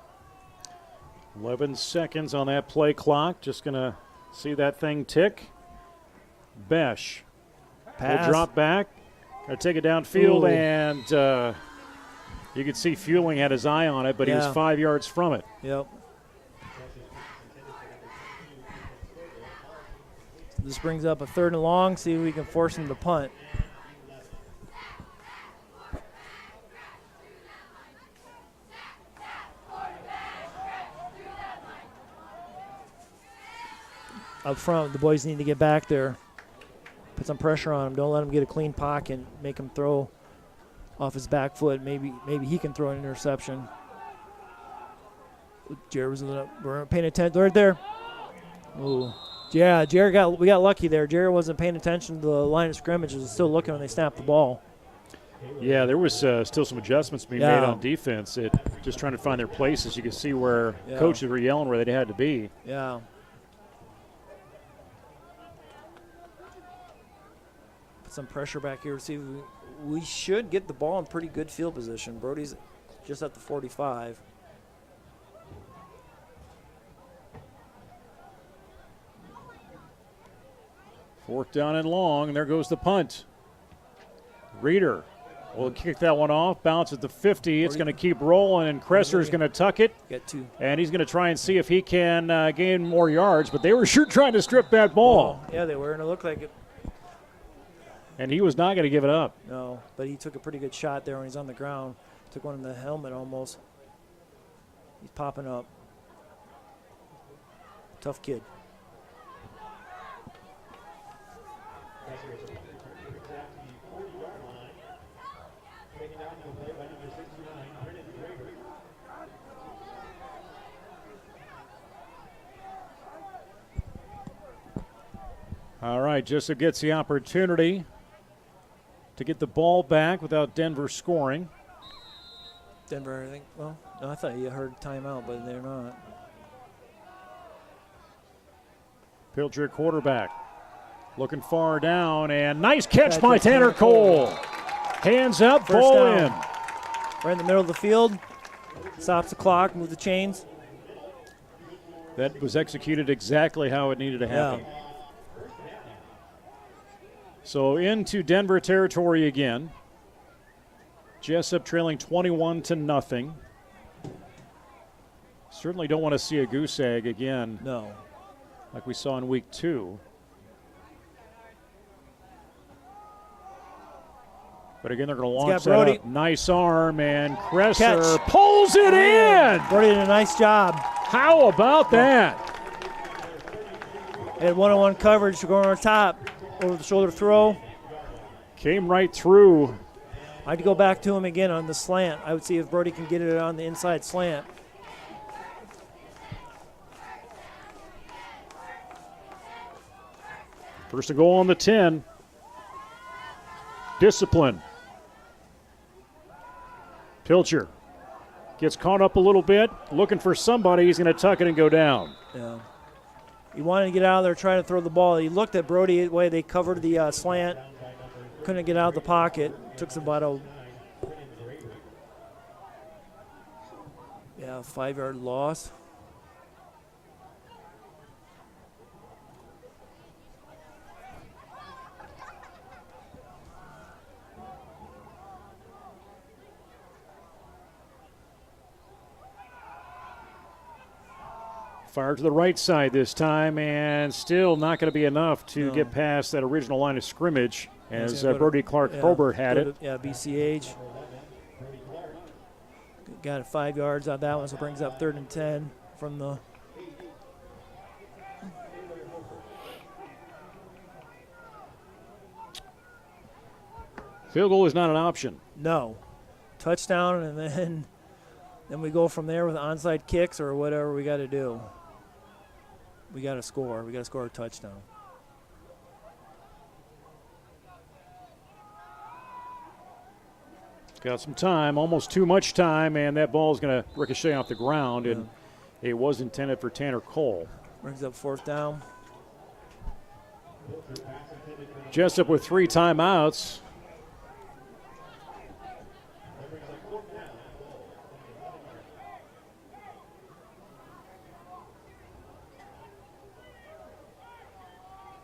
11 seconds on that play clock. Just going to see that thing tick. Besh Pass. will drop back. Going to take it downfield, Ooh. and you could see Fueling had his eye on it, but he was 5 yards from it. Yep. This brings up a 3rd and long. See if we can force him to punt. Up front, the boys need to get back there. Put some pressure on him. Don't let him get a clean pocket. Make him throw off his back foot. Maybe he can throw an interception. Jared was we're paying attention right there. Ooh. Yeah, we got lucky there. Jared wasn't paying attention to the line of scrimmage. He was still looking when they snapped the ball. Yeah, there was still some adjustments being made on defense. Just trying to find their places. You could see where coaches were yelling where they had to be. Yeah. Put some pressure back here. See, we should get the ball in pretty good field position. Brody's just at the 45. Fourth down and long, and there goes the punt. Reeder will kick that one off, bounce at the 50. It's going to keep rolling, and Kresser's going to tuck it. Get 2. And he's going to try and see if he can gain more yards, but they were sure trying to strip that ball. Yeah, they were, and it looked like it. And he was not going to give it up. No, but he took a pretty good shot there when he's on the ground. Took one in the helmet almost. He's popping up. Tough kid. All right, Jesup gets the opportunity to get the ball back without Denver scoring. Denver, I think. Well, no, I thought you heard timeout, but they're not. Pilger, quarterback, looking far down, and nice catch by Tanner Cole. Hands up, First ball down. in. Right in the middle of the field. Stops the clock, move the chains. That was executed exactly how it needed to happen. Yeah. So into Denver territory again. Jesup trailing 21-0. Certainly don't want to see a goose egg again. No. Like we saw in week 2. But again, they're going to launch that up. Nice arm, and Kresser pulls it in. Brody did a nice job. How about that? Had one-on-one coverage going on top. Over the shoulder throw. Came right through. I'd go back to him again on the slant. I would see if Brody can get it on the inside slant. First to go on the 10. Discipline. Pilcher gets caught up a little bit, looking for somebody. He's going to tuck it and go down. Yeah. He wanted to get out of there trying to throw the ball. He looked at Brody the way they covered the slant. Couldn't get out of the pocket. Took about a 5-yard loss. Fire to the right side this time, and still not going to be enough to get past that original line of scrimmage as Brody Clark-Probert had it. BCH. Got it 5 yards on that one, so it brings up 3rd and 10 from the. Field goal is not an option. No. Touchdown, and then we go from there with onside kicks or whatever we got to do. We got to score. We got to score a touchdown. Got some time, almost too much time, and that ball is going to ricochet off the ground, and it was intended for Tanner Cole. Brings up 4th down. Jesup with 3 timeouts.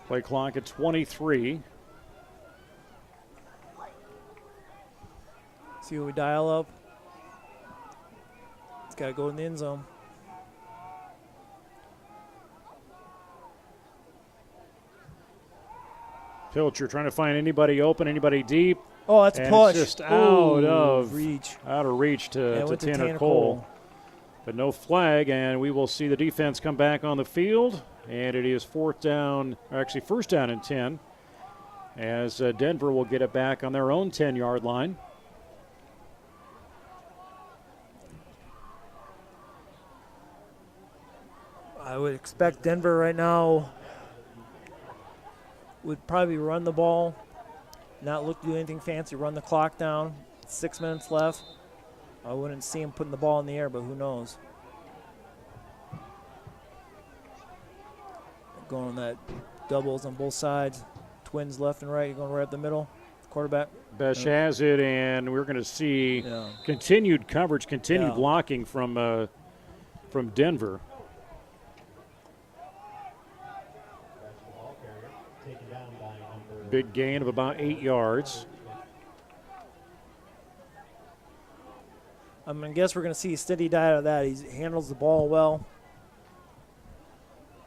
Play clock at 23. See what we dial up. It's got to go in the end zone. Pilcher trying to find anybody open, anybody deep. Oh, that's a push. It's just out of reach. Out of reach to Went Tanner Cole. But no flag, and we will see the defense come back on the field. And it is 1st down and 10, as Denver will get it back on their own 10-yard line. I would expect Denver right now would probably run the ball, not look to do anything fancy, run the clock down. 6 minutes left. I wouldn't see him putting the ball in the air, but who knows? Going on that doubles on both sides, twins left and right. You're going right up the middle. Quarterback. Besh has it, and we're going to see continued coverage, continued blocking from Denver. Big gain of about 8 yards. I'm going to guess we're going to see a steady diet of that. He handles the ball well.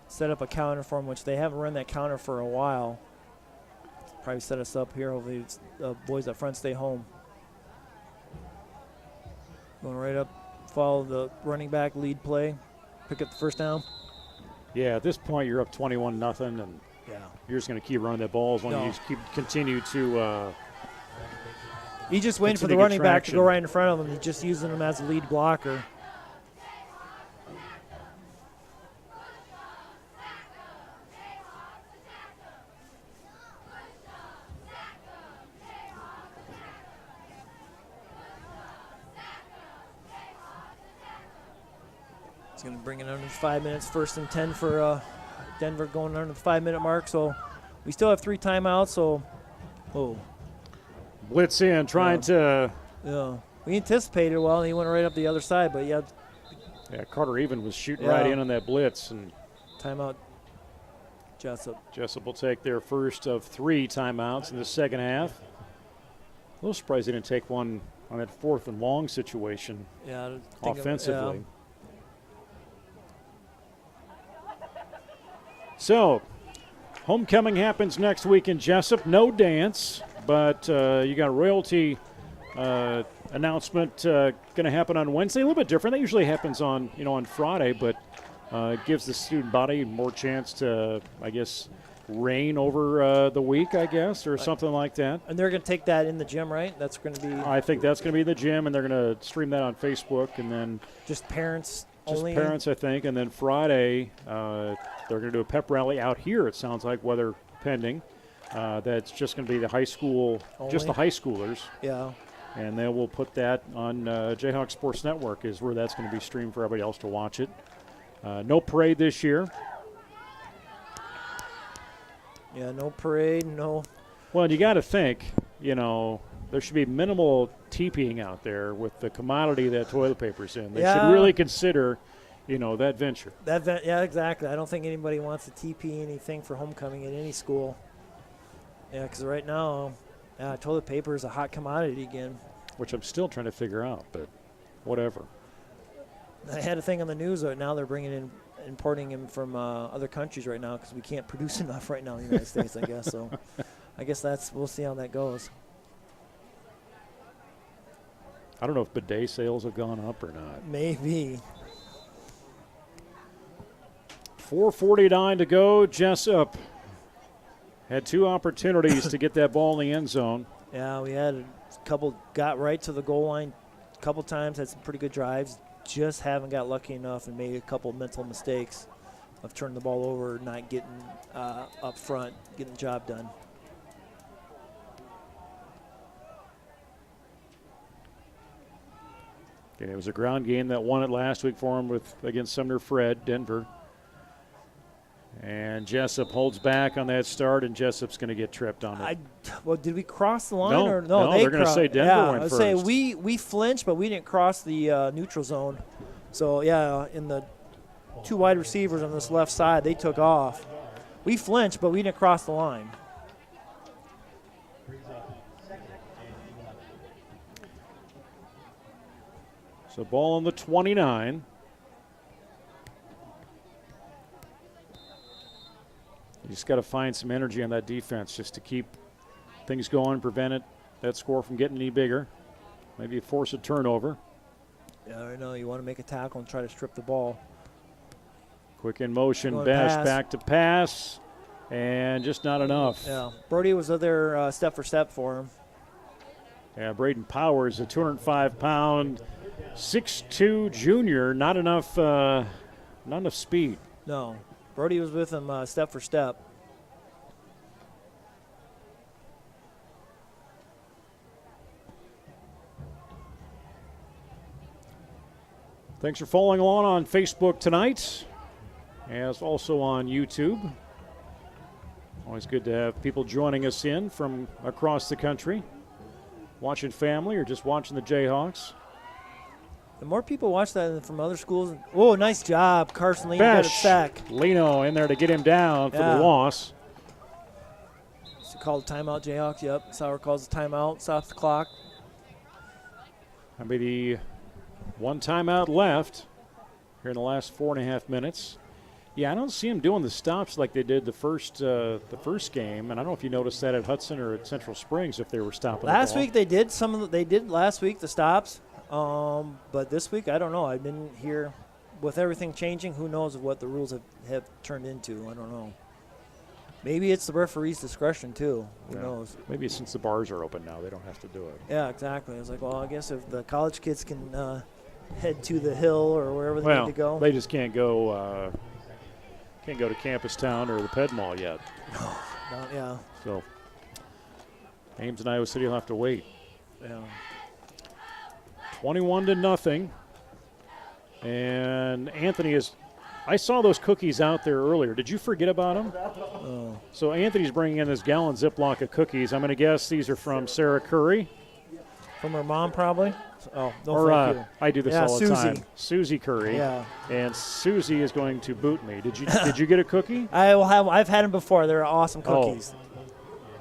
Set up a counter for him, which they haven't run that counter for a while. Probably set us up here. Hopefully the boys up front stay home. Going right up, follow the running back lead play, pick up the 1st down. Yeah, at this point you're up 21-0, and you're just going to keep running that ball as long as you continue to. He's just waiting for the running back to go right in front of him. He's just using him as a lead blocker. He's going to bring it under 5 minutes, 1st and 10 for Denver going under the 5-minute mark. So we still have 3 timeouts. So, blitz in, trying to. Yeah, we anticipated well, and he went right up the other side. But yeah, Carter Even was shooting right in on that blitz, and timeout. Jesup will take their first of 3 timeouts in the second half. A little surprised they didn't take one on that 4th and long situation. Yeah, offensively. So, homecoming happens next week in Jesup. No dance, but you got royalty announcement going to happen on Wednesday. A little bit different. That usually happens on Friday, but gives the student body more chance to, I guess, reign over the week, I guess, or something like that. And they're going to take that in the gym, right? That's going to be. I think that's going to be the gym, and they're going to stream that on Facebook, and then just parents. Just parents, I think. And then Friday, they're going to do a pep rally out here, it sounds like, weather pending. That's just going to be the high school, just the high schoolers. Yeah. And then we'll put that on Jayhawk Sports Network is where that's going to be streamed for everybody else to watch it. No parade this year. Yeah, no parade, no. Well, you got to think, there should be minimal TPing out there with the commodity that toilet paper's in. They should really consider, that venture. Yeah, exactly. I don't think anybody wants to TP anything for homecoming at any school. Yeah, because right now, toilet paper is a hot commodity again. Which I'm still trying to figure out, but whatever. I had a thing on the news right now. They're bringing in importing him from other countries right now because we can't produce enough right now in the United States, I guess. So I guess we'll see how that goes. I don't know if bidet sales have gone up or not. Maybe. 4:49 to go. Jesup had 2 opportunities to get that ball in the end zone. Yeah, we had a couple, got right to the goal line a couple times, had some pretty good drives. Just haven't got lucky enough and made a couple mental mistakes of turning the ball over, not getting up front, getting the job done. Okay, it was a ground game that won it last week for him against Sumner Fred, Denver. And Jesup holds back on that start, and Jessup's going to get tripped on it. Well, did we cross the line? No, or no, they're going to say Denver went first. Say we flinched, but we didn't cross the neutral zone. So, yeah, in the 2 wide receivers on this left side, they took off. We flinched, but we didn't cross the line. So ball on the 29. You just got to find some energy on that defense just to keep things going, prevent that score from getting any bigger. Maybe force a turnover. Yeah, I know. You want to make a tackle and try to strip the ball. Quick in motion, Going Besh pass. back to pass, and just not enough. Yeah, Brody was there step for step for him. Yeah, Braden Powers, a 205-pound, 6'2" junior, not enough speed. No, Brody was with him step for step. Thanks for following along on Facebook tonight, as also on YouTube. Always good to have people joining us in from across the country, watching family or just watching the Jayhawks. The more people watch that from other schools. Oh, nice job, Carson Lino got a sack. Lino in there to get him down for the loss. So called a timeout, Jayhawks. Yep, Sauer calls a timeout, stops the clock. That'll be the one timeout left here in the last 4.5 minutes. Yeah, I don't see them doing the stops like they did the first game, and I don't know if you noticed that at Hudson or at Central Springs if they were stopping. Last week they did they did last week the stops, but this week I don't know. I've been here with everything changing. Who knows what the rules have turned into? I don't know. Maybe it's the referee's discretion too. Who knows? Maybe since the bars are open now, they don't have to do it. Yeah, exactly. I was like, well, I guess if the college kids can head to the Hill or wherever they need to go, they just can't go. Can't go to Campus Town or the Ped Mall yet. No, yeah. So Ames and Iowa City will have to wait. Yeah. 21-0. And Anthony I saw those cookies out there earlier. Did you forget about them? Oh. So Anthony's bringing in this gallon Ziploc of cookies. I'm going to guess these are from Sarah Curry. From her mom, probably. Oh, no, or thank you. I do this all the Susie. time. Susie Curry. Yeah. And Susie is going to boot me. Did you get a cookie? I've had them before. They're awesome cookies.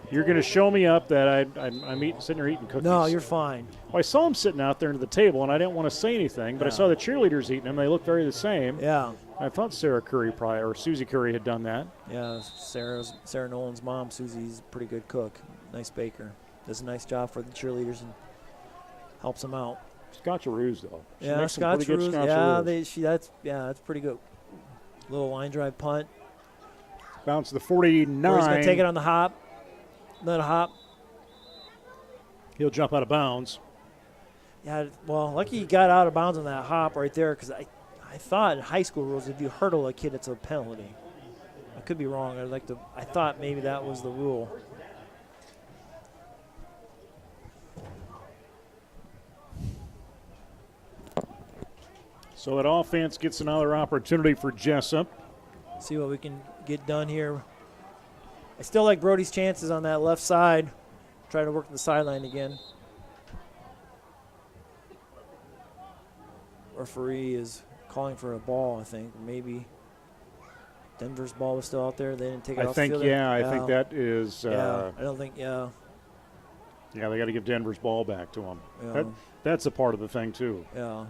You're going to show me up that I'm sitting there eating cookies. No, you're fine. Well, I saw them sitting out there at the table, and I didn't want to say anything, but I saw the cheerleaders eating them. They look very the same. Yeah. I thought Sarah Curry or Susie Curry had done that. Yeah, Sarah Nolan's mom, Susie's a pretty good cook. Nice baker. Does a nice job for the cheerleaders and helps them out. Scotcheroos, though. She Yeah, makes some pretty good Scotcheroos. Yeah, that's pretty good. Little line drive punt. Bounce to the 49. He's going to take it on the hop. Let a hop. He'll jump out of bounds. Yeah, well, lucky he got out of bounds on that hop right there because I thought in high school rules if you hurdle a kid, it's a penalty. I could be wrong. I thought maybe that was the rule. So that offense gets another opportunity for Jesup. See what we can get done here. I still like Brody's chances on that left side. Try to work the sideline again. Referee is calling for a ball, I think. Maybe Denver's ball was still out there. They didn't take it off the field. I think that is. I don't think. Yeah, they got to give Denver's ball back to them. Yeah. That's a part of the thing too. Yeah.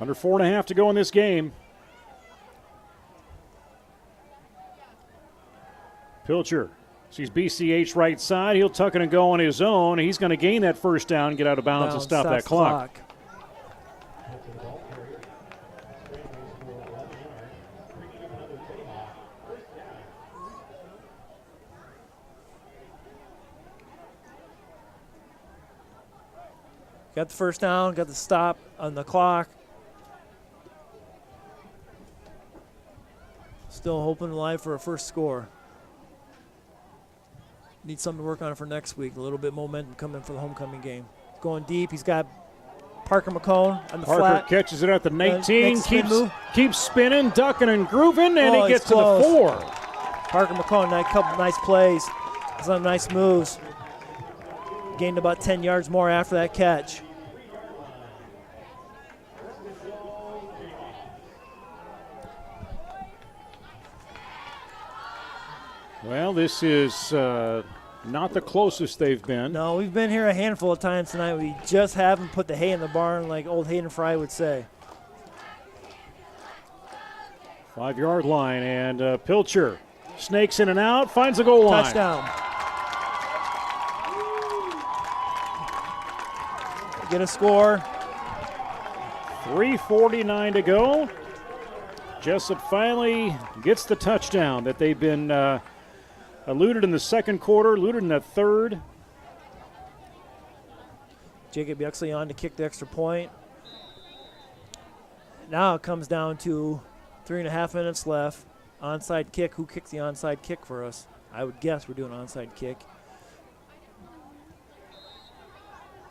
Under 4.5 to go in this game. Pilcher sees BCH right side. He'll tuck it and go on his own. He's going to gain that first down, get out of bounds, and stop that clock. Got the first down, got the stop on the clock. Still hoping alive for a first score. Need something to work on for next week. A little bit momentum coming for the homecoming game. Going deep. He's got Parker McCone on the Parker flat. catches it at the 19. Keeps spinning, ducking and grooving, and he gets to the 4. Parker McCone, couple nice plays. Some nice moves. Gained about 10 yards more after that catch. Well, this is not the closest they've been. No, we've been here a handful of times tonight. We just haven't put the hay in the barn, like old Hayden Fry would say. 5-yard line, and Pilcher snakes in and out, finds the goal line. Touchdown. Get a score. 3:49 to go. Jesup finally gets the touchdown that they've been eluded in the second quarter, eluded in the third. Jacob Yuxley on to kick the extra point. Now it comes down to 3.5 minutes left. Onside kick. Who kicks the onside kick for us? I would guess we're doing onside kick.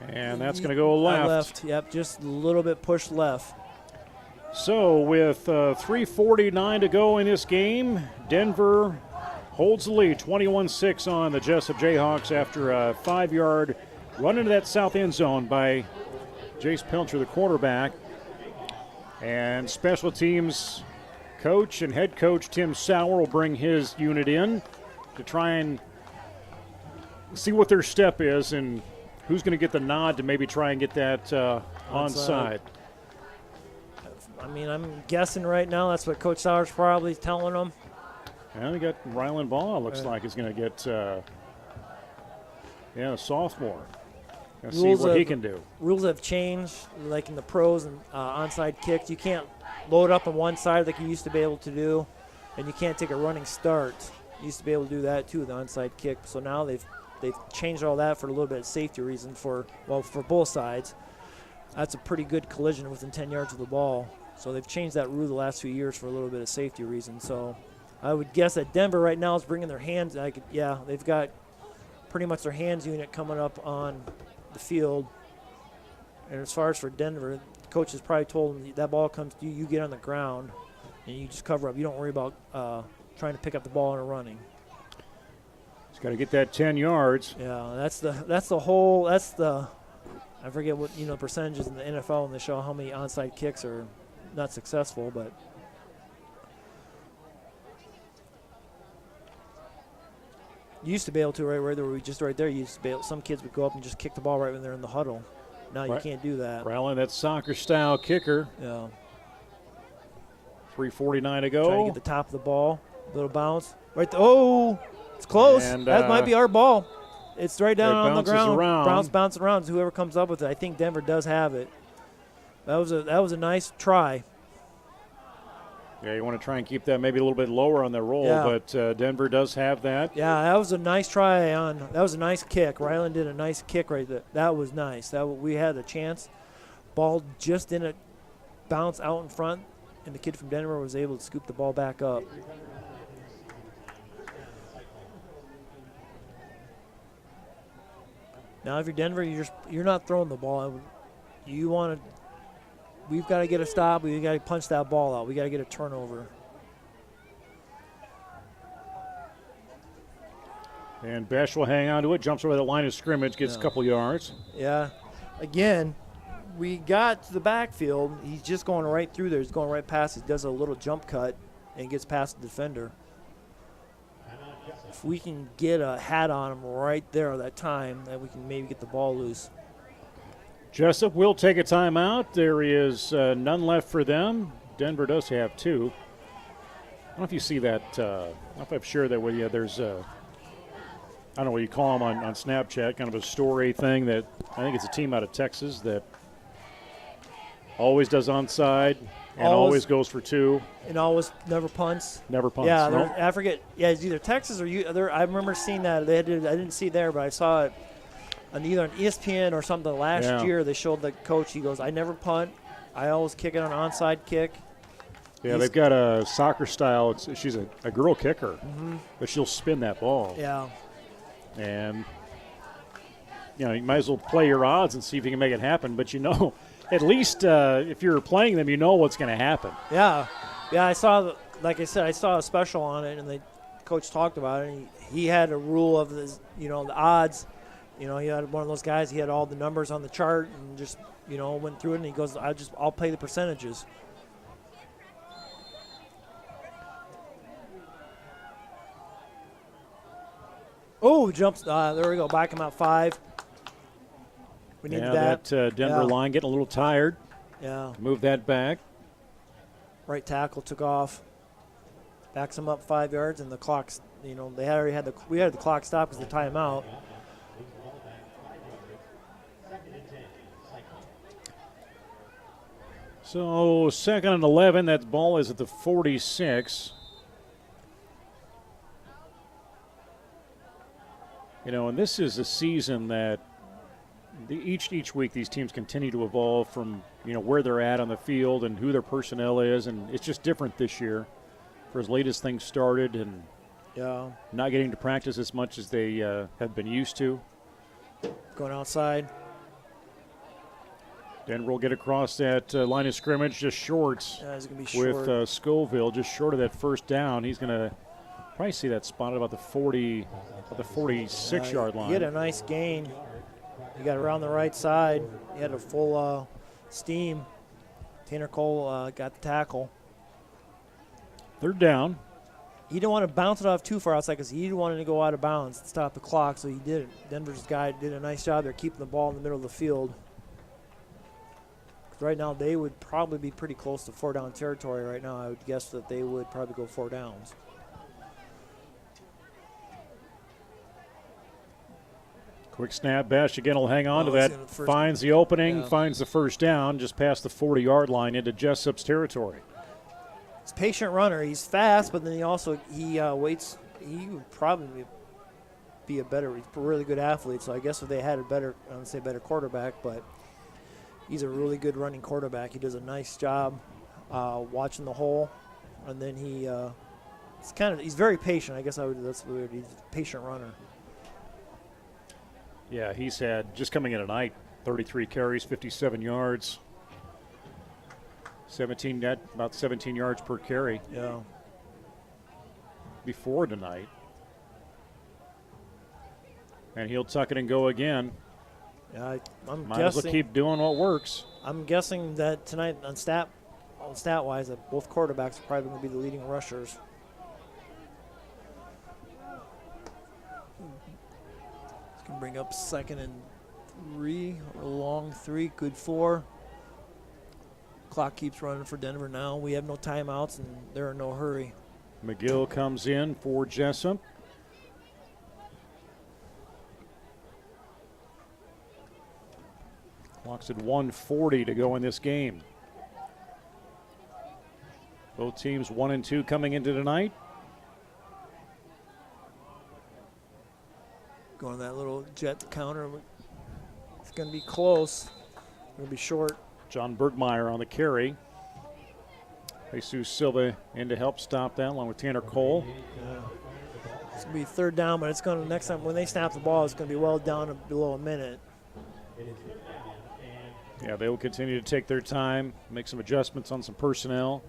And that's going to go left. Yep, just a little bit push left. So with 3:49 to go in this game, Denver holds the lead, 21-6 on the Jesup Jayhawks after a 5-yard run into that south end zone by Jace Pilcher, the quarterback. And special teams coach and head coach Tim Sauer will bring his unit in to try and see what their step is and who's going to get the nod to maybe try and get that onside. I mean, I'm guessing right now that's what Coach Sauer's probably telling them. And we got Rylan Ball, looks like is going to get, a sophomore. Let's see what he can do. Rules have changed, like in the pros and onside kicks. You can't load up on one side like you used to be able to do, and you can't take a running start. You used to be able to do that too, the onside kick. So now they've changed all that for a little bit of safety reason for both sides. That's a pretty good collision within 10 yards of the ball. So they've changed that rule the last few years for a little bit of safety reason. So I would guess that Denver right now is bringing their hands. They've got pretty much their hands unit coming up on the field. And as far as for Denver, the coach has probably told them that ball comes to you, you get on the ground, and you just cover up. You don't worry about trying to pick up the ball and running. He's got to get that 10 yards. Yeah, I forget what percentages in the NFL when they show how many onside kicks are not successful, but you used to be able to right there. You used to be able, some kids would go up and just kick the ball right when they're in the huddle. Now you can't do that. Rylan, that soccer-style kicker. Yeah. 3:49 to go. Trying to get the top of the ball, little bounce right. Oh, it's close. And, that might be our ball. It's right down on the ground. Bouncing around. Whoever comes up with it. I think Denver does have it. That was a nice try. Yeah, you want to try and keep that maybe a little bit lower on the roll, but Denver does have that. Yeah, that was a nice try that was a nice kick. Rylan did a nice kick right there. That was nice. We had a chance. Ball just didn't bounce out in front, and the kid from Denver was able to scoop the ball back up. Now, if you're Denver, you're not throwing the ball. We've got to get a stop. We've got to punch that ball out. We got to get a turnover. And Besh will hang on to it, jumps over the line of scrimmage, gets a couple yards. Yeah. Again, we got to the backfield. He's just going right through there. He's going right past. He does a little jump cut and gets past the defender. If we can get a hat on him right there at that time, then we can maybe get the ball loose. Jesup will take a timeout. There is none left for them. Denver does have 2. I don't know if you see that. I don't know if I've shared that with you. There's I don't know what you call them on Snapchat, kind of a story thing that I think it's a team out of Texas that always does onside and always goes for 2. And always never punts. Never punts. Yeah, No. I forget. Yeah, it's either Texas or you. I remember seeing that. I didn't see it there, but I saw it on either on ESPN or something last year. They showed the coach. He goes, "I never punt. I always kick it on an onside kick." Yeah, they've got a soccer style. She's a girl kicker, but she'll spin that ball. Yeah. And, you might as well play your odds and see if you can make it happen. But, at least if you're playing them, you know what's going to happen. Yeah. Yeah, I saw, like I said, I saw a special on it, and the coach talked about it. And he had a rule of the odds. He had one of those guys. He had all the numbers on the chart and just, went through it. And he goes, I'll play the percentages. Oh, jumps. There we go. Back him out 5. We need that. Denver line getting a little tired. Yeah. Move that back. Right tackle took off. Backs him up 5 yards, and the clock's, we had the clock stop because of the timeout. So 2nd and 11. That ball is at the 46. And this is a season that each week these teams continue to evolve from, where they're at on the field and who their personnel is, and it's just different this year for as late as things started and not getting to practice as much as they have been used to. Going outside. Denver will get across that line of scrimmage just short, He's gonna be short. with Scoville just short of that first down. He's going to probably see that spot at about the 46-yard line. He had a nice gain. He got around the right side. He had a full steam. Tanner Cole got the tackle. 3rd down. He didn't want to bounce it off too far outside because he wanted to go out of bounds and stop the clock, so he did it. Denver's guy did a nice job there keeping the ball in the middle of the field. Right now they would probably be pretty close to 4-down territory right now. I would guess that they would probably go 4 downs. Quick snap. Bash again will hang on to that. First, finds the opening, finds the first down, just past the 40-yard line into Jesup's territory. He's a patient runner. He's fast, but then he waits. He would probably be he's a really good athlete. So I guess if they had I don't say better quarterback, but he's a really good running quarterback. He does a nice job watching the hole, and then he's very patient. I guess that's weird. He's a patient runner. Yeah, he's had, just coming in tonight, 33 carries, 57 yards. About 17 yards per carry. Yeah. Before tonight. And he'll tuck it and go again. Yeah, I'm Might guessing. as well keep doing what works. I'm guessing that tonight on stat-wise, that both quarterbacks are probably going to be the leading rushers. It's going to bring up 2nd and 3, or long 3, good 4. Clock keeps running for Denver now. We have no timeouts, and they're in no hurry. McGill comes in for Jesup. Clock's at 1:40 to go in this game. Both teams 1-2 coming into tonight. Going that little jet counter. It's going to be close. Going to be short. John Bergmeyer on the carry. Jesus Silva in to help stop that, along with Tanner Cole. Yeah. It's going to be 3rd down, but it's going to, next time when they snap the ball, it's going to be well down to below a minute. Yeah, they will continue to take their time, make some adjustments on some personnel.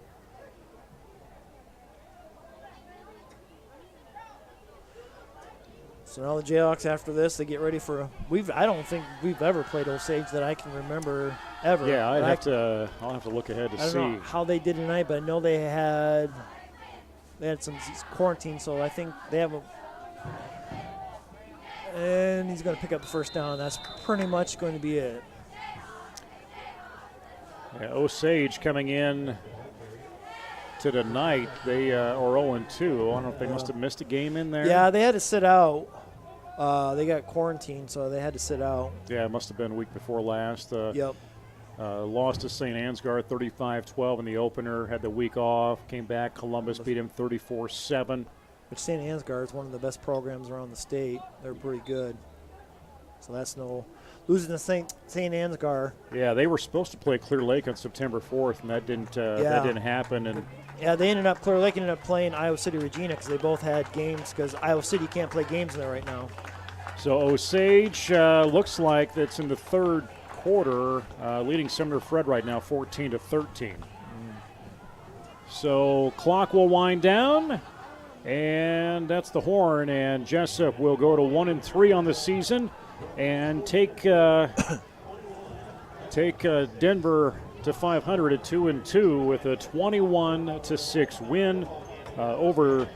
So now the Jayhawks, after this, they get ready for I don't think we've ever played Osage that I can remember ever. Yeah, I'll have to look ahead to I see. don't know how they did tonight, but I know they had some quarantine, so I think they have and he's going to pick up the first down. That's pretty much going to be it. Yeah, Osage coming in to tonight. They are 0-2. I don't know if they must have missed a game in there. Yeah, they had to sit out. They got quarantined, so they had to sit out. Yeah, it must have been a week before last. Yep. Lost to St. Ansgar 35-12 in the opener. Had the week off. Came back. Columbus beat him 34-7. Which St. Ansgar is one of the best programs around the state. They're pretty good. So that's no losing to St. Ansgar. Yeah, they were supposed to play Clear Lake on September 4th, and that didn't happen. And yeah, Clear Lake ended up playing Iowa City Regina because they both had games because Iowa City can't play games in there right now. so Osage looks like that's in the third quarter, leading Sumner Fred right now 14-13. So clock will wind down, and that's the horn, and Jesup will go to 1-3 on the season and take Denver to 500 at 2-2 with a 21-6 win over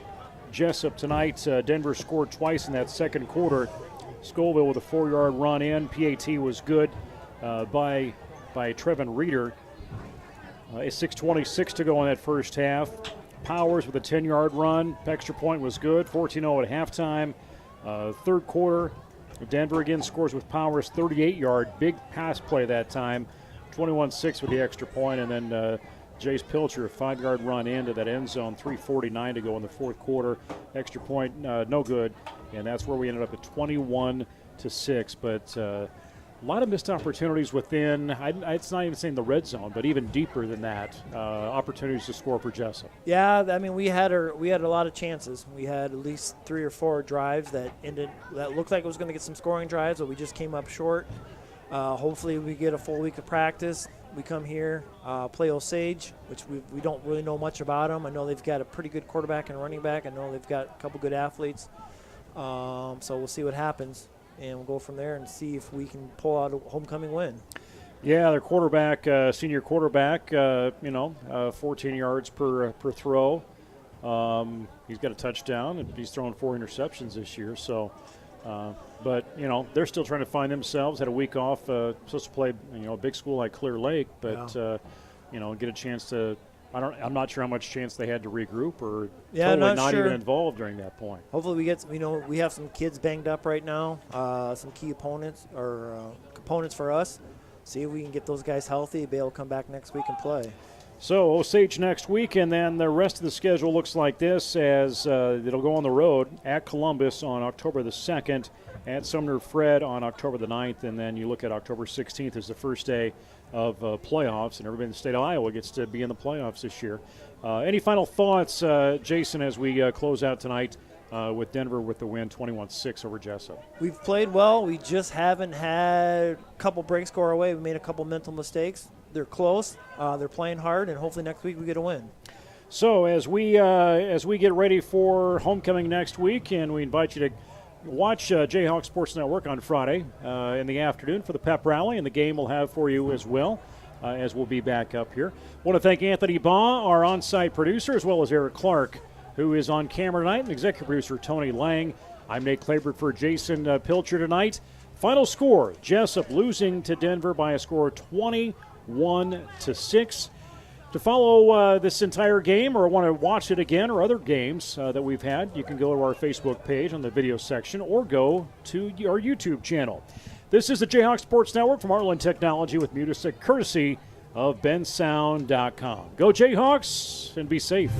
Jesup tonight. Denver scored twice in that second quarter. Scoville with a 4-yard run in. PAT was good by Trevin Reeder. 6:26 to go in that first half. Powers with a 10-yard run. Extra point was good. 14-0 at halftime. Third quarter, Denver again scores with Powers, 38-yard. Big pass play that time. 21-6 with the extra point, and then Jace Pilcher, a 5-yard run into that end zone. 3:49 to go in the fourth quarter. Extra point, no good, and that's where we ended up at 21-6. But a lot of missed opportunities within. It's not even saying the red zone, but even deeper than that, opportunities to score for Jesup. Yeah, I mean we had a lot of chances. We had at least 3 or 4 drives that looked like it was going to get some scoring drives, but we just came up short. Hopefully we get a full week of practice. We come here, play Osage, which we don't really know much about them. I know they've got a pretty good quarterback and running back. I know they've got a couple good athletes. So we'll see what happens, and we'll go from there and see if we can pull out a homecoming win. Yeah, their quarterback, senior quarterback, 14 yards per throw. He's got a touchdown, and he's thrown 4 interceptions this year. So, but they're still trying to find themselves. Had a week off, supposed to play, a big school like Clear Lake, but get a chance to. I'm not sure how much chance they had to regroup or totally not sure. even involved during that point. Hopefully we get, we have some kids banged up right now, some key opponents or components for us. See if we can get those guys healthy, be able to come back next week and play. So Osage next week, and then the rest of the schedule looks like this as it'll go on the road at Columbus on October the 2nd, at Sumner Fred on October the 9th, and then you look at October 16th as the first day of playoffs, and everybody in the state of Iowa gets to be in the playoffs this year. Any final thoughts, Jason, as we close out tonight with Denver with the win 21-6 over Jesup? We've played well. We just haven't had a couple breaks go our way. We made a couple mental mistakes. They're close. They're playing hard, and hopefully next week we get a win. So as we get ready for homecoming next week, and we invite you to watch Jayhawk Sports Network on Friday in the afternoon for the pep rally, and the game we'll have for you as well as we'll be back up here. I want to thank Anthony Baugh, our on-site producer, as well as Eric Clark, who is on camera tonight, and executive producer Tony Lang. I'm Nate Claiborne for Jason Pilcher tonight. Final score, Jesup losing to Denver by a score of 21-6. To follow this entire game or want to watch it again or other games that we've had, you can go to our Facebook page on the video section or go to our YouTube channel. This is the Jayhawk Sports Network from Heartland Technology with music courtesy of bensound.com. Go Jayhawks and be safe.